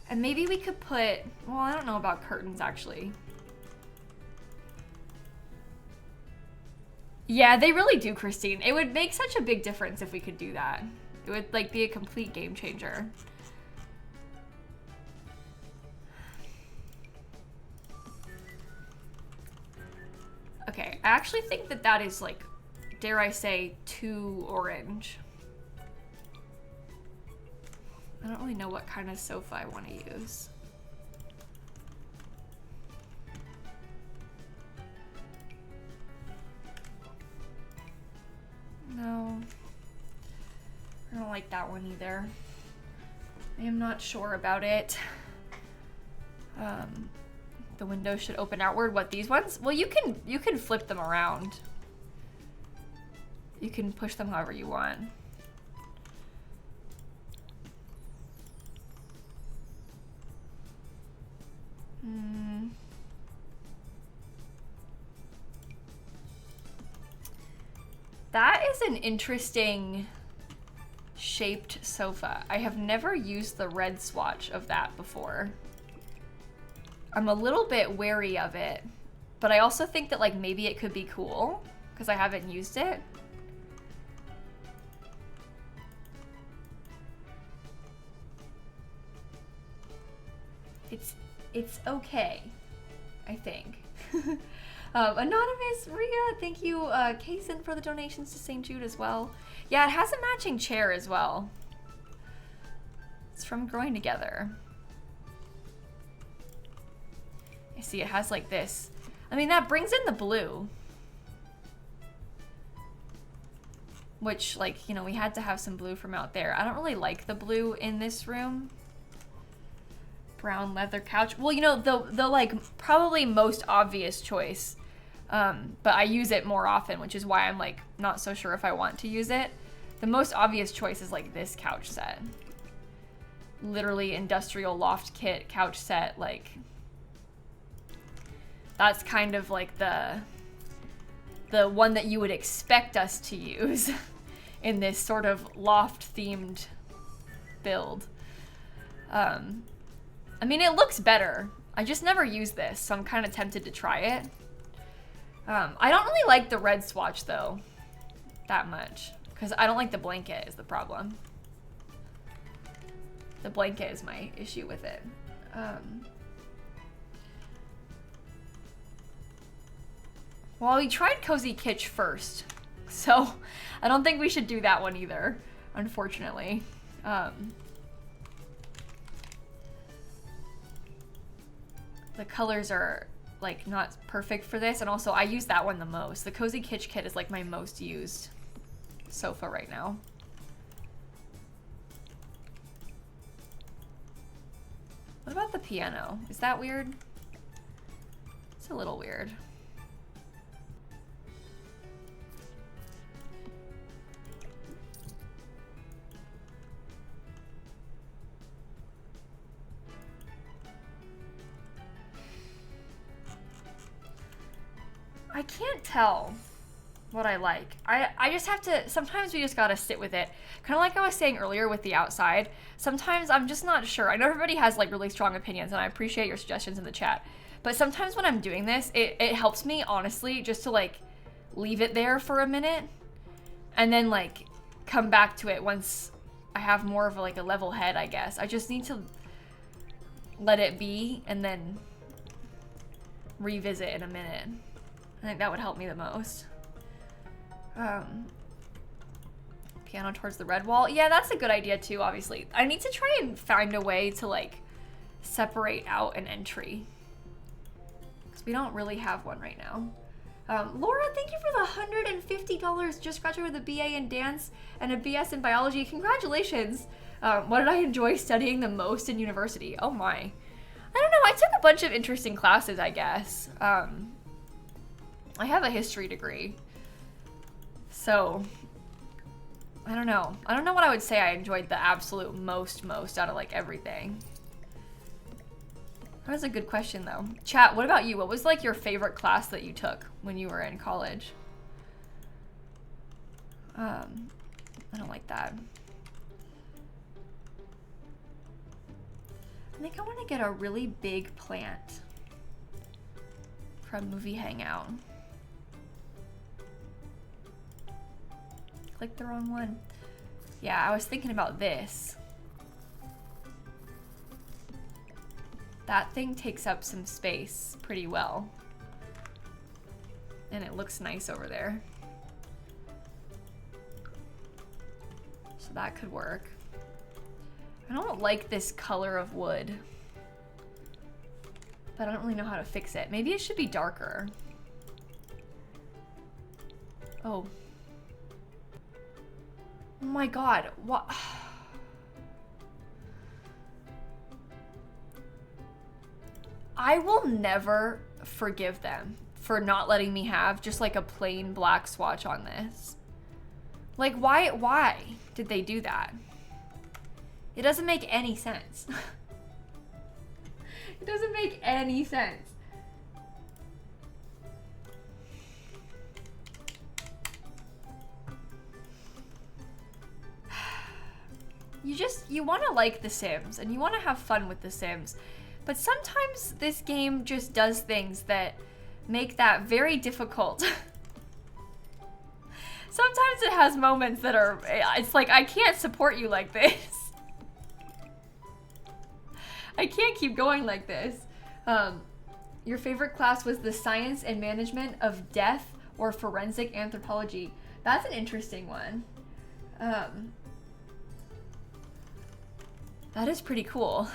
And maybe we could put, well, I don't know about curtains actually. Yeah, they really do, Christine. It would make such a big difference if we could do that. It would like be a complete game changer. Okay, I actually think that that is like, dare I say, too orange. I don't really know what kind of sofa I want to use. No. I don't like that one either. I am not sure about it. The window should open outward. What, these ones? Well, you can flip them around. You can push them however you want. That is an interesting shaped sofa. I have never used the red swatch of that before. I'm a little bit wary of it, but I also think that like maybe it could be cool because I haven't used it. It's okay, I think. Anonymous, Ria, thank you, Kaysen, for the donations to St. Jude as well. Yeah, it has a matching chair as well. It's from growing together. You see, it has like this. I mean, that brings in the blue. Which, like, you know, we had to have some blue from out there. I don't really like the blue in this room. Brown leather couch. Well, you know, the like probably most obvious choice, but I use it more often, which is why I'm like not so sure if I want to use it. The most obvious choice is like this couch set. Literally industrial loft kit couch set. Like, that's kind of like the one that you would expect us to use in this sort of loft themed build. I mean, it looks better. I just never use this, so I'm kind of tempted to try it. I don't really like the red swatch though, that much, because I don't like the blanket is the problem. The blanket is my issue with it. Well, we tried Cozy Kitsch first, so I don't think we should do that one either, unfortunately. The colors are like not perfect for this, and also I use that one the most. The Cozy Kitsch kit is like my most used sofa right now. What about the piano? Is that weird? It's a little weird. I can't tell what I like. I just have to, sometimes we just gotta sit with it. Kind of like I was saying earlier with the outside. Sometimes I'm just not sure. I know everybody has like really strong opinions, and I appreciate your suggestions in the chat. But sometimes when I'm doing this, it helps me, honestly, just to like leave it there for a minute and then like come back to it once I have more of like a level head, I guess. I just need to let it be and then revisit in a minute. I think that would help me the most. Piano towards the red wall. Yeah, that's a good idea too, obviously. I need to try and find a way to like separate out an entry, because we don't really have one right now. Laura, thank you for the $150. Just graduated with a BA in dance and a BS in biology. Congratulations. What did I enjoy studying the most in university? Oh my. I don't know. I took a bunch of interesting classes, I guess. I have a history degree, so I don't know. I don't know what I would say I enjoyed the absolute most out of like everything. That was a good question though. Chat, what about you? What was like your favorite class that you took when you were in college? I don't like that. I think I want to get a really big plant from Movie Hangout. Clicked the wrong one. Yeah, I was thinking about this. That thing takes up some space pretty well. And it looks nice over there. So that could work. I don't like this color of wood, but I don't really know how to fix it. Maybe it should be darker. Oh. Oh my god, what? I will never forgive them for not letting me have just like a plain black swatch on this. Like, why did they do that? It doesn't make any sense. It doesn't make any sense. You want to like The Sims and you want to have fun with The Sims, but sometimes this game just does things that make that very difficult. Sometimes it has moments that are, it's like, I can't support you like this. I can't keep going like this. Your favorite class was the science and management of death or forensic anthropology. That's an interesting one. That is pretty cool.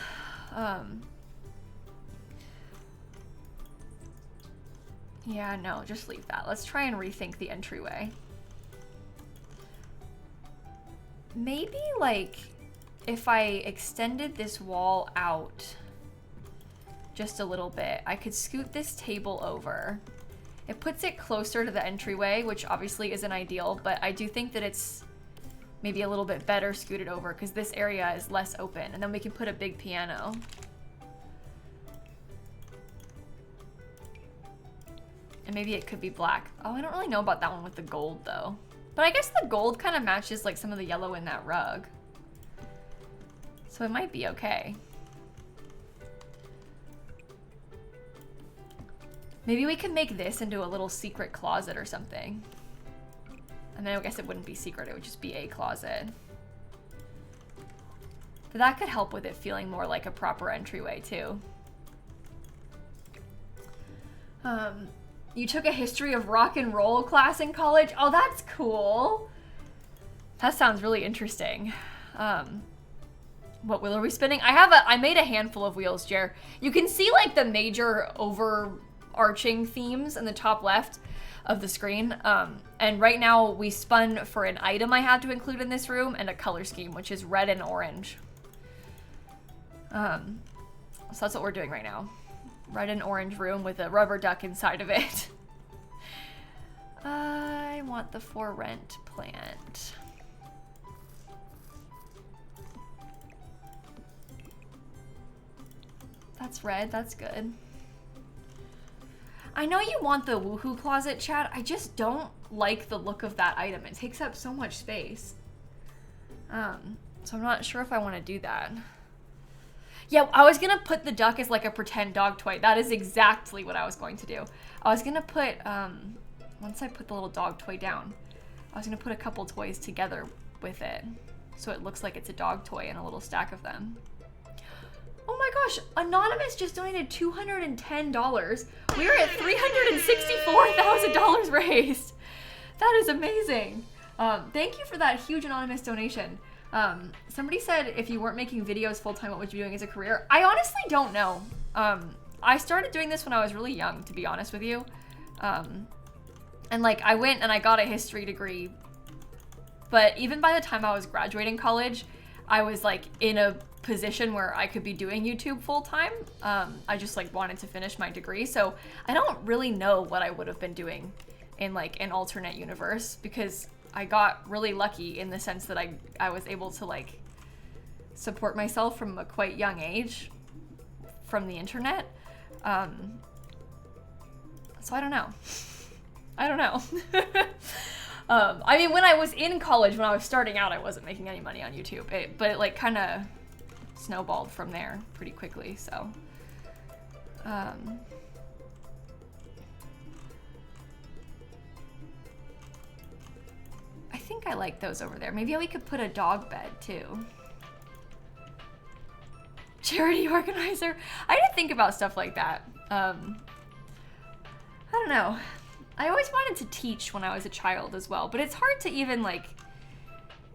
Yeah, no, just leave that. Let's try and rethink the entryway. Maybe like if I extended this wall out just a little bit, I could scoot this table over. It puts it closer to the entryway, which obviously isn't ideal, but I do think that it's maybe a little bit better scooted over because this area is less open, and then we can put a big piano. And maybe it could be black. Oh, I don't really know about that one with the gold though. But I guess the gold kind of matches like some of the yellow in that rug. So it might be okay. Maybe we could make this into a little secret closet or something. And then I guess it wouldn't be secret, it would just be a closet. But that could help with it feeling more like a proper entryway too. You took a history of rock and roll class in college? Oh, that's cool. That sounds really interesting. What wheel are we spinning? I made a handful of wheels, Jer. You can see like the major overarching themes in the top left of the screen. And right now we spun for an item I had to include in this room and a color scheme, which is red and orange. So that's what we're doing right now. Red and orange room with a rubber duck inside of it. I want the for rent plant. That's red, that's good. I know you want the woohoo closet, chat. I just don't like the look of that item. It takes up so much space. So I'm not sure if I want to do that. Yeah, I was gonna put the duck as like a pretend dog toy. That is exactly what I was going to do. I was gonna put, once I put the little dog toy down, I was gonna put a couple toys together with it. So it looks like it's a dog toy and a little stack of them. Oh my gosh, Anonymous just donated $210. We're at $364,000 raised. That is amazing. Thank you for that huge Anonymous donation. Somebody said if you weren't making videos full-time, what would you be doing as a career? I honestly don't know. I started doing this when I was really young, to be honest with you. And like I went and I got a history degree, but even by the time I was graduating college, I was like in a position where I could be doing YouTube full-time. I just like wanted to finish my degree. So I don't really know what I would have been doing in like an alternate universe, because I got really lucky in the sense that I was able to like support myself from a quite young age from the internet. So I don't know. I don't know. I mean, when I was in college, when I was starting out, I wasn't making any money on YouTube, but it like kind of snowballed from there pretty quickly, so. I think I like those over there. Maybe we could put a dog bed too. Charity organizer. I didn't think about stuff like that. I don't know. I always wanted to teach when I was a child as well, but it's hard to even like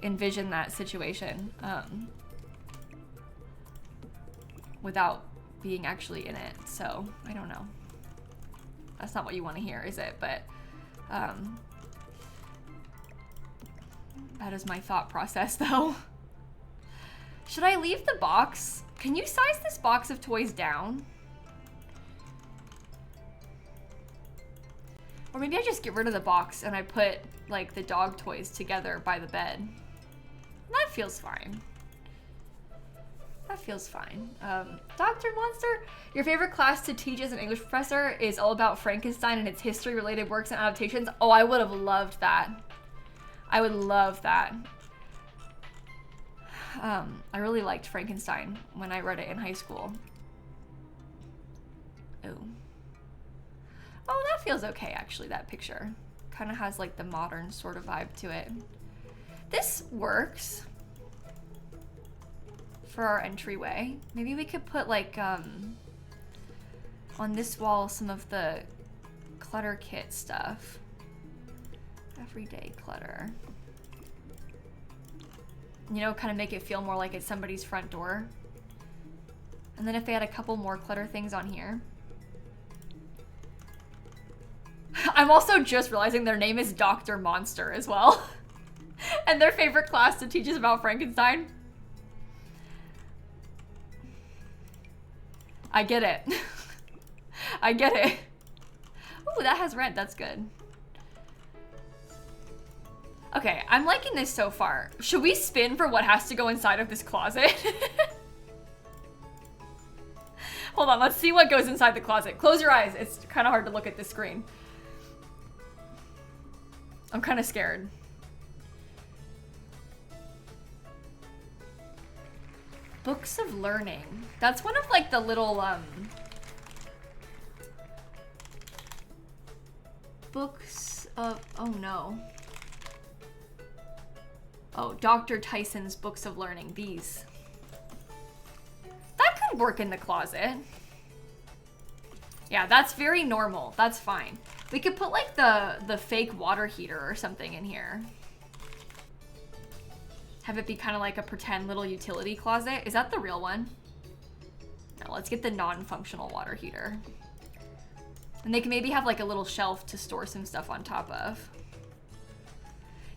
envision that situation without being actually in it. So I don't know. That's not what you want to hear, is it? But that is my thought process though. Should I leave the box? Can you size this box of toys down? Or maybe I just get rid of the box and I put like the dog toys together by the bed. That feels fine. That feels fine. Dr. Monster, your favorite class to teach as an English professor is all about Frankenstein and its history-related works and adaptations. Oh, I would have loved that. I would love that. I really liked Frankenstein when I read it in high school. Ooh. Oh, that feels okay, actually, that picture. Kind of has like the modern sort of vibe to it. This works for our entryway. Maybe we could put like, on this wall, some of the clutter kit stuff. Everyday clutter. You know, kind of make it feel more like it's somebody's front door. And then if they had a couple more clutter things on here. I'm also just realizing their name is Dr. Monster as well. And their favorite class to teach is about Frankenstein. I get it. I get it. Ooh, that has red. That's good. Okay, I'm liking this so far. Should we spin for what has to go inside of this closet? Hold on, let's see what goes inside the closet. Close your eyes. It's kind of hard to look at this screen. I'm kind of scared. Books of learning. That's one of like the little books of, oh no. Oh, Dr. Tyson's Books of Learning, these. That could work in the closet. Yeah, that's very normal. That's fine. We could put like the fake water heater or something in here. Have it be kind of like a pretend little utility closet. Is that the real one? No, let's get the non-functional water heater. And they can maybe have like a little shelf to store some stuff on top of.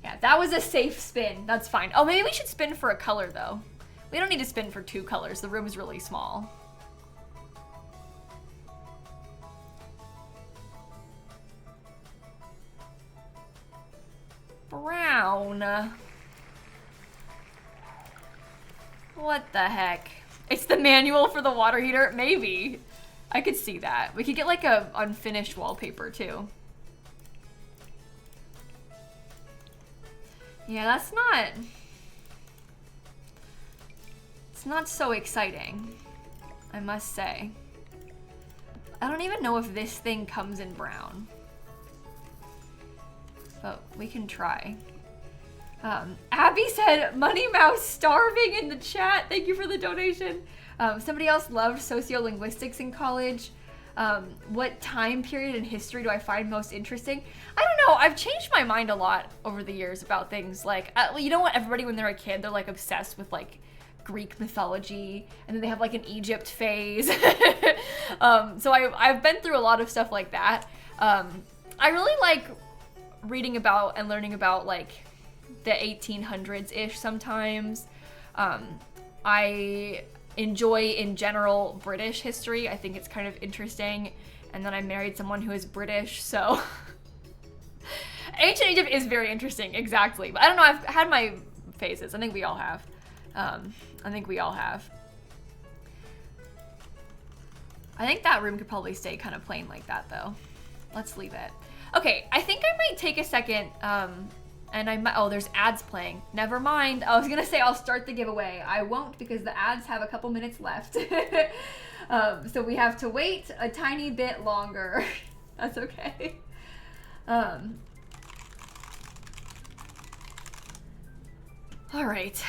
Yeah, that was a safe spin. That's fine. Oh, maybe we should spin for a color though. We don't need to spin for 2 colors. The room is really small. Brown. What the heck? It's the manual for the water heater? Maybe. I could see that. We could get like a unfinished wallpaper too. Yeah, that's not... It's not so exciting, I must say. I don't even know if this thing comes in brown. But we can try. Abby said, Money Mouse starving in the chat. Thank you for the donation. Somebody else loved sociolinguistics in college. What time period in history do I find most interesting? I don't know. I've changed my mind a lot over the years about things like, you know what? Everybody, when they're a kid, they're like obsessed with like Greek mythology, and then they have like an Egypt phase. So I've been through a lot of stuff like that. I really like reading about and learning about like the 1800s-ish sometimes. I enjoy in general British history. I think it's kind of interesting. And then I married someone who is British, so ancient Egypt is very interesting, exactly. But I don't know, I've had my phases. I think we all have. I think we all have. I think that room could probably stay kind of plain like that though. Let's leave it. Okay, I think I might take a second, and I might, oh, there's ads playing. Never mind. I was gonna say I'll start the giveaway. I won't because the ads have a couple minutes left. So we have to wait a tiny bit longer. That's okay. All right.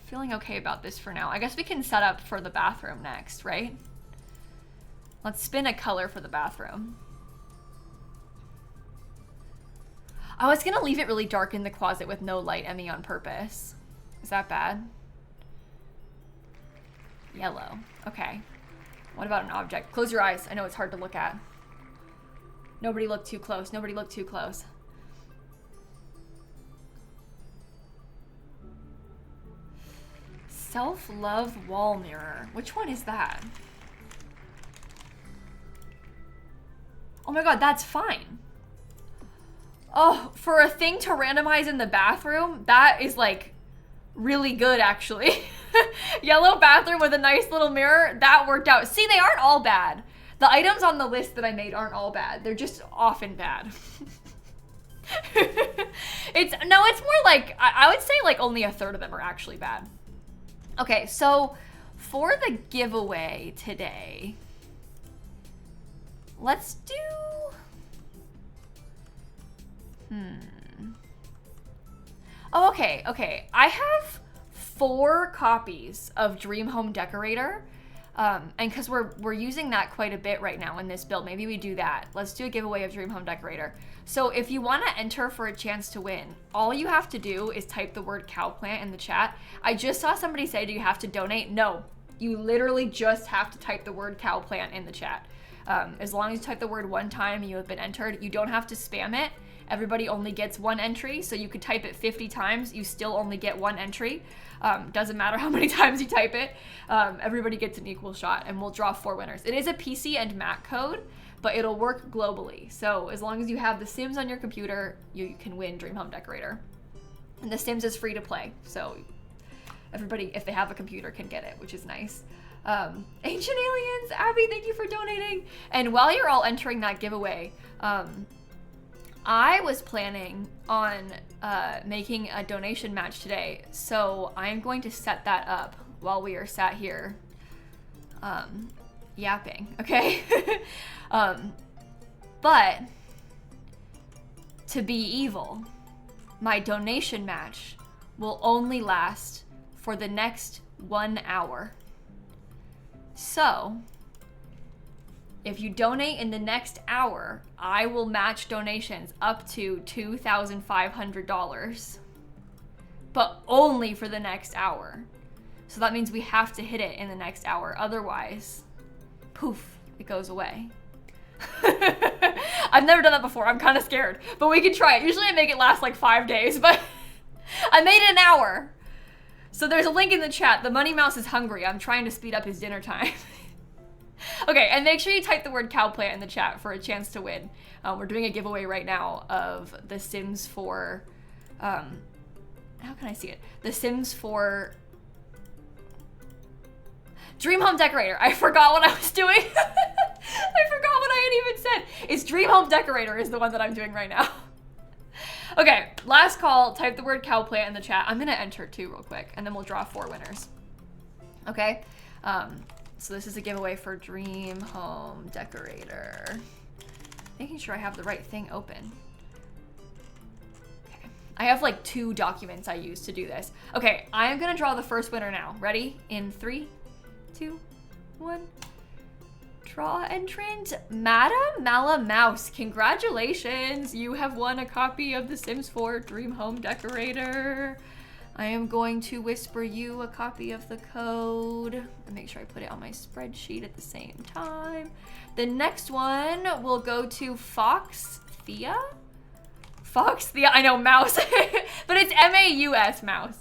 Feeling okay about this for now. I guess we can set up for the bathroom next, right? Let's spin a color for the bathroom. I was gonna leave it really dark in the closet with no light, Emmy, on purpose. Is that bad? Yellow. Okay. What about an object? Close your eyes. I know it's hard to look at. Nobody look too close. Nobody look too close. Self-love wall mirror. Which one is that? Oh my god, that's fine. Oh, for a thing to randomize in the bathroom, that is like really good actually. Yellow bathroom with a nice little mirror, that worked out. See, they aren't all bad. The items on the list that I made aren't all bad. They're just often bad. It's more like, I would say like only a third of them are actually bad. Okay, so for the giveaway today, let's do... Oh, okay. I have 4 copies of Dream Home Decorator. And because we're using that quite a bit right now in this build, maybe we do that. Let's do a giveaway of Dream Home Decorator. So if you want to enter for a chance to win, all you have to do is type the word cow plant in the chat. I just saw somebody say, do you have to donate? No, you literally just have to type the word cow plant in the chat. As long as you type the word one time, you have been entered. You don't have to spam it. Everybody only gets one entry, so you could type it 50 times, you still only get one entry. Doesn't matter how many times you type it. Everybody gets an equal shot, and we'll draw 4 winners. It is a PC and Mac code, but it'll work globally. So as long as you have The Sims on your computer, you can win Dream Home Decorator. And The Sims is free to play, so everybody, if they have a computer, can get it, which is nice. Ancient Aliens, Abby, thank you for donating. And while you're all entering that giveaway, I was planning on making a donation match today, so I'm going to set that up while we are sat here yapping, okay? But to be evil, my donation match will only last for the next 1 hour. So, if you donate in the next hour, I will match donations up to $2,500, but only for the next hour. So that means we have to hit it in the next hour. Otherwise, poof, it goes away. I've never done that before. I'm kind of scared, but we can try it. Usually I make it last like 5 days, but I made it an hour. So there's a link in the chat. The Money Mouse is hungry. I'm trying to speed up his dinner time. Okay, and make sure you type the word cow plant in the chat for a chance to win. We're doing a giveaway right now of The Sims 4, how can I see it? The Sims 4 Dream Home Decorator. I forgot what I was doing. I forgot what I had even said. It's Dream Home Decorator is the one that I'm doing right now. Okay, last call, type the word cow plant in the chat. I'm gonna enter too real quick, and then we'll draw 4 winners. Okay, so this is a giveaway for Dream Home Decorator. Making sure I have the right thing open. Okay, I have like 2 documents I use to do this. Okay, I am gonna draw the first winner now. Ready? In 3, 2, 1. Draw entrant, Madam Mala Mouse. Congratulations, you have won a copy of The Sims 4 Dream Home Decorator. I am going to whisper you a copy of the code and make sure I put it on my spreadsheet at the same time. The next one will go to Fox Thea? Fox Thea, I know, mouse, but it's M-A-U-S, mouse.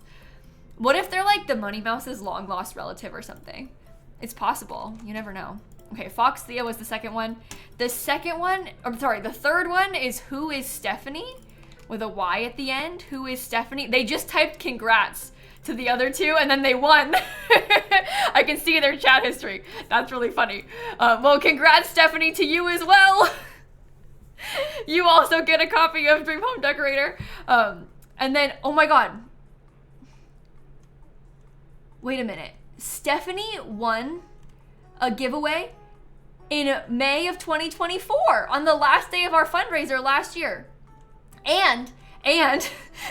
What if they're like the Money Mouse's long lost relative or something? It's possible, you never know. Okay, Fox Thea was the second one. The second one, I'm sorry, the third one is Who is Stephanie? With a Y at the end. Who is Stephanie? They just typed congrats to the other 2 and then they won. I can see their chat history. That's really funny. Well, congrats Stephanie to you as well. You also get a copy of Dream Home Decorator. And then, oh my God. Wait a minute. Stephanie won a giveaway in May of 2024 on the last day of our fundraiser last year. And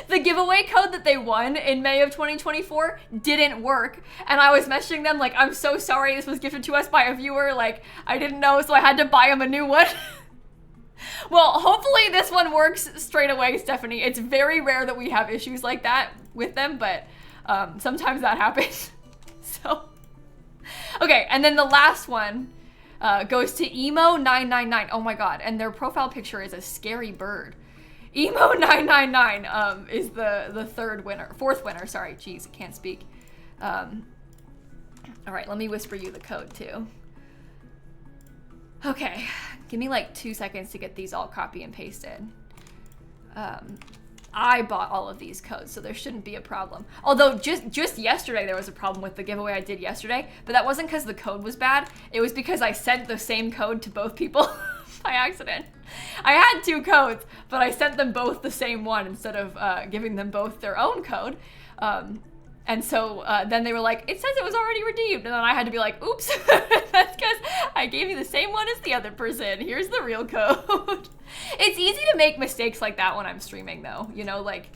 the giveaway code that they won in May of 2024 didn't work. And I was messaging them like, I'm so sorry, this was gifted to us by a viewer. Like, I didn't know, so I had to buy them a new one. Well, hopefully this one works straight away, Stephanie. It's very rare that we have issues like that with them, but sometimes that happens. So, okay, and then the last one goes to Emo999. Oh my God, and their profile picture is a scary bird. Emo999 is the fourth winner, sorry, geez, I can't speak. All right, let me whisper you the code too. Okay, give me like 2 seconds to get these all copy and pasted. I bought all of these codes, so there shouldn't be a problem. Although just yesterday there was a problem with the giveaway I did yesterday, but that wasn't because the code was bad. It was because I sent the same code to both people by accident. I had 2 codes, but I sent them both the same one instead of giving them both their own code. And so then they were like, it says it was already redeemed. And then I had to be like, oops, that's because I gave you the same one as the other person. Here's the real code. It's easy to make mistakes like that when I'm streaming though. You know, like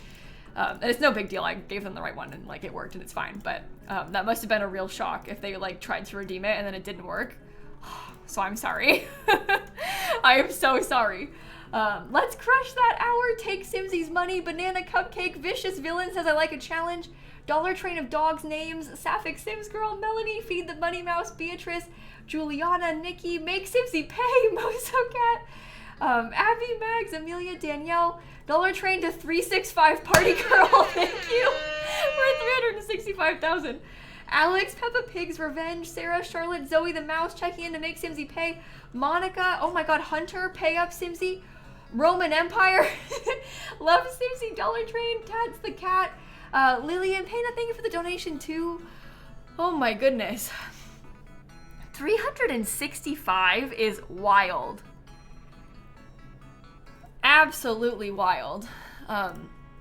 And it's no big deal. I gave them the right one and like it worked and it's fine. But that must have been a real shock if they like tried to redeem it and then it didn't work. So I'm sorry. I am so sorry. Let's crush that hour. Take Simsie's money. Banana Cupcake. Vicious Villain says I like a challenge. Dollar Train of Dogs names. Sapphic Sims Girl. Melanie. Feed the Bunny Mouse. Beatrice. Juliana. Nikki. Make Simsie pay. Moso Cat. Abby, Mags, Amelia, Danielle. Dollar Train to 365 Party Girl. Thank you for 365,000. Alex, Peppa Pig's Revenge, Sarah, Charlotte, Zoe the Mouse checking in to make Simsie pay. Monica, oh my god, Hunter, pay up Simsie. Roman Empire, love Simsie, Dollar Train, Tats the Cat. Lillian, Payna, thank you for the donation too. Oh my goodness. 365 is wild. Absolutely wild.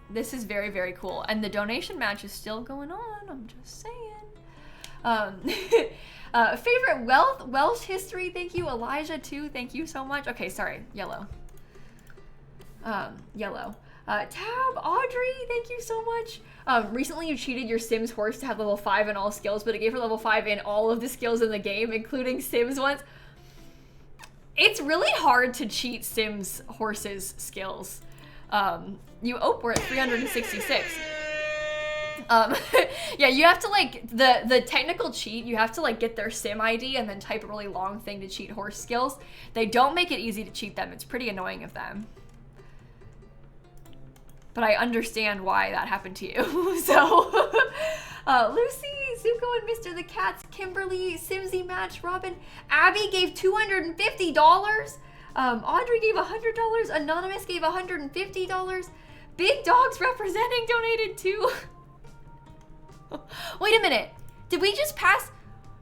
This is very, very cool. And the donation match is still going on, I'm just saying. Favorite Welsh history, thank you. Elijah too, thank you so much. Okay, sorry, yellow. Yellow. Tab, Audrey, thank you so much. Recently you cheated your Sims horse to have level 5 in all skills, but it gave her level 5 in all of the skills in the game, including Sims ones. It's really hard to cheat Sims horses skills. We're at 366. Yeah, you have to like, the technical cheat, you have to like get their sim ID and then type a really long thing to cheat horse skills. They don't make it easy to cheat them. It's pretty annoying of them. But I understand why that happened to you. So, Lucy, Zuko and Mr. the Cats, Kimberly, Simsie Match, Robin, Abby gave $250. Audrey gave $100. Anonymous gave $150. Big Dogs Representing donated too. Wait a minute. Did we just pass?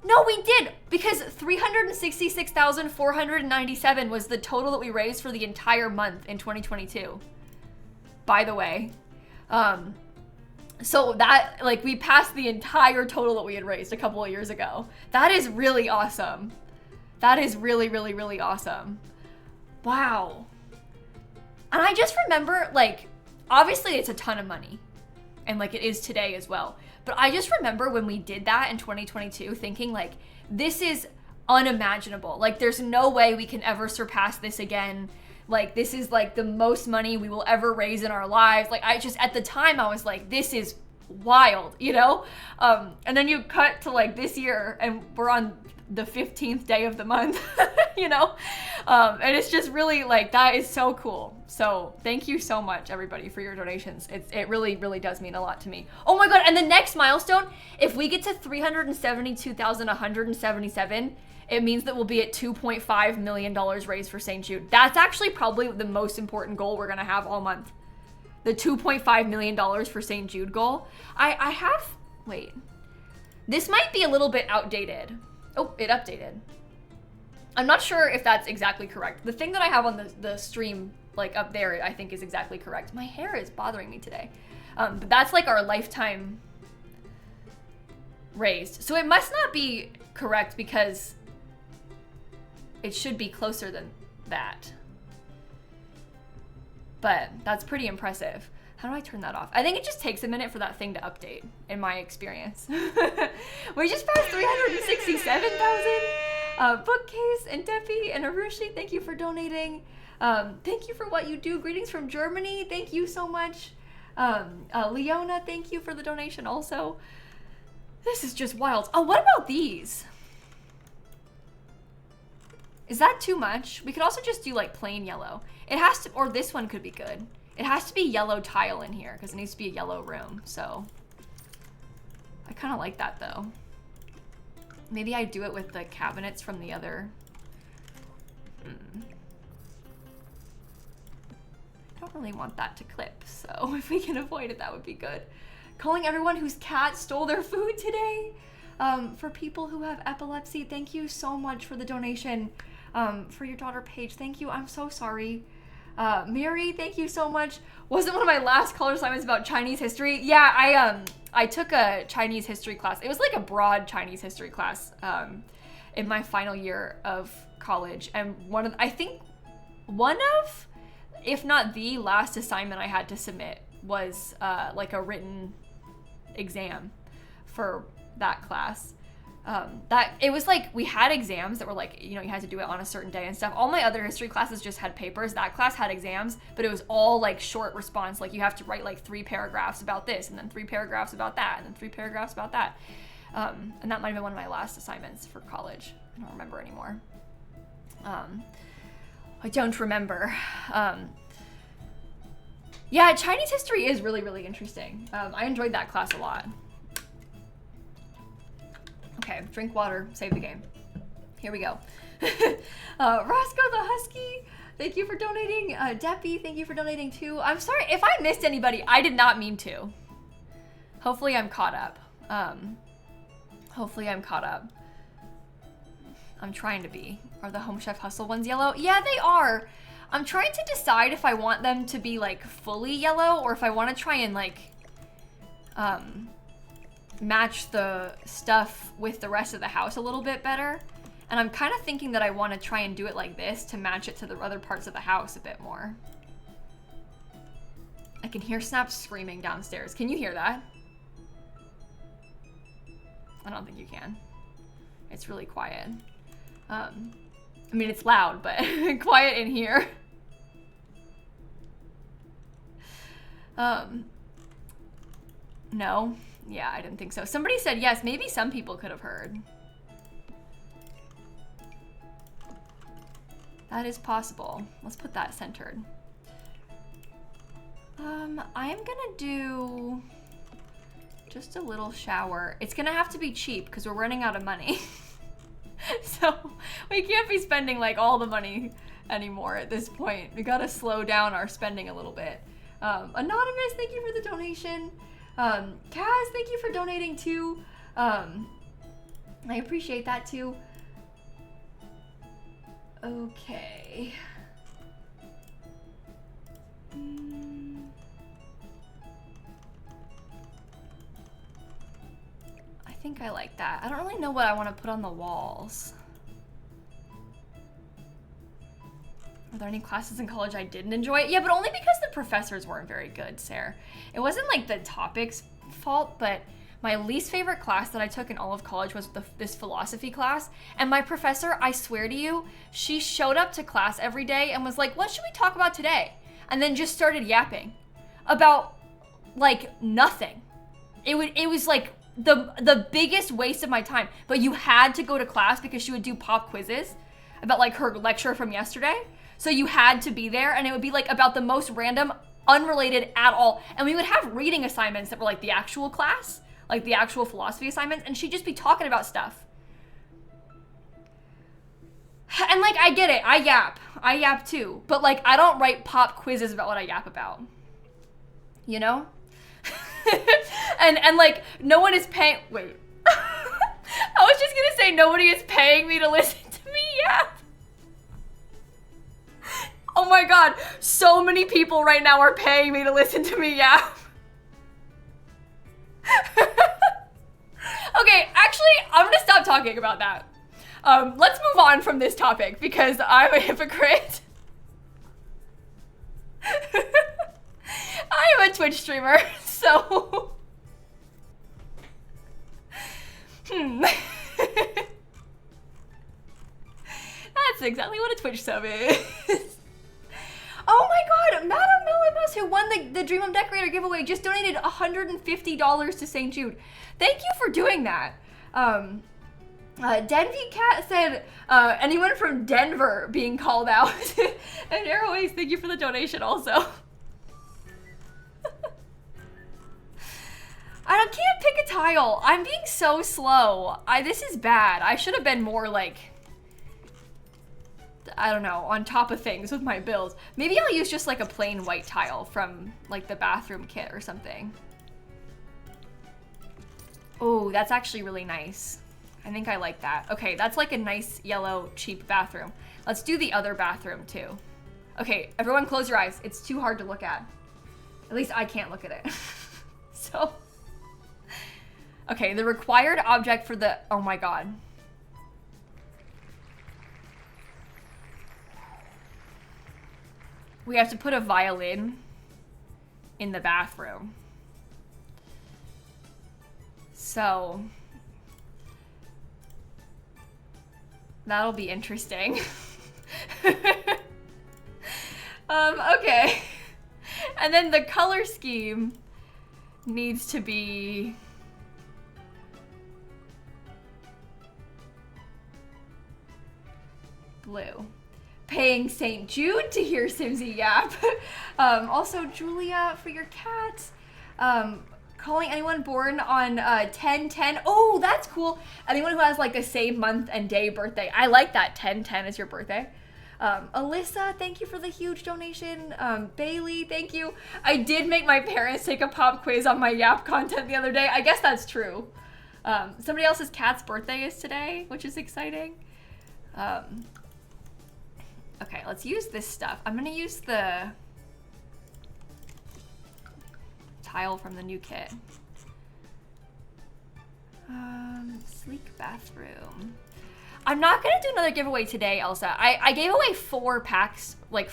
No, we did, because 366,497 was the total that we raised for the entire month in 2022. By the way. So that, like, we passed the entire total that we had raised a couple of years ago. That is really awesome. That is really, really, really awesome. Wow. And I just remember, like, obviously it's a ton of money. And, like, it is today as well. But I just remember when we did that in 2022 thinking, like, this is unimaginable. Like, there's no way we can ever surpass this again. Like, this is, like, the most money we will ever raise in our lives. Like, I just, at the time, I was like, this is wild, you know? And then you cut to, like, this year, and we're on the 15th day of the month, you know? And it's just really, like, that is so cool. So thank you so much, everybody, for your donations. It really, really does mean a lot to me. Oh my god, and the next milestone, if we get to 372,177, it means that we'll be at $2.5 million raised for St. Jude. That's actually probably the most important goal we're gonna have all month. The $2.5 million for St. Jude goal. Wait. This might be a little bit outdated. Oh, it updated. I'm not sure if that's exactly correct. The thing that I have on the stream, like up there, I think is exactly correct. My hair is bothering me today. But that's like our lifetime raised. So it must not be correct because it should be closer than that. But that's pretty impressive. How do I turn that off? I think it just takes a minute for that thing to update, in my experience. We just passed 367,000. Bookcase and Deppy and Arushi, thank you for donating. Thank you for what you do. Greetings from Germany. Thank you so much. Leona, thank you for the donation also. This is just wild. Oh, what about these? Is that too much? We could also just do like plain yellow. It has to, or this one could be good. It has to be yellow tile in here because it needs to be a yellow room. So I kind of like that though. Maybe I do it with the cabinets from the other. I don't really want that to clip. So if we can avoid it, that would be good. Calling everyone whose cat stole their food today. For people who have epilepsy, thank you so much for the donation. For your daughter Paige, thank you. I'm so sorry. Mary, thank you so much. Wasn't one of my last college assignments about Chinese history? Yeah, I took a Chinese history class. It was like a broad Chinese history class in my final year of college. And one of, if not the last assignment I had to submit was like a written exam for that class. That it was like we had exams that were like, you know, you had to do it on a certain day and stuff. All my other history classes just had papers. That class had exams, but it was all like short response. Like you have to write like 3 paragraphs about this, and then 3 paragraphs about that, and then 3 paragraphs about that. And that might have been one of my last assignments for college. I don't remember anymore. I don't remember. Yeah, Chinese history is really, really interesting. I enjoyed that class a lot. Okay, drink water, save the game. Here we go. Roscoe the Husky, thank you for donating. Deppy, thank you for donating too. I'm sorry if I missed anybody. I did not mean to. Hopefully I'm caught up. Hopefully I'm caught up. I'm trying to be. Are the Home Chef Hustle ones yellow? Yeah, they are. I'm trying to decide if I want them to be like fully yellow or if I want to try and like match the stuff with the rest of the house a little bit better. And I'm kind of thinking that I want to try and do it like this to match it to the other parts of the house a bit more. I can hear Snap screaming downstairs. Can you hear that? I don't think you can. It's really quiet. I mean, it's loud, but quiet in here. No. Yeah, I didn't think so. Somebody said yes. Maybe some people could have heard. That is possible. Let's put that centered. I am gonna do just a little shower. It's gonna have to be cheap because we're running out of money. So we can't be spending like all the money anymore at this point. We gotta slow down our spending a little bit. Anonymous, thank you for the donation. Kaz, thank you for donating too. I appreciate that too. Okay. I think I like that. I don't really know what I want to put on the walls. Are there any classes in college I didn't enjoy? Yeah, but only because the professors weren't very good, Sarah. It wasn't like the topic's fault, but my least favorite class that I took in all of college was this philosophy class. And my professor, I swear to you, she showed up to class every day and was like, what should we talk about today? And then just started yapping about like nothing. It was like the biggest waste of my time. But you had to go to class because she would do pop quizzes about like her lecture from yesterday. So you had to be there, and it would be like about the most random, unrelated at all. And we would have reading assignments that were like the actual class, like the actual philosophy assignments, and she'd just be talking about stuff. And like, I get it, I yap too, but like, I don't write pop quizzes about what I yap about, you know? and like, no one is paying, wait. I was just gonna say nobody is paying me to listen to me yap. Oh my God, so many people right now are paying me to listen to me yap. Okay, actually, I'm gonna stop talking about that. Let's move on from this topic because I'm a hypocrite. I am a Twitch streamer, so... That's exactly what a Twitch sub is. Oh my God, Madam Melibus, who won the Dream Home Decorator giveaway, just donated $150 to St. Jude. Thank you for doing that. Denvi Cat said, anyone from Denver being called out. And Airways, thank you for the donation also. I can't pick a tile. I'm being so slow. This is bad. I should have been more like, I don't know, on top of things with my builds. Maybe I'll use just like a plain white tile from like the bathroom kit or something. Oh, that's actually really nice. I think I like that. Okay, that's like a nice yellow cheap bathroom. Let's do the other bathroom too. Okay, everyone close your eyes. It's too hard to look at. At least I can't look at it. So, okay, the required object for the, oh my God. We have to put a violin in the bathroom. So that'll be interesting. Okay. And then the color scheme needs to be blue. Paying St. Jude to hear Simsie yap. Also, Julia, for your cat. Calling anyone born on 10/10. Oh, that's cool. Anyone who has like the same month and day birthday. I like that. 10/10 is your birthday. Alyssa, thank you for the huge donation. Bailey, thank you. I did make my parents take a pop quiz on my yap content the other day. I guess that's true. Somebody else's cat's birthday is today, which is exciting. Okay, let's use this stuff. I'm gonna use the tile from the new kit. Sleek bathroom. I'm not gonna do another giveaway today, Elsa. I gave away 4 packs, like,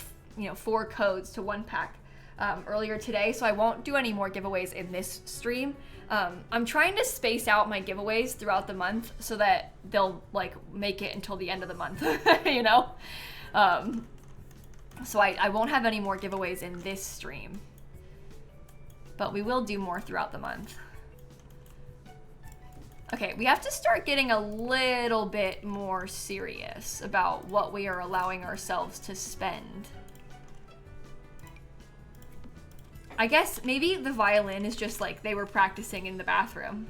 4 codes to 1 pack earlier today, so I won't do any more giveaways in this stream. I'm trying to space out my giveaways throughout the month so that they'll, like, make it until the end of the month, you know? So I won't have any more giveaways in this stream, but we will do more throughout the month. Okay, we have to start getting a little bit more serious about what we are allowing ourselves to spend. I guess maybe the violin is just like they were practicing in the bathroom.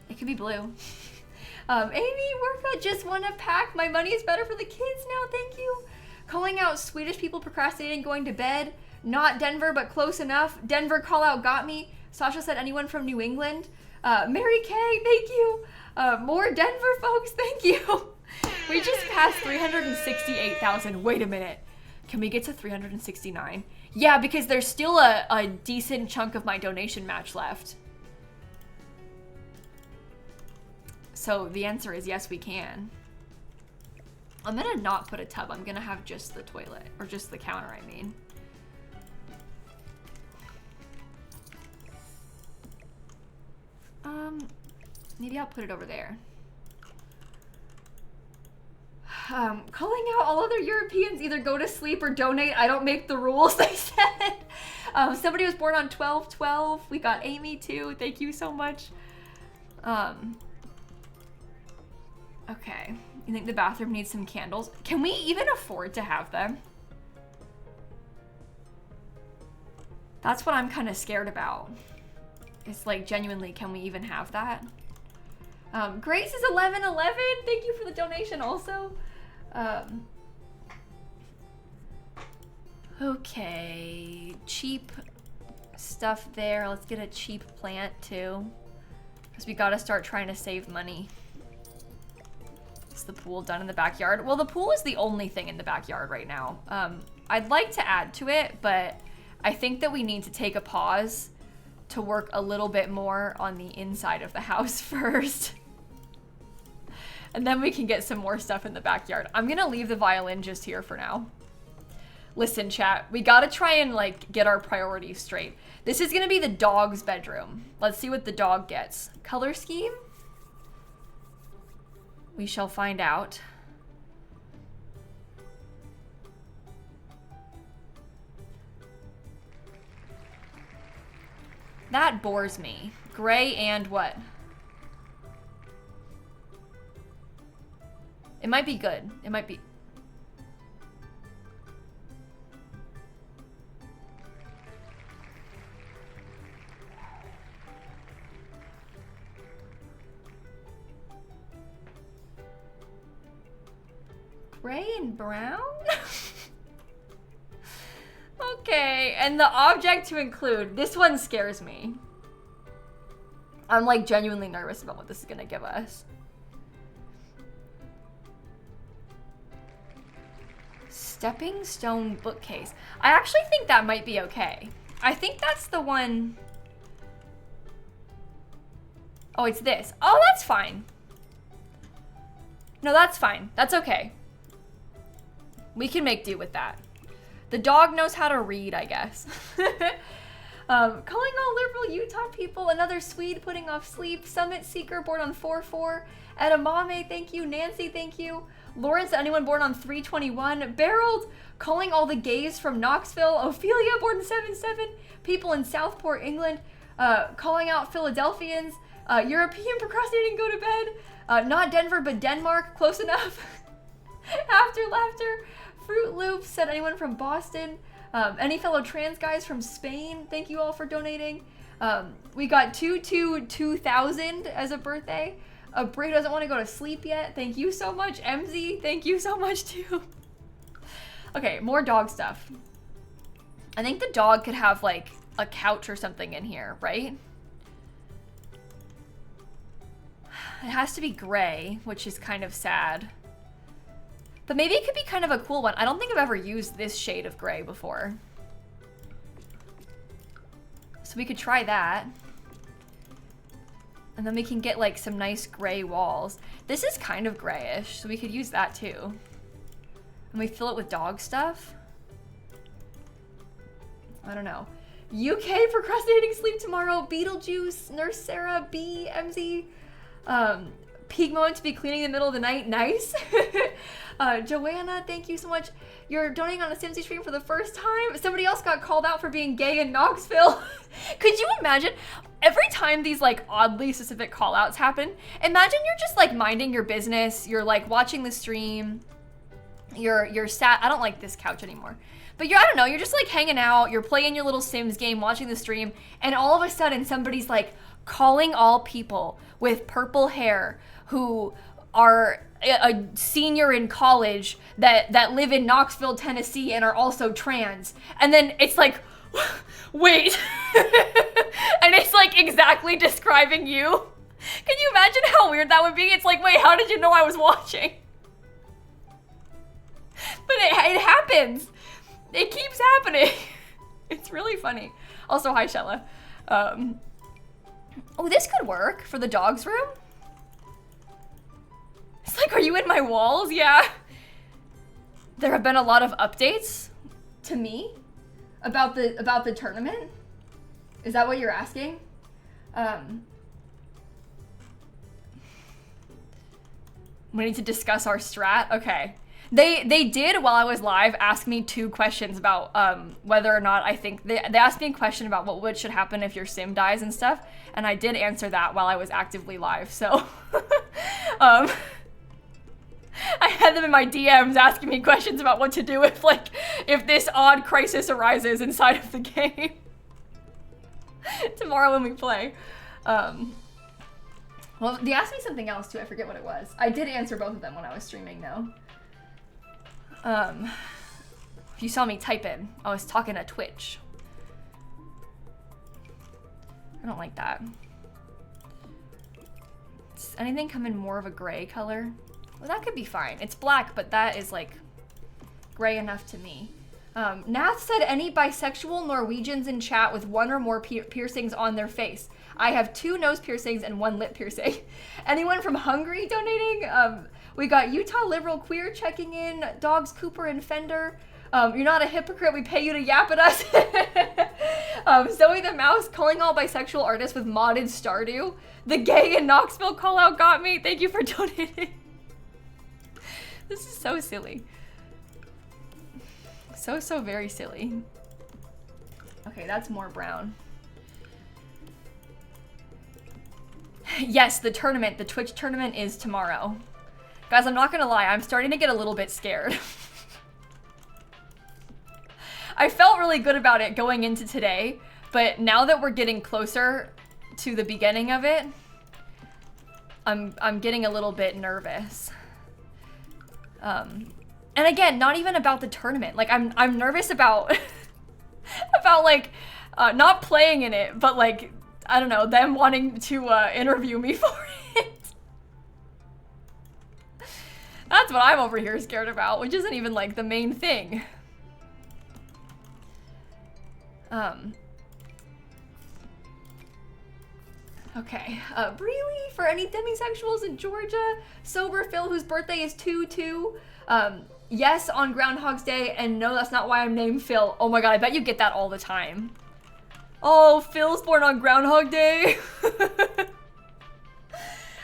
It could be blue. Amy, workout just won a pack. My money is better for the kids now, thank you. Calling out Swedish people procrastinating going to bed. Not Denver, but close enough. Denver call out got me. Sasha said anyone from New England. Mary Kay, thank you. More Denver folks, thank you. We just passed 368,000. Wait a minute. Can we get to 369? Yeah, because there's still a decent chunk of my donation match left. So the answer is yes, we can. I'm gonna not put a tub. I'm gonna have just the toilet, or just the counter, I mean. Maybe I'll put it over there. Calling out all other Europeans, either go to sleep or donate. I don't make the rules, they said. Somebody was born on 12/12. We got Amy too. Thank you so much. Okay. You think the bathroom needs some candles? Can we even afford to have them? That's what I'm kind of scared about. It's like, genuinely, can we even have that? Grace is 1111. Thank you for the donation also. Okay, cheap stuff there. Let's get a cheap plant too, because we gotta start trying to save money. Is the pool done in the backyard? Well, the pool is the only thing in the backyard right now. I'd like to add to it, but I think that we need to take a pause to work a little bit more on the inside of the house first. And then we can get some more stuff in the backyard. I'm gonna leave the violin just here for now. Listen, chat, we gotta try and like get our priorities straight. This is gonna be the dog's bedroom. Let's see what the dog gets. Color scheme? We shall find out. That bores me. Gray and what? It might be good. It might be. Gray and brown? Okay, and the object to include. This one scares me. I'm like genuinely nervous about what this is gonna give us. Stepping stone bookcase. I actually think that might be okay. I think that's the one. Oh, it's this. Oh, that's fine. No, that's fine. That's okay. We can make do with that. The dog knows how to read, I guess. Calling all liberal Utah people. Another Swede putting off sleep. Summit Seeker born on 4-4. Edamame, thank you. Nancy, thank you. Lawrence, anyone born on 321. Barreled, calling all the gays from Knoxville. Ophelia, born 7-7. People in Southport, England, calling out Philadelphians. European procrastinating, go to bed. Not Denver, but Denmark, close enough. After laughter. Fruit Loops, said anyone from Boston. Any fellow trans guys from Spain, thank you all for donating. We got 2000 as a birthday. Bray doesn't want to go to sleep yet. Thank you so much. MZ, thank you so much too. Okay, more dog stuff. I think the dog could have like a couch or something in here, right? It has to be gray, which is kind of sad. But maybe it could be kind of a cool one. I don't think I've ever used this shade of gray before. So we could try that. And then we can get like some nice gray walls. This is kind of grayish, so we could use that too. And we fill it with dog stuff. I don't know. UK procrastinating sleep tomorrow. Beetlejuice, Nurse Sarah, B, MZ. Peak moment to be cleaning in the middle of the night. Nice. Joanna, thank you so much. You're donating on a Simsie stream for the first time. Somebody else got called out for being gay in Knoxville. Could you imagine? Every time these like oddly specific call outs happen, imagine you're just like minding your business. You're like watching the stream. You're sat. I don't like this couch anymore. But I don't know, you're just like hanging out. You're playing your little Sims game, watching the stream. And all of a sudden somebody's like calling all people with purple hair who are a senior in college that live in Knoxville, Tennessee and are also trans. And then it's like, wait. And it's like exactly describing you. Can you imagine how weird that would be? It's like, wait, how did you know I was watching? But it happens. It keeps happening. It's really funny. Also, hi, Shella. Oh, this could work for the dog's room. It's like, are you in my walls? Yeah. There have been a lot of updates to me about the tournament. Is that what you're asking? We need to discuss our strat. Okay. They did, while I was live, ask me 2 questions about whether or not I think... They asked me a question about what should happen if your sim dies and stuff, and I did answer that while I was actively live, so... I had them in my DMs asking me questions about what to do if this odd crisis arises inside of the game. Tomorrow when we play. Well, they asked me something else too, I forget what it was. I did answer both of them when I was streaming though. If you saw me type in, I was talking to Twitch. I don't like that. Does anything come in more of a gray color? Well, that could be fine. It's black, but that is like gray enough to me. Nath said any bisexual Norwegians in chat with 1 or more piercings on their face. I have 2 nose piercings and 1 lip piercing. Anyone from Hungary donating? We got Utah Liberal Queer checking in. Dogs Cooper and Fender. You're not a hypocrite. We pay you to yap at us. Zoe the Mouse calling all bisexual artists with modded Stardew. The gay in Knoxville call out got me. Thank you for donating. This is so silly. So very silly. Okay, that's more brown. Yes, the tournament, the Twitch tournament is tomorrow. Guys, I'm not gonna lie, I'm starting to get a little bit scared. I felt really good about it going into today, but now that we're getting closer to the beginning of it, I'm getting a little bit nervous. And again, not even about the tournament. Like I'm nervous about about like not playing in it, but like I don't know, them wanting to interview me for it. That's what I'm over here scared about, which isn't even like the main thing. Okay, really? For any demisexuals in Georgia? Sober Phil, whose birthday is 2/2. yes on Groundhog's Day, and no, that's not why I'm named Phil. Oh my god, I bet you get that all the time. Oh, Phil's born on Groundhog Day.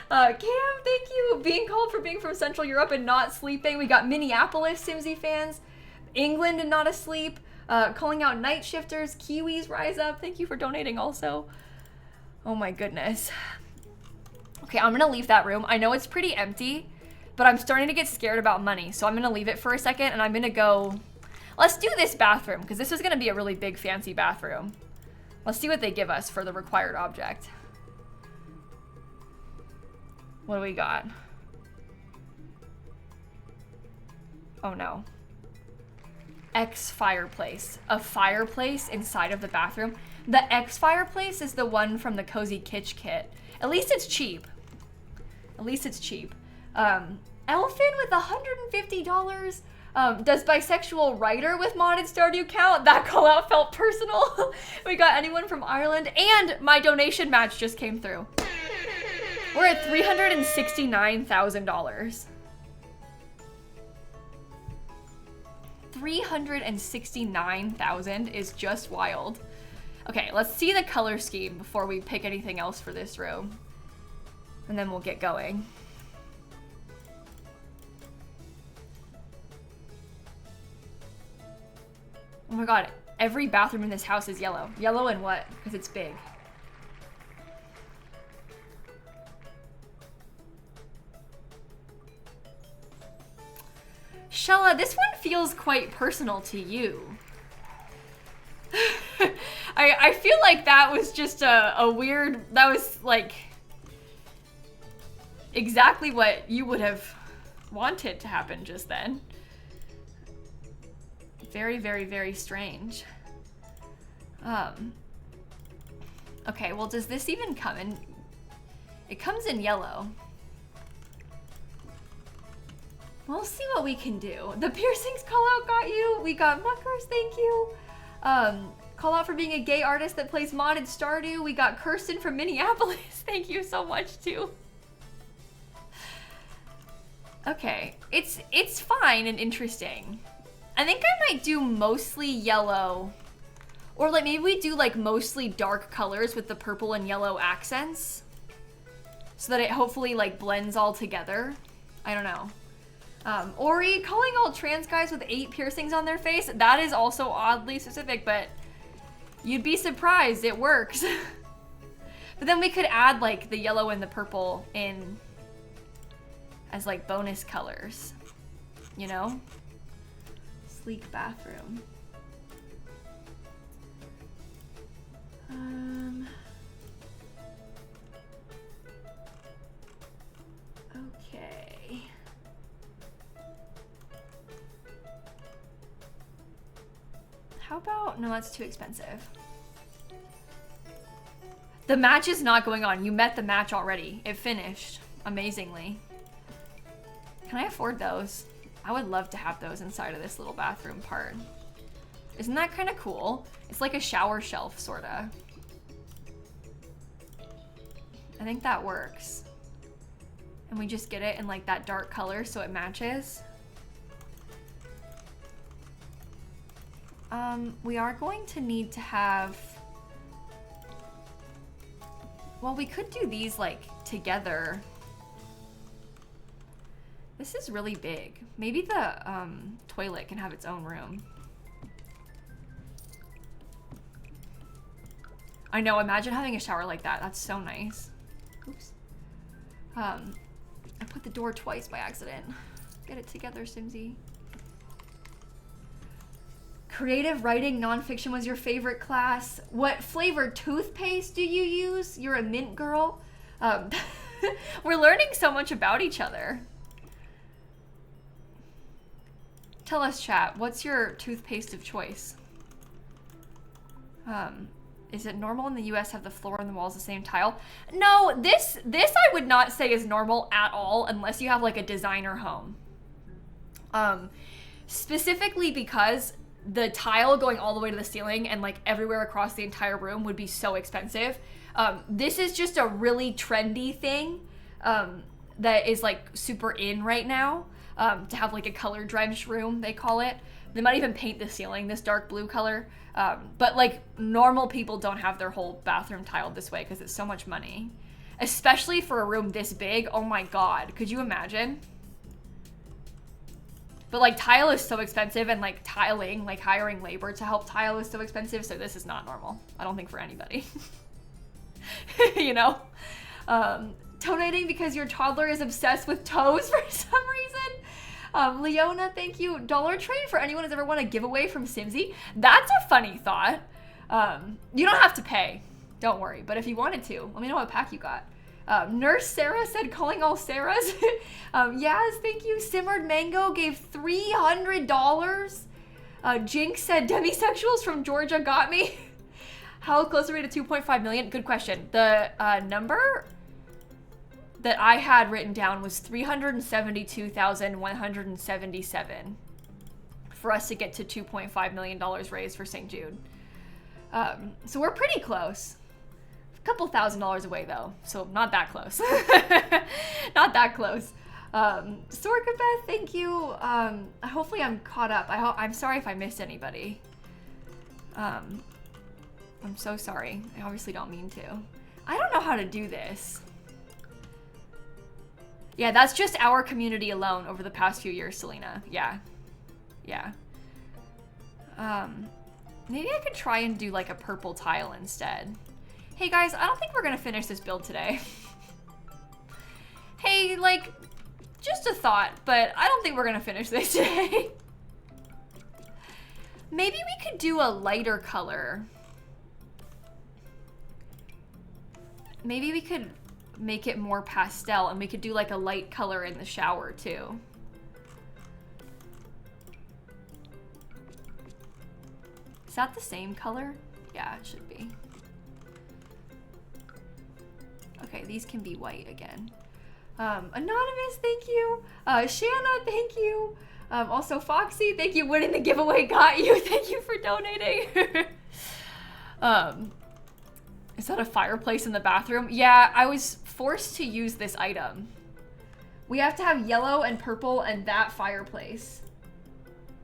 Cam, thank you. Being called for being from Central Europe and not sleeping. We got Minneapolis Simsie fans. England and not asleep. Calling out night shifters. Kiwis rise up. Thank you for donating also. Oh my goodness. Okay, I'm gonna leave that room. I know it's pretty empty, but I'm starting to get scared about money. So I'm gonna leave it for a second and I'm gonna go. Let's do this bathroom because this is gonna be a really big fancy bathroom. Let's see what they give us for the required object. What do we got? Oh no. X fireplace. A fireplace inside of the bathroom. The X fireplace is the one from the Cozy Kitsch kit. At least it's cheap. At least it's cheap. Elfin with $150. Does bisexual writer with modded Stardew count? That call out felt personal. We got anyone from Ireland, and my donation match just came through. We're at $369,000. $369,000 is just wild. Okay, let's see the color scheme before we pick anything else for this room. And then we'll get going. Oh my god, every bathroom in this house is yellow. Yellow and what? Because it's big. Shella, this one feels quite personal to you. I feel like that was just a weird, that was like exactly what you would have wanted to happen just then. Very, very, very strange. Okay, well, does this even come in? It comes in yellow. We'll see what we can do. The piercings call out got you. We got Muckers, thank you. Call out for being a gay artist that plays modded Stardew. We got Kirsten from Minneapolis. Thank you so much too. Okay, it's fine and interesting. I think I might do mostly yellow, or like maybe we do like mostly dark colors with the purple and yellow accents, so that it hopefully like blends all together. I don't know. Ori, calling all trans guys with 8 piercings on their face, that is also oddly specific, but you'd be surprised, it works. But then we could add like the yellow and the purple in as like bonus colors, you know? Sleek bathroom. Okay. How about, no, that's too expensive. The match is not going on. You met the match already. It finished amazingly. Can I afford those? I would love to have those inside of this little bathroom part. Isn't that kind of cool? It's like a shower shelf, sorta. I think that works. And we just get it in like that dark color so it matches. We are going to need to have, well, we could do these like together. This is really big. Maybe the toilet can have its own room. I know, imagine having a shower like that. That's so nice. Oops. I put the door twice by accident. Get it together, Simsie. Creative writing nonfiction was your favorite class. What flavored toothpaste do you use? You're a mint girl. We're learning so much about each other. Tell us, chat, what's your toothpaste of choice? Is it normal in the US have the floor and the walls the same tile? No, this I would not say is normal at all unless you have like a designer home. Specifically because the tile going all the way to the ceiling and like everywhere across the entire room would be so expensive. This is just a really trendy thing that is like super in right now. to have like a color drenched room, they call it. They might even paint the ceiling this dark blue color. But like normal people don't have their whole bathroom tiled this way because it's so much money. Especially for a room this big. Oh my God, could you imagine? But like tile is so expensive, and like tiling, like hiring labor to help tile is so expensive. So this is not normal. I don't think for anybody, you know, donating because your toddler is obsessed with toes for some reason. Leona, thank you. Dollar Trade for anyone who's ever won a giveaway from Simsie. That's a funny thought. You don't have to pay, don't worry. But if you wanted to, let me know what pack you got. Nurse Sarah said, calling all Sarahs. Yaz, thank you. Simmered Mango gave $300. Jinx said, demisexuals from Georgia got me. How close are we to 2.5 million? Good question. The number that I had written down was 372,177 for us to get to $2.5 million raised for St. Jude. So we're pretty close. Couple $1,000s away though, so not that close. Not that close. Sorka Beth, thank you. Hopefully I'm caught up. I'm sorry if I missed anybody. I'm so sorry. I obviously don't mean to. I don't know how to do this. Yeah, that's just our community alone over the past few years, Selena. Yeah. Maybe I could try and do like a purple tile instead. Hey guys, I don't think we're gonna finish this build today. Hey, like, just a thought, but I don't think we're gonna finish this today. Maybe we could do a lighter color. Maybe we could make it more pastel, and we could do like a light color in the shower too. Is that the same color? Yeah, it should be. Okay, these can be white again. Anonymous, thank you. Shanna, thank you. Also, Foxy, thank you. Winning the giveaway got you. Thank you for donating. Is that a fireplace in the bathroom? Yeah, I was forced to use this item. We have to have yellow and purple and that fireplace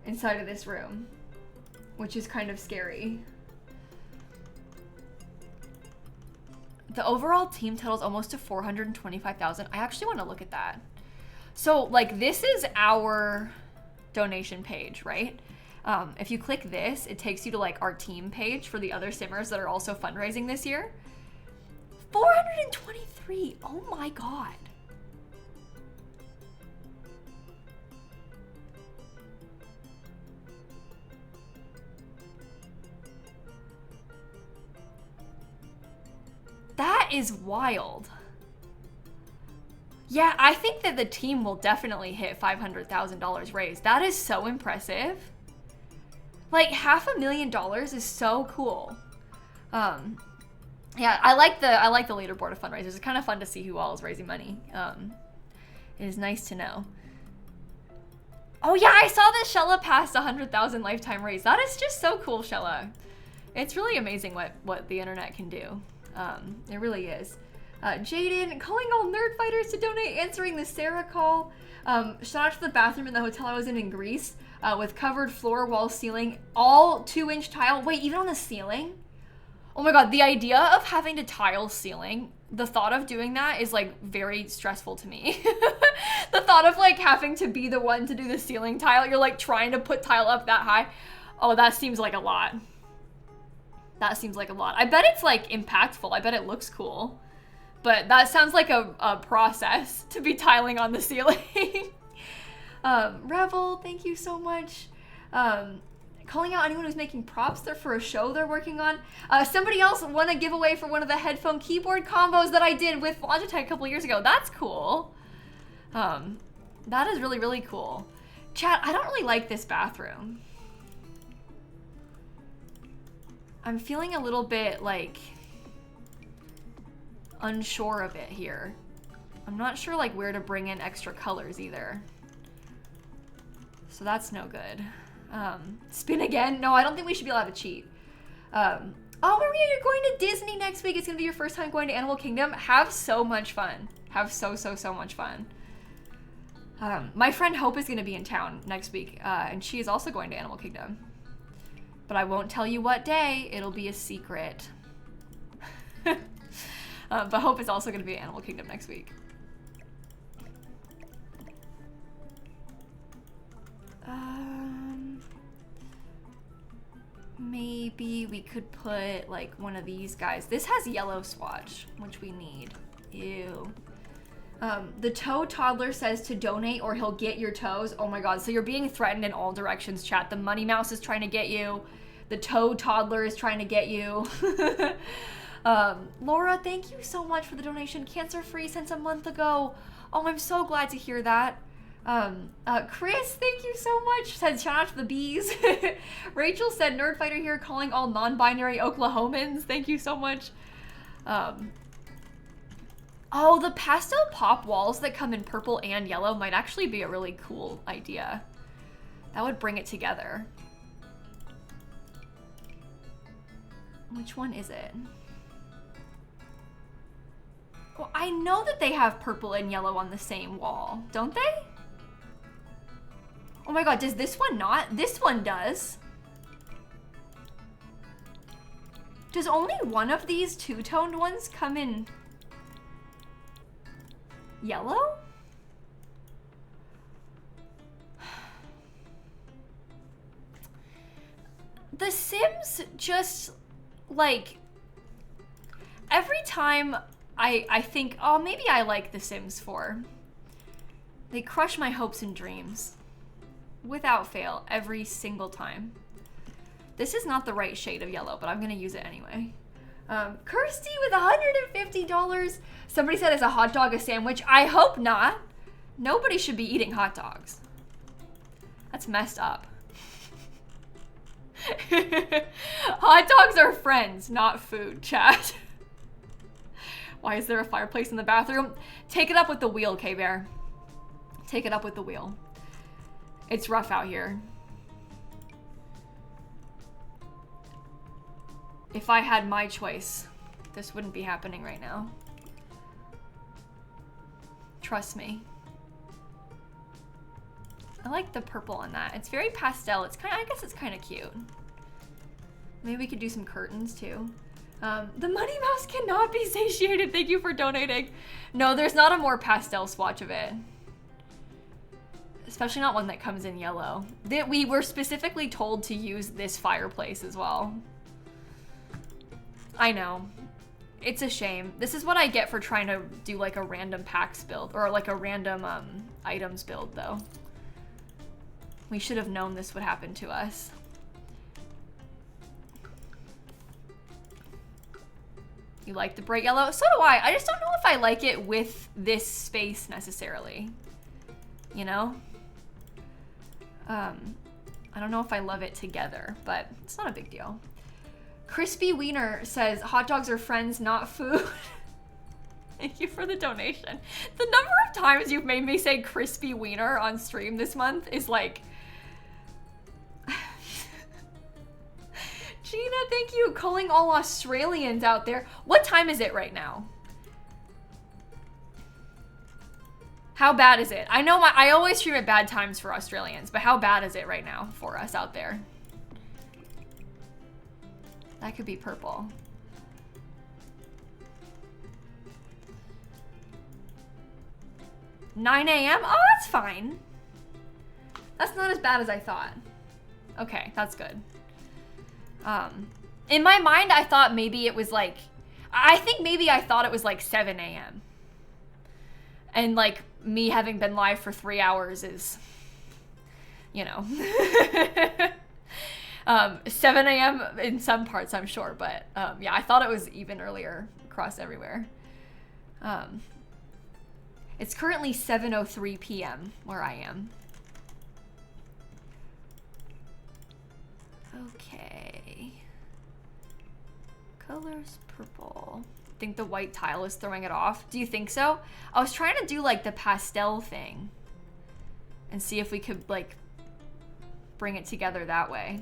inside of this room, which is kind of scary. The overall team total is almost to 425,000. I actually want to look at that. So like this is our donation page, right? If you click this, it takes you to like our team page for the other simmers that are also fundraising this year. 423, oh my God. That is wild. Yeah, I think that the team will definitely hit $500,000 raised. That is so impressive. Like $500,000 is so cool. Yeah, I like the leaderboard of fundraisers. It's kind of fun to see who all is raising money. It is nice to know. Oh yeah, I saw that Shella passed 100,000 lifetime raised. That is just so cool, Shella. It's really amazing what the internet can do. It really is. Jaden, calling all nerd fighters to donate, answering the Sarah call. Shout out to the bathroom in the hotel I was in Greece, with covered floor, wall, ceiling, all 2-inch tile. Wait, even on the ceiling? Oh my God, the idea of having to tile ceiling, the thought of doing that is like very stressful to me. The thought of like having to be the one to do the ceiling tile, you're like trying to put tile up that high. Oh, that seems like a lot. That seems like a lot. I bet it's like impactful. I bet it looks cool. But that sounds like a process to be tiling on the ceiling. Revel, thank you so much. Calling out anyone who's making props there for a show they're working on. Somebody else won a giveaway for one of the headphone keyboard combos that I did with Logitech a couple years ago. That's cool. That is really, really cool. Chat, I don't really like this bathroom. I'm feeling a little bit like unsure of it here. I'm not sure like where to bring in extra colors either. So that's no good. Spin again? No, I don't think we should be allowed to cheat. Oh, Maria, you're going to Disney next week. It's gonna be your first time going to Animal Kingdom. Have so much fun. Have so much fun. My friend Hope is going to be in town next week, and she is also going to Animal Kingdom. But I won't tell you what day. It'll be a secret. But Hope is also going to be at Animal Kingdom next week. Maybe we could put like one of these guys. This has yellow swatch, which we need. Ew. The toe toddler says to donate or he'll get your toes. Oh my god, so you're being threatened in all directions, chat. The money mouse is trying to get you. The toe toddler is trying to get you. Laura, thank you so much for the donation. Cancer free since a month ago. Oh, I'm so glad to hear that. Chris, thank you so much. Said shout out to the bees. Rachel said Nerd Fighter here calling all non-binary Oklahomans. Thank you so much. Oh, the pastel pop walls that come in purple and yellow might actually be a really cool idea. That would bring it together. Which one is it? Well, I know that they have purple and yellow on the same wall, don't they? Oh my god, does this one not? This one does. Does only one of these two-toned ones come in yellow? The Sims just, like, every time I think, oh, maybe I like The Sims 4, they crush my hopes and dreams. Without fail, every single time. This is not the right shade of yellow, but I'm gonna use it anyway. Kirsty with $150. Somebody said, is a hot dog a sandwich? I hope not. Nobody should be eating hot dogs. That's messed up. Hot dogs are friends, not food, chat. Why is there a fireplace in the bathroom? Take it up with the wheel, K-Bear. Take it up with the wheel. It's rough out here. If I had my choice, this wouldn't be happening right now. Trust me. I like the purple on that. It's very pastel. It's kind of, I guess it's kind of cute. Maybe we could do some curtains too. The money mouse cannot be satiated. Thank you for donating. No, there's not a more pastel swatch of it. Especially not one that comes in yellow. We were specifically told to use this fireplace as well. I know. It's a shame. This is what I get for trying to do like a random packs build or like a random items build though. We should have known this would happen to us. You like the bright yellow? So do I. I just don't know if I like it with this space necessarily. You know? I don't know if I love it together, but it's not a big deal. Crispy Wiener says, hot dogs are friends, not food. Thank you for the donation. The number of times you've made me say crispy wiener on stream this month is like... Gina, thank you. Calling all Australians out there. What time is it right now? How bad is it? I know I always stream at bad times for Australians, but how bad is it right now for us out there? That could be purple. $9 a.m.? Oh, that's fine. That's not as bad as I thought. Okay, that's good. In my mind, I thought maybe it was like, I think maybe I thought it was like 7 a.m. And like me having been live for 3 hours is, you know, 7 a.m. in some parts, I'm sure. But yeah, I thought it was even earlier across everywhere. It's currently 7:03 p.m. where I am. Okay. Colors purple. Think the white tile is throwing it off. Do you think so? I was trying to do like the pastel thing and see if we could like bring it together that way.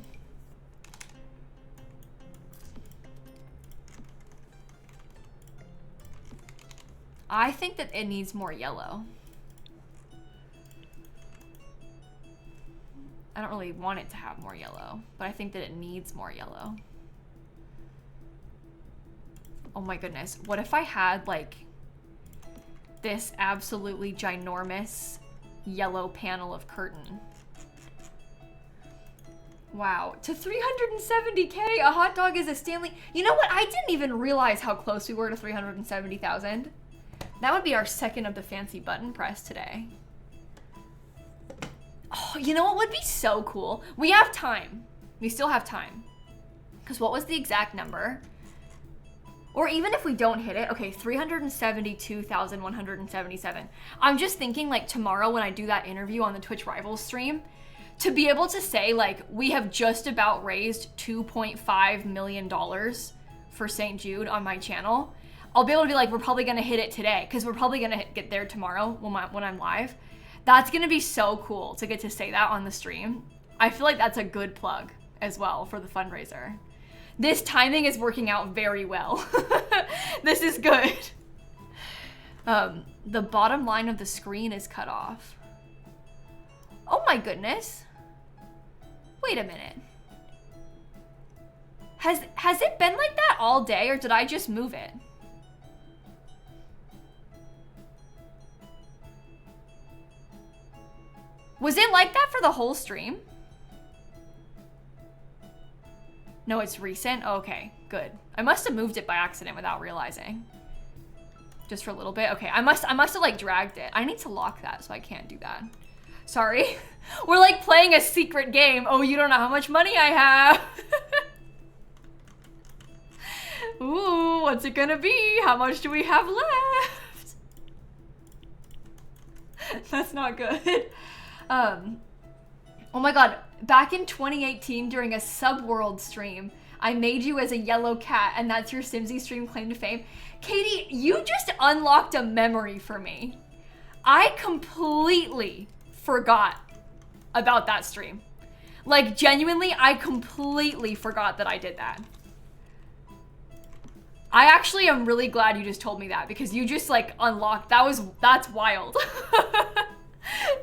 I think that it needs more yellow. I don't really want it to have more yellow, but I think that it needs more yellow. Oh my goodness. What if I had like this absolutely ginormous yellow panel of curtain? Wow, to 370K, a hot dog is a Stanley. You know what? I didn't even realize how close we were to 370,000. That would be our second of the fancy button press today. Oh, you know what would be so cool? We have time. We still have time. Because what was the exact number? Or even if we don't hit it, okay, 372,177. I'm just thinking like tomorrow when I do that interview on the Twitch Rivals stream, to be able to say like we have just about raised $2.5 million for St. Jude on my channel, I'll be able to be like, we're probably gonna hit it today because we're probably gonna get there tomorrow when I'm live. That's gonna be so cool to get to say that on the stream. I feel like that's a good plug as well for the fundraiser. This timing is working out very well. This is good. The bottom line of the screen is cut off. Oh my goodness. Wait a minute. Has it been like that all day or did I just move it? Was it like that for the whole stream? No, it's recent? Oh, okay, good. I must have moved it by accident without realizing. Just for a little bit? Okay, I must have like dragged it. I need to lock that so I can't do that. Sorry. We're like playing a secret game. Oh, you don't know how much money I have. Ooh, what's it gonna be? How much do we have left? That's not good. Oh my god, back in 2018 during a Subworld stream, I made you as a yellow cat and that's your Simsie stream claim to fame. Katie, you just unlocked a memory for me. I completely forgot about that stream. Like genuinely, I completely forgot that I did that. I actually am really glad you just told me that because you just like unlocked, that's wild.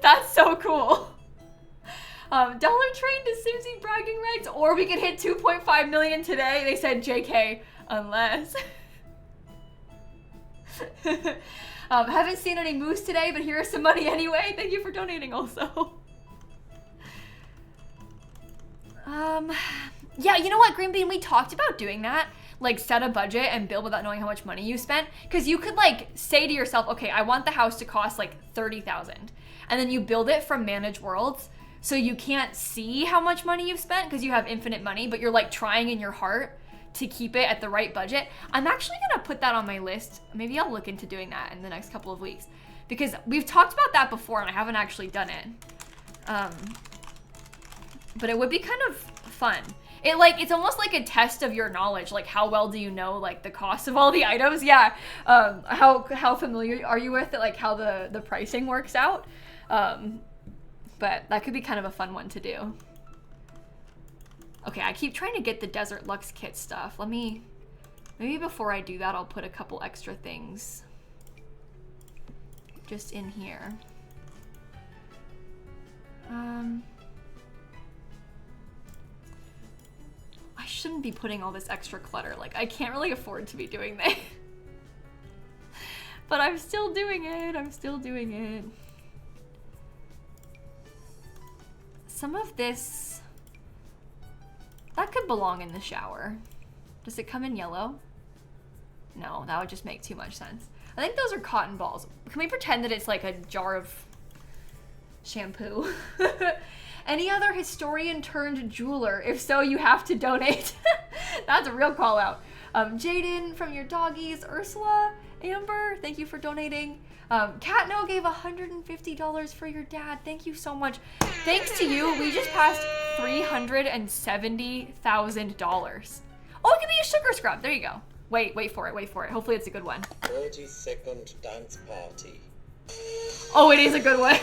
That's so cool. Dollar Train to Simsie bragging rights, or we could hit 2.5 million today. They said JK, unless. Haven't seen any moose today, but here's some money anyway. Thank you for donating also. Yeah, you know what, Green Bean, we talked about doing that. Like set a budget and build without knowing how much money you spent. Cause you could like say to yourself, okay, I want the house to cost like 30,000. And then you build it from Manage Worlds. So you can't see how much money you've spent because you have infinite money, but you're like trying in your heart to keep it at the right budget. I'm actually gonna put that on my list. Maybe I'll look into doing that in the next couple of weeks because we've talked about that before and I haven't actually done it. But it would be kind of fun. It's almost like a test of your knowledge. Like how well do you know like the cost of all the items? Yeah. How familiar are you with it? Like how the pricing works out? But that could be kind of a fun one to do. Okay, I keep trying to get the Desert Lux kit stuff. Maybe before I do that, I'll put a couple extra things just in here. I shouldn't be putting all this extra clutter. Like, I can't really afford to be doing that. But I'm still doing it. I'm still doing it. Some of this, that could belong in the shower. Does it come in yellow? No, that would just make too much sense. I think those are cotton balls. Can we pretend that it's like a jar of shampoo? Any other historian turned jeweler? If so, you have to donate. That's a real call out. Jaden from your doggies, Ursula, Amber, thank you for donating. Katno gave $150 for your dad. Thank you so much. Thanks to you, we just passed $370,000. Oh, it could be a sugar scrub. There you go. Wait for it. Hopefully it's a good one. 30-second dance party. Oh, it is a good one.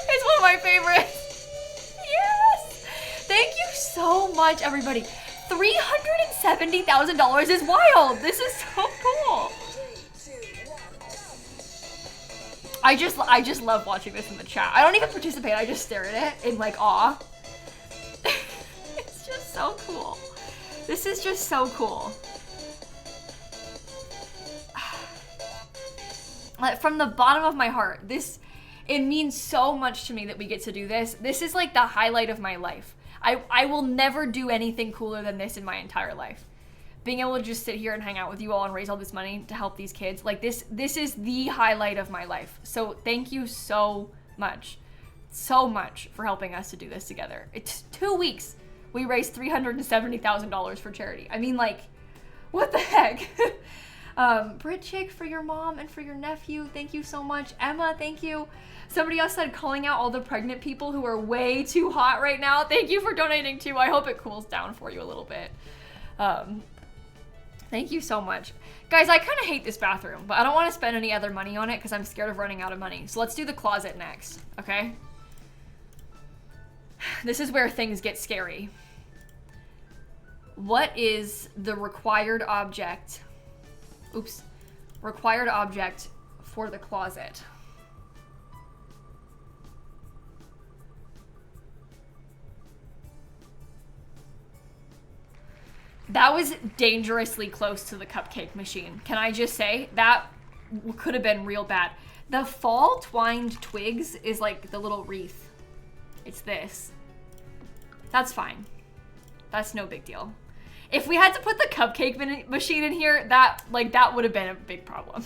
It's one of my favorites. Yes. Thank you so much, everybody. $370,000 is wild. This is so cool. I just love watching this in the chat. I don't even participate. I just stare at it in like awe. It's just so cool. This is just so cool. Like, from the bottom of my heart, it means so much to me that we get to do this. This is like the highlight of my life. I will never do anything cooler than this in my entire life. Being able to just sit here and hang out with you all and raise all this money to help these kids, like this is the highlight of my life. So thank you so much for helping us to do this together. It's 2 weeks. We raised $370,000 for charity. I mean, like, what the heck? Brit Chick, for your mom and for your nephew, thank you so much. Emma, thank you. Somebody else said calling out all the pregnant people who are way too hot right now. Thank you for donating too. I hope it cools down for you a little bit. Thank you so much. Guys, I kind of hate this bathroom, but I don't want to spend any other money on it because I'm scared of running out of money. So let's do the closet next, okay? This is where things get scary. What is the required object? Oops. Required object for the closet. That was dangerously close to the cupcake machine. Can I just say, that could have been real bad. The fall twined twigs is like the little wreath. It's this. That's fine. That's no big deal. If we had to put the cupcake machine in here, that would have been a big problem.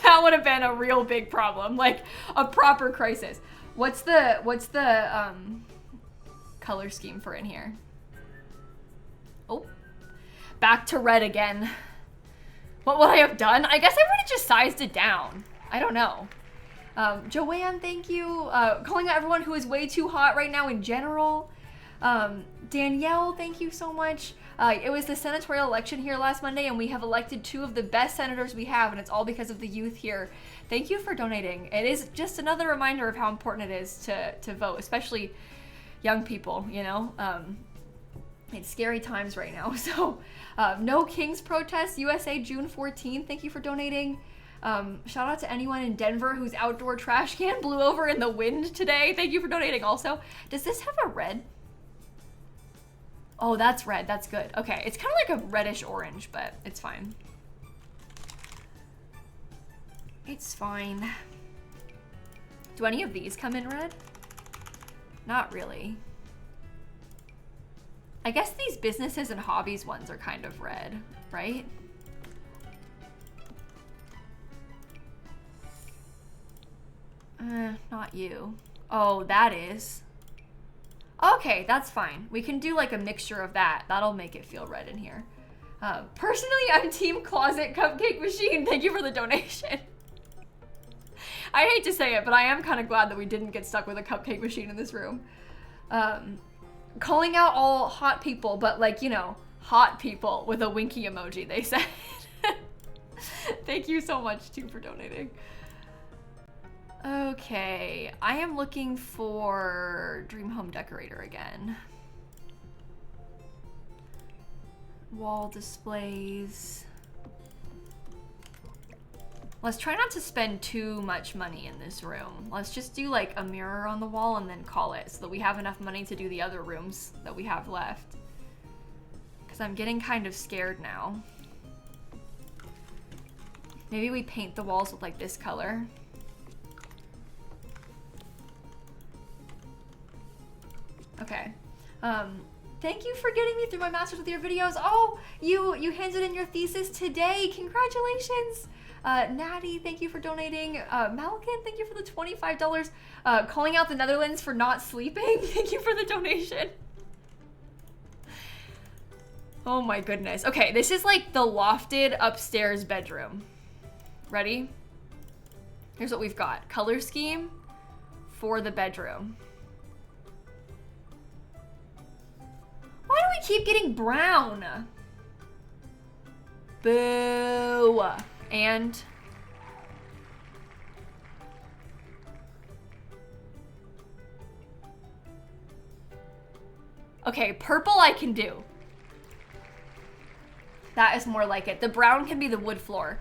That would have been a real big problem, like a proper crisis. What's the color scheme for in here? Oh, back to red again. What would I have done? I guess I would have just sized it down. I don't know. Joanne, thank you. Calling out everyone who is way too hot right now in general. Danielle, thank you so much. It was the senatorial election here last Monday, and we have elected 2 of the best senators we have, and it's all because of the youth here. Thank you for donating. It is just another reminder of how important it is to vote, especially young people, you know? It's scary times right now. So, No Kings Protest, USA, June 14th. Thank you for donating. Shout out to anyone in Denver whose outdoor trash can blew over in the wind today. Thank you for donating also. Does this have a red? Oh, that's red. That's good. Okay, it's kind of like a reddish orange, but it's fine. It's fine. Do any of these come in red? Not really. I guess these businesses and hobbies ones are kind of red, right? Not you. Oh, that is. Okay, that's fine. We can do like a mixture of that. That'll make it feel red in here. Personally, I'm team closet cupcake machine. Thank you for the donation. I hate to say it, but I am kind of glad that we didn't get stuck with a cupcake machine in this room. Calling out all hot people, but like, you know, hot people with a winky emoji, they said. Thank you so much, too, for donating. Okay, I am looking for Dream Home Decorator again. Wall displays. Let's try not to spend too much money in this room. Let's just do like a mirror on the wall and then call it so that we have enough money to do the other rooms that we have left. Because I'm getting kind of scared now. Maybe we paint the walls with like this color. Okay. Thank you for getting me through my Masters with your videos. Oh, you handed in your thesis today. Congratulations. Natty, thank you for donating. Malkin, thank you for the $25. Calling out the Netherlands for not sleeping. Thank you for the donation. Oh my goodness. Okay, this is like the lofted upstairs bedroom. Ready? Here's what we've got. Color scheme for the bedroom. Why do we keep getting brown? Boo. And okay, purple I can do. That is more like it. The brown can be the wood floor.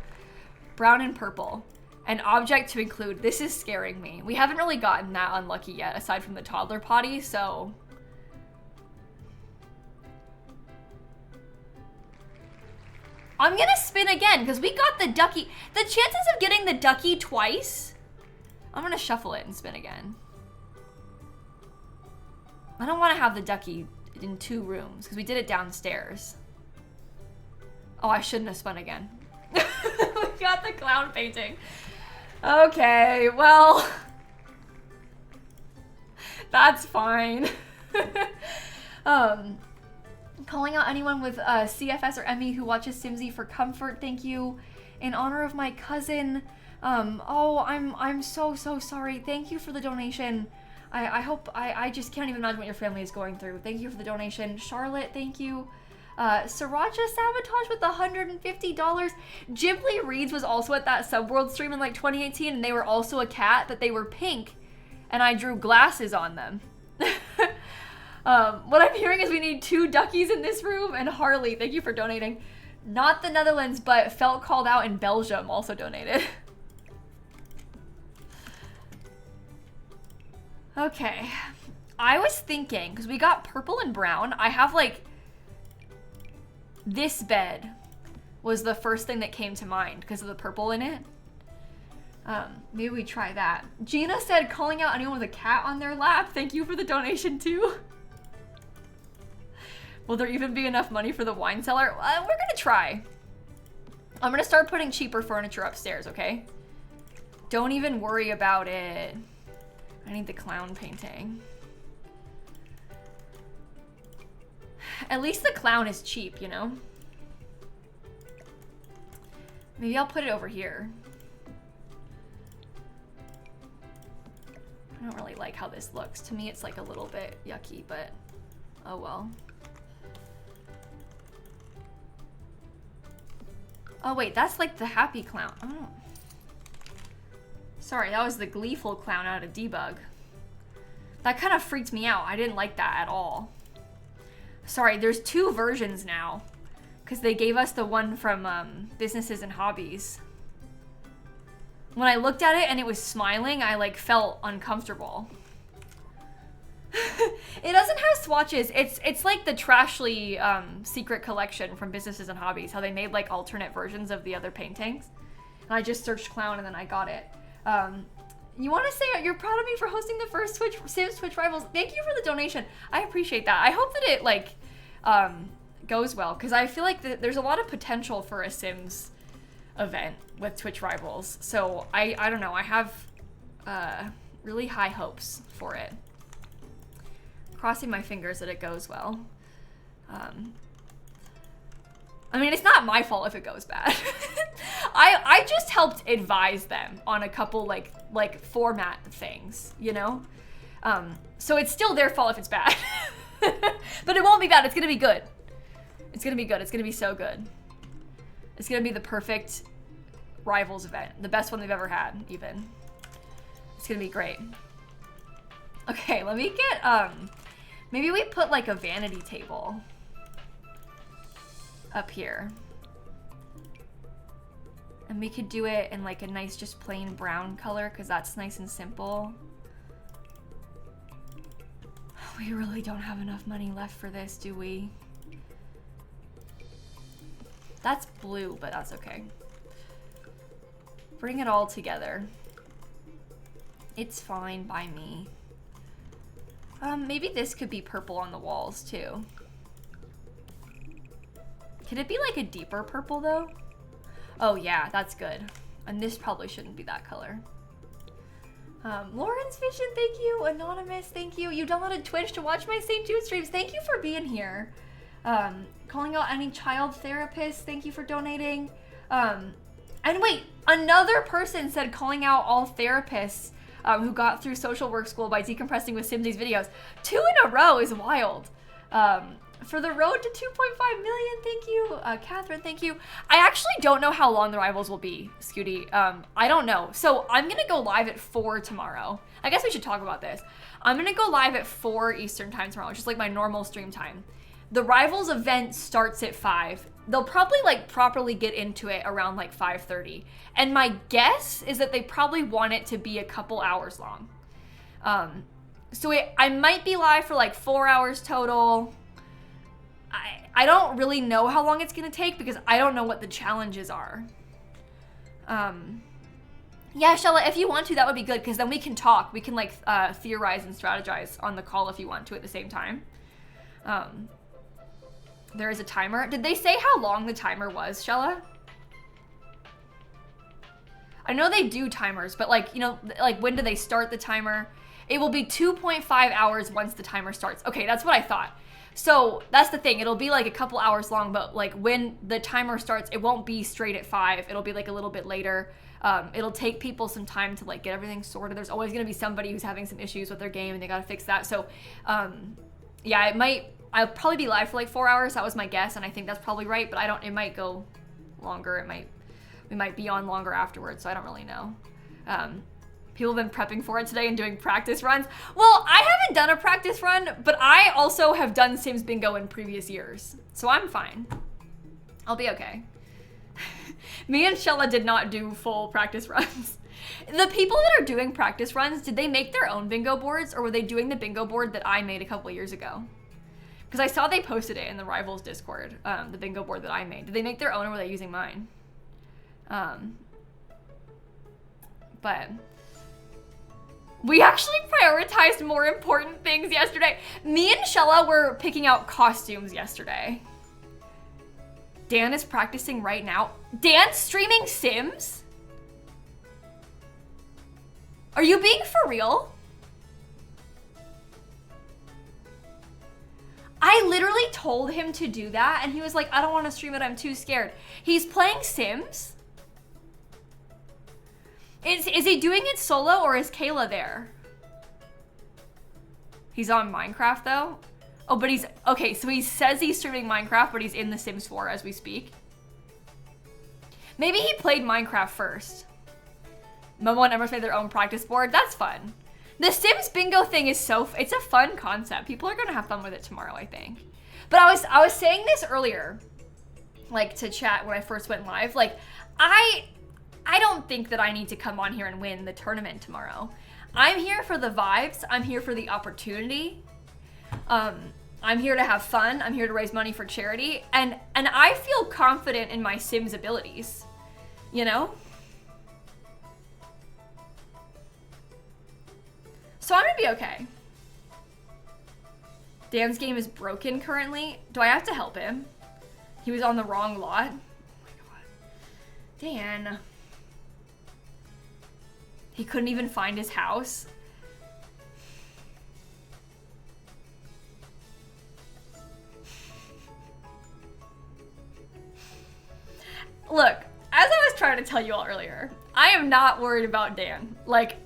Brown and purple. An object to include. This is scaring me. We haven't really gotten that unlucky yet, aside from the toddler potty, so... I'm gonna spin again, because we got the ducky. The chances of getting the ducky twice... I'm gonna shuffle it and spin again. I don't want to have the ducky in 2 rooms, because we did it downstairs. Oh, I shouldn't have spun again. We got the clown painting. Okay, well... That's fine. Calling out anyone with CFS or ME who watches Simsie for comfort, thank you. In honor of my cousin. Oh, I'm so sorry. Thank you for the donation. I hope, I just can't even imagine what your family is going through. Thank you for the donation. Charlotte, thank you. Sriracha Sabotage with $150. Ghibli Reads was also at that Subworld stream in like 2018, and they were also a cat, but they were pink, and I drew glasses on them. What I'm hearing is we need 2 duckies in this room, and Harley, thank you for donating. Not the Netherlands, but felt called out in Belgium also donated. Okay, I was thinking, because we got purple and brown, I have like, this bed was the first thing that came to mind because of the purple in it. Maybe we try that. Gina said calling out anyone with a cat on their lap. Thank you for the donation too. Will there even be enough money for the wine cellar? We're gonna try. I'm gonna start putting cheaper furniture upstairs, okay? Don't even worry about it. I need the clown painting. At least the clown is cheap, you know? Maybe I'll put it over here. I don't really like how this looks. To me, it's like a little bit yucky, but oh well. Oh wait, that's like the happy clown. Oh. Sorry, that was the gleeful clown out of Debug. That kind of freaked me out. I didn't like that at all. Sorry, there's 2 versions now, because they gave us the one from Businesses and Hobbies. When I looked at it and it was smiling, I like felt uncomfortable. It doesn't have swatches. It's like the Trashly secret collection from Businesses and Hobbies, how they made like alternate versions of the other paintings. And I just searched clown and then I got it. You want to say you're proud of me for hosting the first Sims Twitch Rivals. Thank you for the donation. I appreciate that. I hope that it like goes well, because I feel like there's a lot of potential for a Sims event with Twitch Rivals. So I don't know. I have really high hopes for it. Crossing my fingers that it goes well. I mean, it's not my fault if it goes bad. I just helped advise them on a couple like format things, you know? So it's still their fault if it's bad. But it won't be bad. It's gonna be good. It's gonna be good. It's gonna be so good. It's gonna be the perfect Rivals event. The best one they've ever had, even. It's gonna be great. Okay, let me get, maybe we put like a vanity table up here. And we could do it in like a nice, just plain brown color, because that's nice and simple. We really don't have enough money left for this, do we? That's blue, but that's okay. Bring it all together. It's fine by me. Maybe this could be purple on the walls too. Can it be like a deeper purple though? Oh yeah, that's good. And this probably shouldn't be that color. Lauren's Vision, thank you. Anonymous, thank you. You downloaded Twitch to watch my St. Jude streams. Thank you for being here. Calling out any child therapists, thank you for donating. And wait, another person said calling out all therapists who got through social work school by decompressing with Simsie's videos. 2 in a row is wild. For the road to 2.5 million, thank you. Catherine, thank you. I actually don't know how long the Rivals will be, Scooty. I don't know. So I'm gonna go live at 4 tomorrow. I guess we should talk about this. I'm gonna go live at 4 Eastern time tomorrow, which is like my normal stream time. The Rivals event starts at 5. They'll probably like properly get into it around like 5:30. And my guess is that they probably want it to be a couple hours long. So I might be live for like 4 hours total. I don't really know how long it's gonna take because I don't know what the challenges are. Yeah, Shella, if you want to, that would be good because then we can talk. We can like theorize and strategize on the call if you want to at the same time. There is a timer. Did they say how long the timer was, Shella? I know they do timers, but like, you know, like when do they start the timer? It will be 2.5 hours once the timer starts. Okay, that's what I thought. So that's the thing. It'll be like a couple hours long, but like when the timer starts, it won't be straight at 5. It'll be like a little bit later. It'll take people some time to like get everything sorted. There's always going to be somebody who's having some issues with their game and they got to fix that. So yeah, I'll probably be live for like 4 hours. That was my guess. And I think that's probably right, but it might go longer. We might be on longer afterwards. So I don't really know. People have been prepping for it today and doing practice runs. Well, I haven't done a practice run, but I also have done Sims Bingo in previous years. So I'm fine. I'll be okay. Me and Shella did not do full practice runs. The people that are doing practice runs, did they make their own bingo boards or were they doing the bingo board that I made a couple years ago? Because I saw they posted it in the Rivals Discord, the bingo board that I made. Did they make their own or were they using mine? But we actually prioritized more important things yesterday. Me and Shella were picking out costumes yesterday. Dan is practicing right now. Dan's streaming Sims? Are you being for real? I literally told him to do that and he was like, I don't want to stream it, I'm too scared. He's playing Sims? Is he doing it solo or is Kayla there? He's on Minecraft though? Oh, but okay, so he says he's streaming Minecraft, but he's in The Sims 4 as we speak. Maybe he played Minecraft first. Momo and Emrys made their own practice board. That's fun. The Sims Bingo thing is it's a fun concept. People are gonna have fun with it tomorrow, I think. But I was saying this earlier, like to chat when I first went live. Like, I don't think that I need to come on here and win the tournament tomorrow. I'm here for the vibes. I'm here for the opportunity. I'm here to have fun. I'm here to raise money for charity. And I feel confident in my Sims abilities, you know? So I'm gonna be okay. Dan's game is broken currently. Do I have to help him? He was on the wrong lot. Oh my god. Dan. He couldn't even find his house. Look, as I was trying to tell you all earlier, I am not worried about Dan. Like,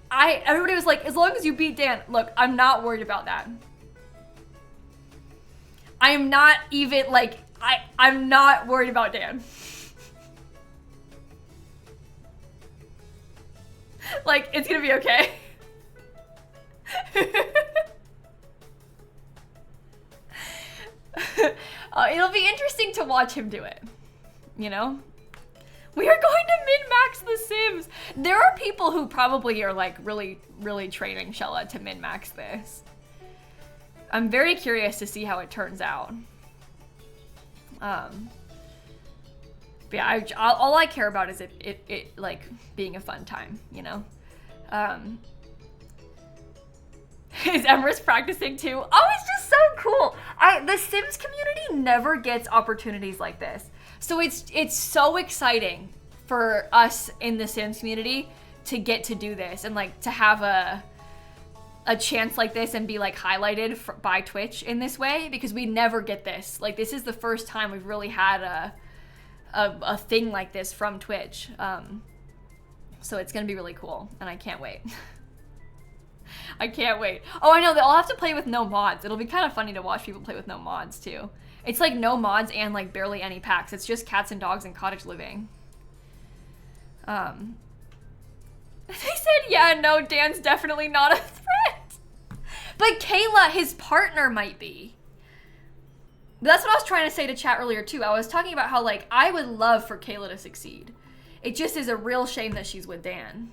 everybody was like, as long as you beat Dan. Look, I'm not worried about that. I am not even, like, I'm not worried about Dan. Like, it's gonna be okay. It'll be interesting to watch him do it, you know? We are going to min-max The Sims. There are people who probably are like really, really training Shella to min-max this. I'm very curious to see how it turns out. But yeah, all I care about is it like being a fun time, you know? Is Emrys practicing too? Oh, it's just so cool. The Sims community never gets opportunities like this. So it's so exciting for us in the Sims community to get to do this and like to have a chance like this and be like highlighted by Twitch in this way, because we never get this. Like, this is the first time we've really had a thing like this from Twitch. So it's gonna be really cool and I can't wait. I can't wait. Oh, I know, they'll have to play with no mods. It'll be kind of funny to watch people play with no mods too. It's like no mods and like barely any packs. It's just cats and dogs and cottage living. They said, yeah, no, Dan's definitely not a threat. But Kayla, his partner, might be. But that's what I was trying to say to chat earlier too. I was talking about how like I would love for Kayla to succeed. It just is a real shame that she's with Dan.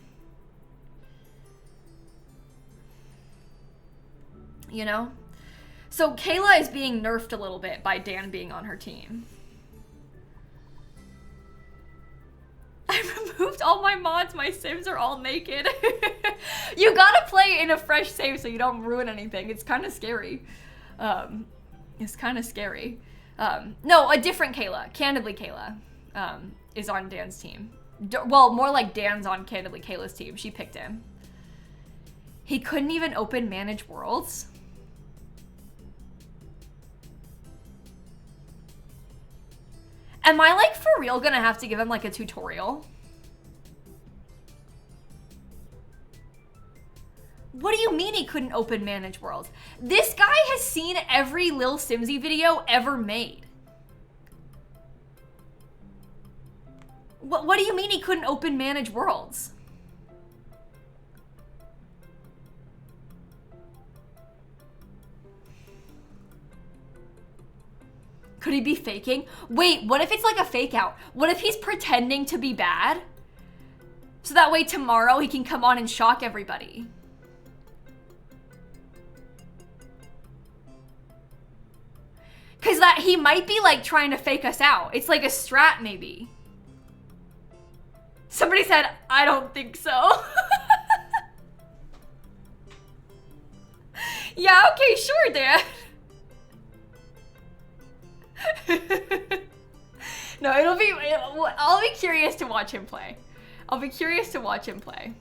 You know? So Kayla is being nerfed a little bit by Dan being on her team. I removed all my mods. My Sims are all naked. You gotta play in a fresh save so you don't ruin anything. It's kind of scary. It's kind of scary. No, a different Kayla. Candidly Kayla is on Dan's team. Well, more like Dan's on Candidly Kayla's team. She picked him. He couldn't even open Manage Worlds. Am I like for real gonna have to give him like a tutorial? What do you mean he couldn't open Manage Worlds? This guy has seen every lilsimsie video ever made. What do you mean he couldn't open Manage Worlds? Could he be faking? Wait, what if it's like a fake out? What if he's pretending to be bad? So that way tomorrow he can come on and shock everybody. Cause that he might be like trying to fake us out. It's like a strat maybe. Somebody said, I don't think so. Yeah, okay, sure, Dad. No, I'll be curious to watch him play. I'll be curious to watch him play.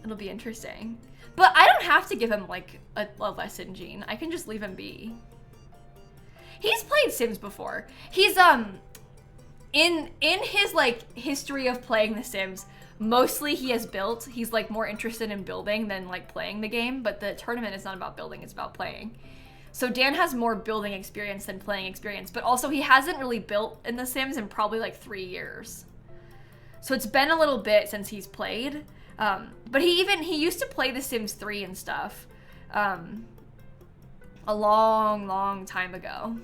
It'll be interesting. But I don't have to give him like a lesson, Gene. I can just leave him be. He's played Sims before. He's in his like history of playing The Sims, mostly he has built. He's like more interested in building than like playing the game, but the tournament is not about building, it's about playing. So Dan has more building experience than playing experience, but also he hasn't really built in The Sims in probably like 3 years. So it's been a little bit since he's played. But he used to play The Sims 3 and stuff a long time ago.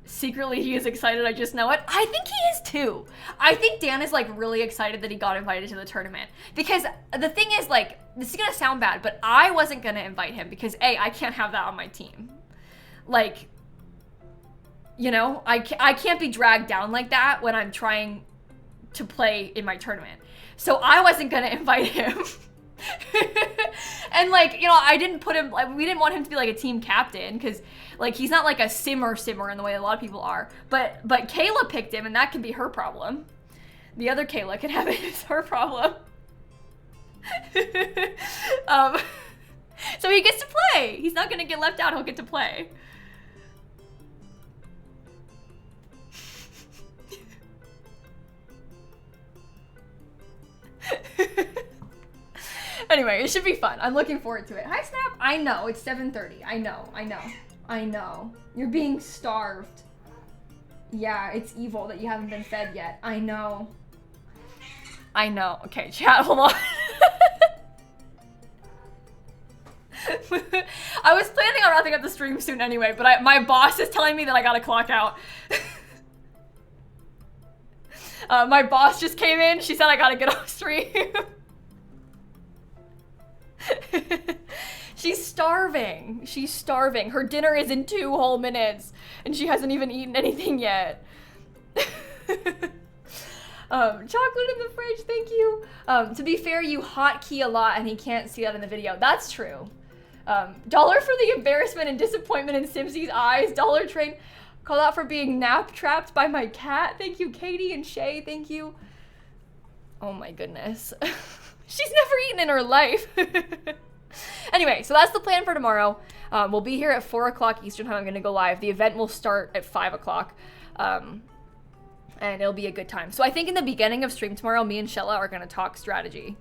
Secretly, he is excited, I just know it. I think he is too. I think Dan is like really excited that he got invited to the tournament. Because the thing is like, this is gonna sound bad, but I wasn't gonna invite him because A, I can't have that on my team. Like, you know, I can't be dragged down like that when I'm trying to play in my tournament. So I wasn't gonna invite him. And like, you know, I didn't put him, like, we didn't want him to be like a team captain because like he's not like a simmer in the way a lot of people are. But Kayla picked him and that can be her problem. The other Kayla can have it as her problem. So he gets to play. He's not gonna get left out, he'll get to play. Anyway, it should be fun. I'm looking forward to it. Hi, Snap. I know, it's 7:30. I know. You're being starved. Yeah, it's evil that you haven't been fed yet. I know. Okay, chat, hold on. I was planning on wrapping up the stream soon anyway, but my boss is telling me that I gotta clock out. My boss just came in. She said I gotta get off stream. She's starving. Her dinner is in 2 whole minutes and she hasn't even eaten anything yet. Chocolate in the fridge, thank you. To be fair, you hotkey a lot and he can't see that in the video. That's true. Dollar for the embarrassment and disappointment in Simsie's eyes. Dollar Train, call out for being nap trapped by my cat. Thank you, Katie and Shay, thank you. Oh my goodness. She's never eaten in her life. Anyway, so that's the plan for tomorrow. We'll be here at 4 o'clock Eastern time. I'm gonna go live. The event will start at 5 o'clock. And it'll be a good time. So I think in the beginning of stream tomorrow, me and Shella are gonna talk strategy.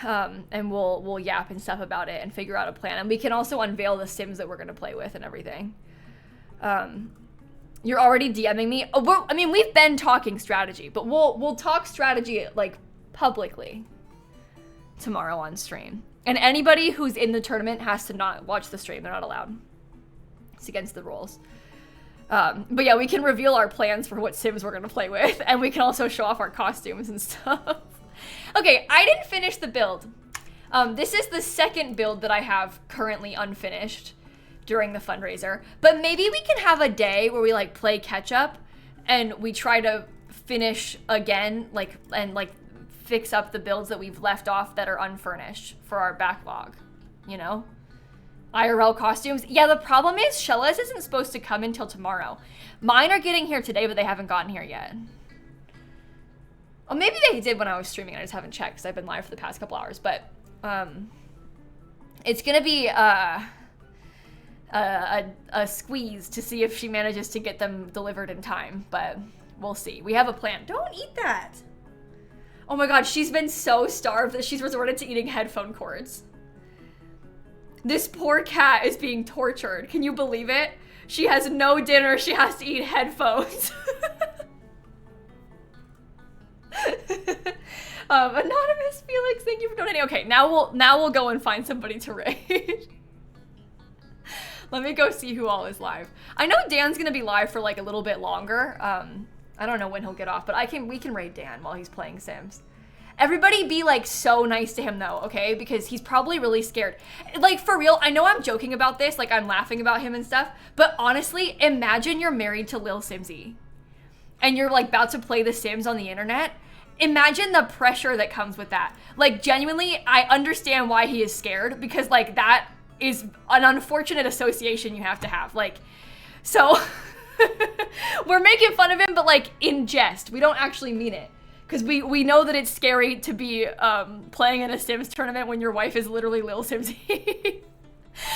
And we'll yap and stuff about it and figure out a plan. And we can also unveil the Sims that we're gonna play with and everything. You're already DMing me. Oh, I mean, we've been talking strategy, but we'll talk strategy like publicly. tomorrow on stream. And anybody who's in the tournament has to not watch the stream. They're not allowed. It's against the rules. But yeah, we can reveal our plans for what Sims we're gonna play with, and we can also show off our costumes and stuff. Okay, I didn't finish the build. This is the second build that I have currently unfinished during the fundraiser, but maybe we can have a day where we like play catch up and we try to finish again, and fix up the builds that we've left off that are unfurnished for our backlog, you know? IRL costumes. Yeah, the problem is Shella's isn't supposed to come until tomorrow. Mine are getting here today, but they haven't gotten here yet. Well, maybe they did when I was streaming. I just haven't checked because I've been live for the past couple hours, but it's gonna be a squeeze to see if she manages to get them delivered in time, but we'll see. We have a plan. Don't eat that. Oh my god, she's been so starved that she's resorted to eating headphone cords. This poor cat is being tortured. Can you believe it? She has no dinner. She has to eat headphones. Anonymous Felix, thank you for donating. Okay, now we'll go and find somebody to raid. Let me go see who all is live. I know Dan's gonna be live for like a little bit longer. I don't know when he'll get off, but we can raid Dan while he's playing Sims. Everybody be like so nice to him though, okay? Because he's probably really scared. Like for real, I know I'm joking about this, like I'm laughing about him and stuff, but honestly, imagine you're married to lilsimsie and you're like about to play The Sims on the internet. Imagine the pressure that comes with that. Like genuinely, I understand why he is scared because like that is an unfortunate association you have to have. Like, so we're making fun of him, but like in jest. We don't actually mean it. Because we know that it's scary to be playing in a Sims tournament when your wife is literally lilsimsie.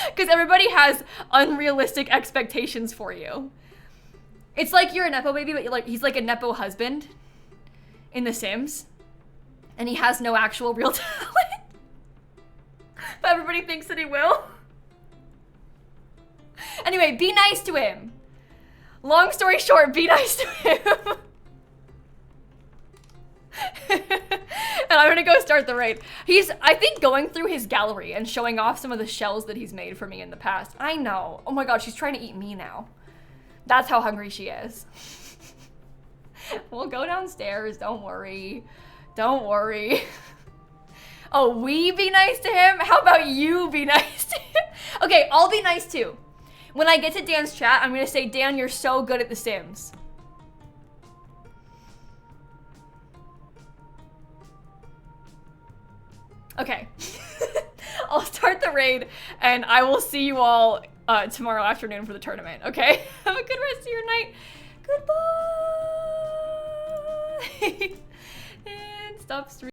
Because everybody has unrealistic expectations for you. It's like you're a Nepo baby, but he's like a Nepo husband in The Sims. And he has no actual real talent. But everybody thinks that he will. Anyway, be nice to him. Long story short, be nice to him. And I'm gonna go start the raid. He's, I think, going through his gallery and showing off some of the shells that he's made for me in the past. I know. Oh my god, she's trying to eat me now. That's how hungry she is. We'll go downstairs, don't worry. Don't worry. Oh, we be nice to him? How about you be nice to him? Okay, I'll be nice too. When I get to Dan's chat, I'm gonna say, Dan, you're so good at The Sims. Okay. I'll start the raid and I will see you all tomorrow afternoon for the tournament, okay? Have a good rest of your night. Goodbye. And stop streaming.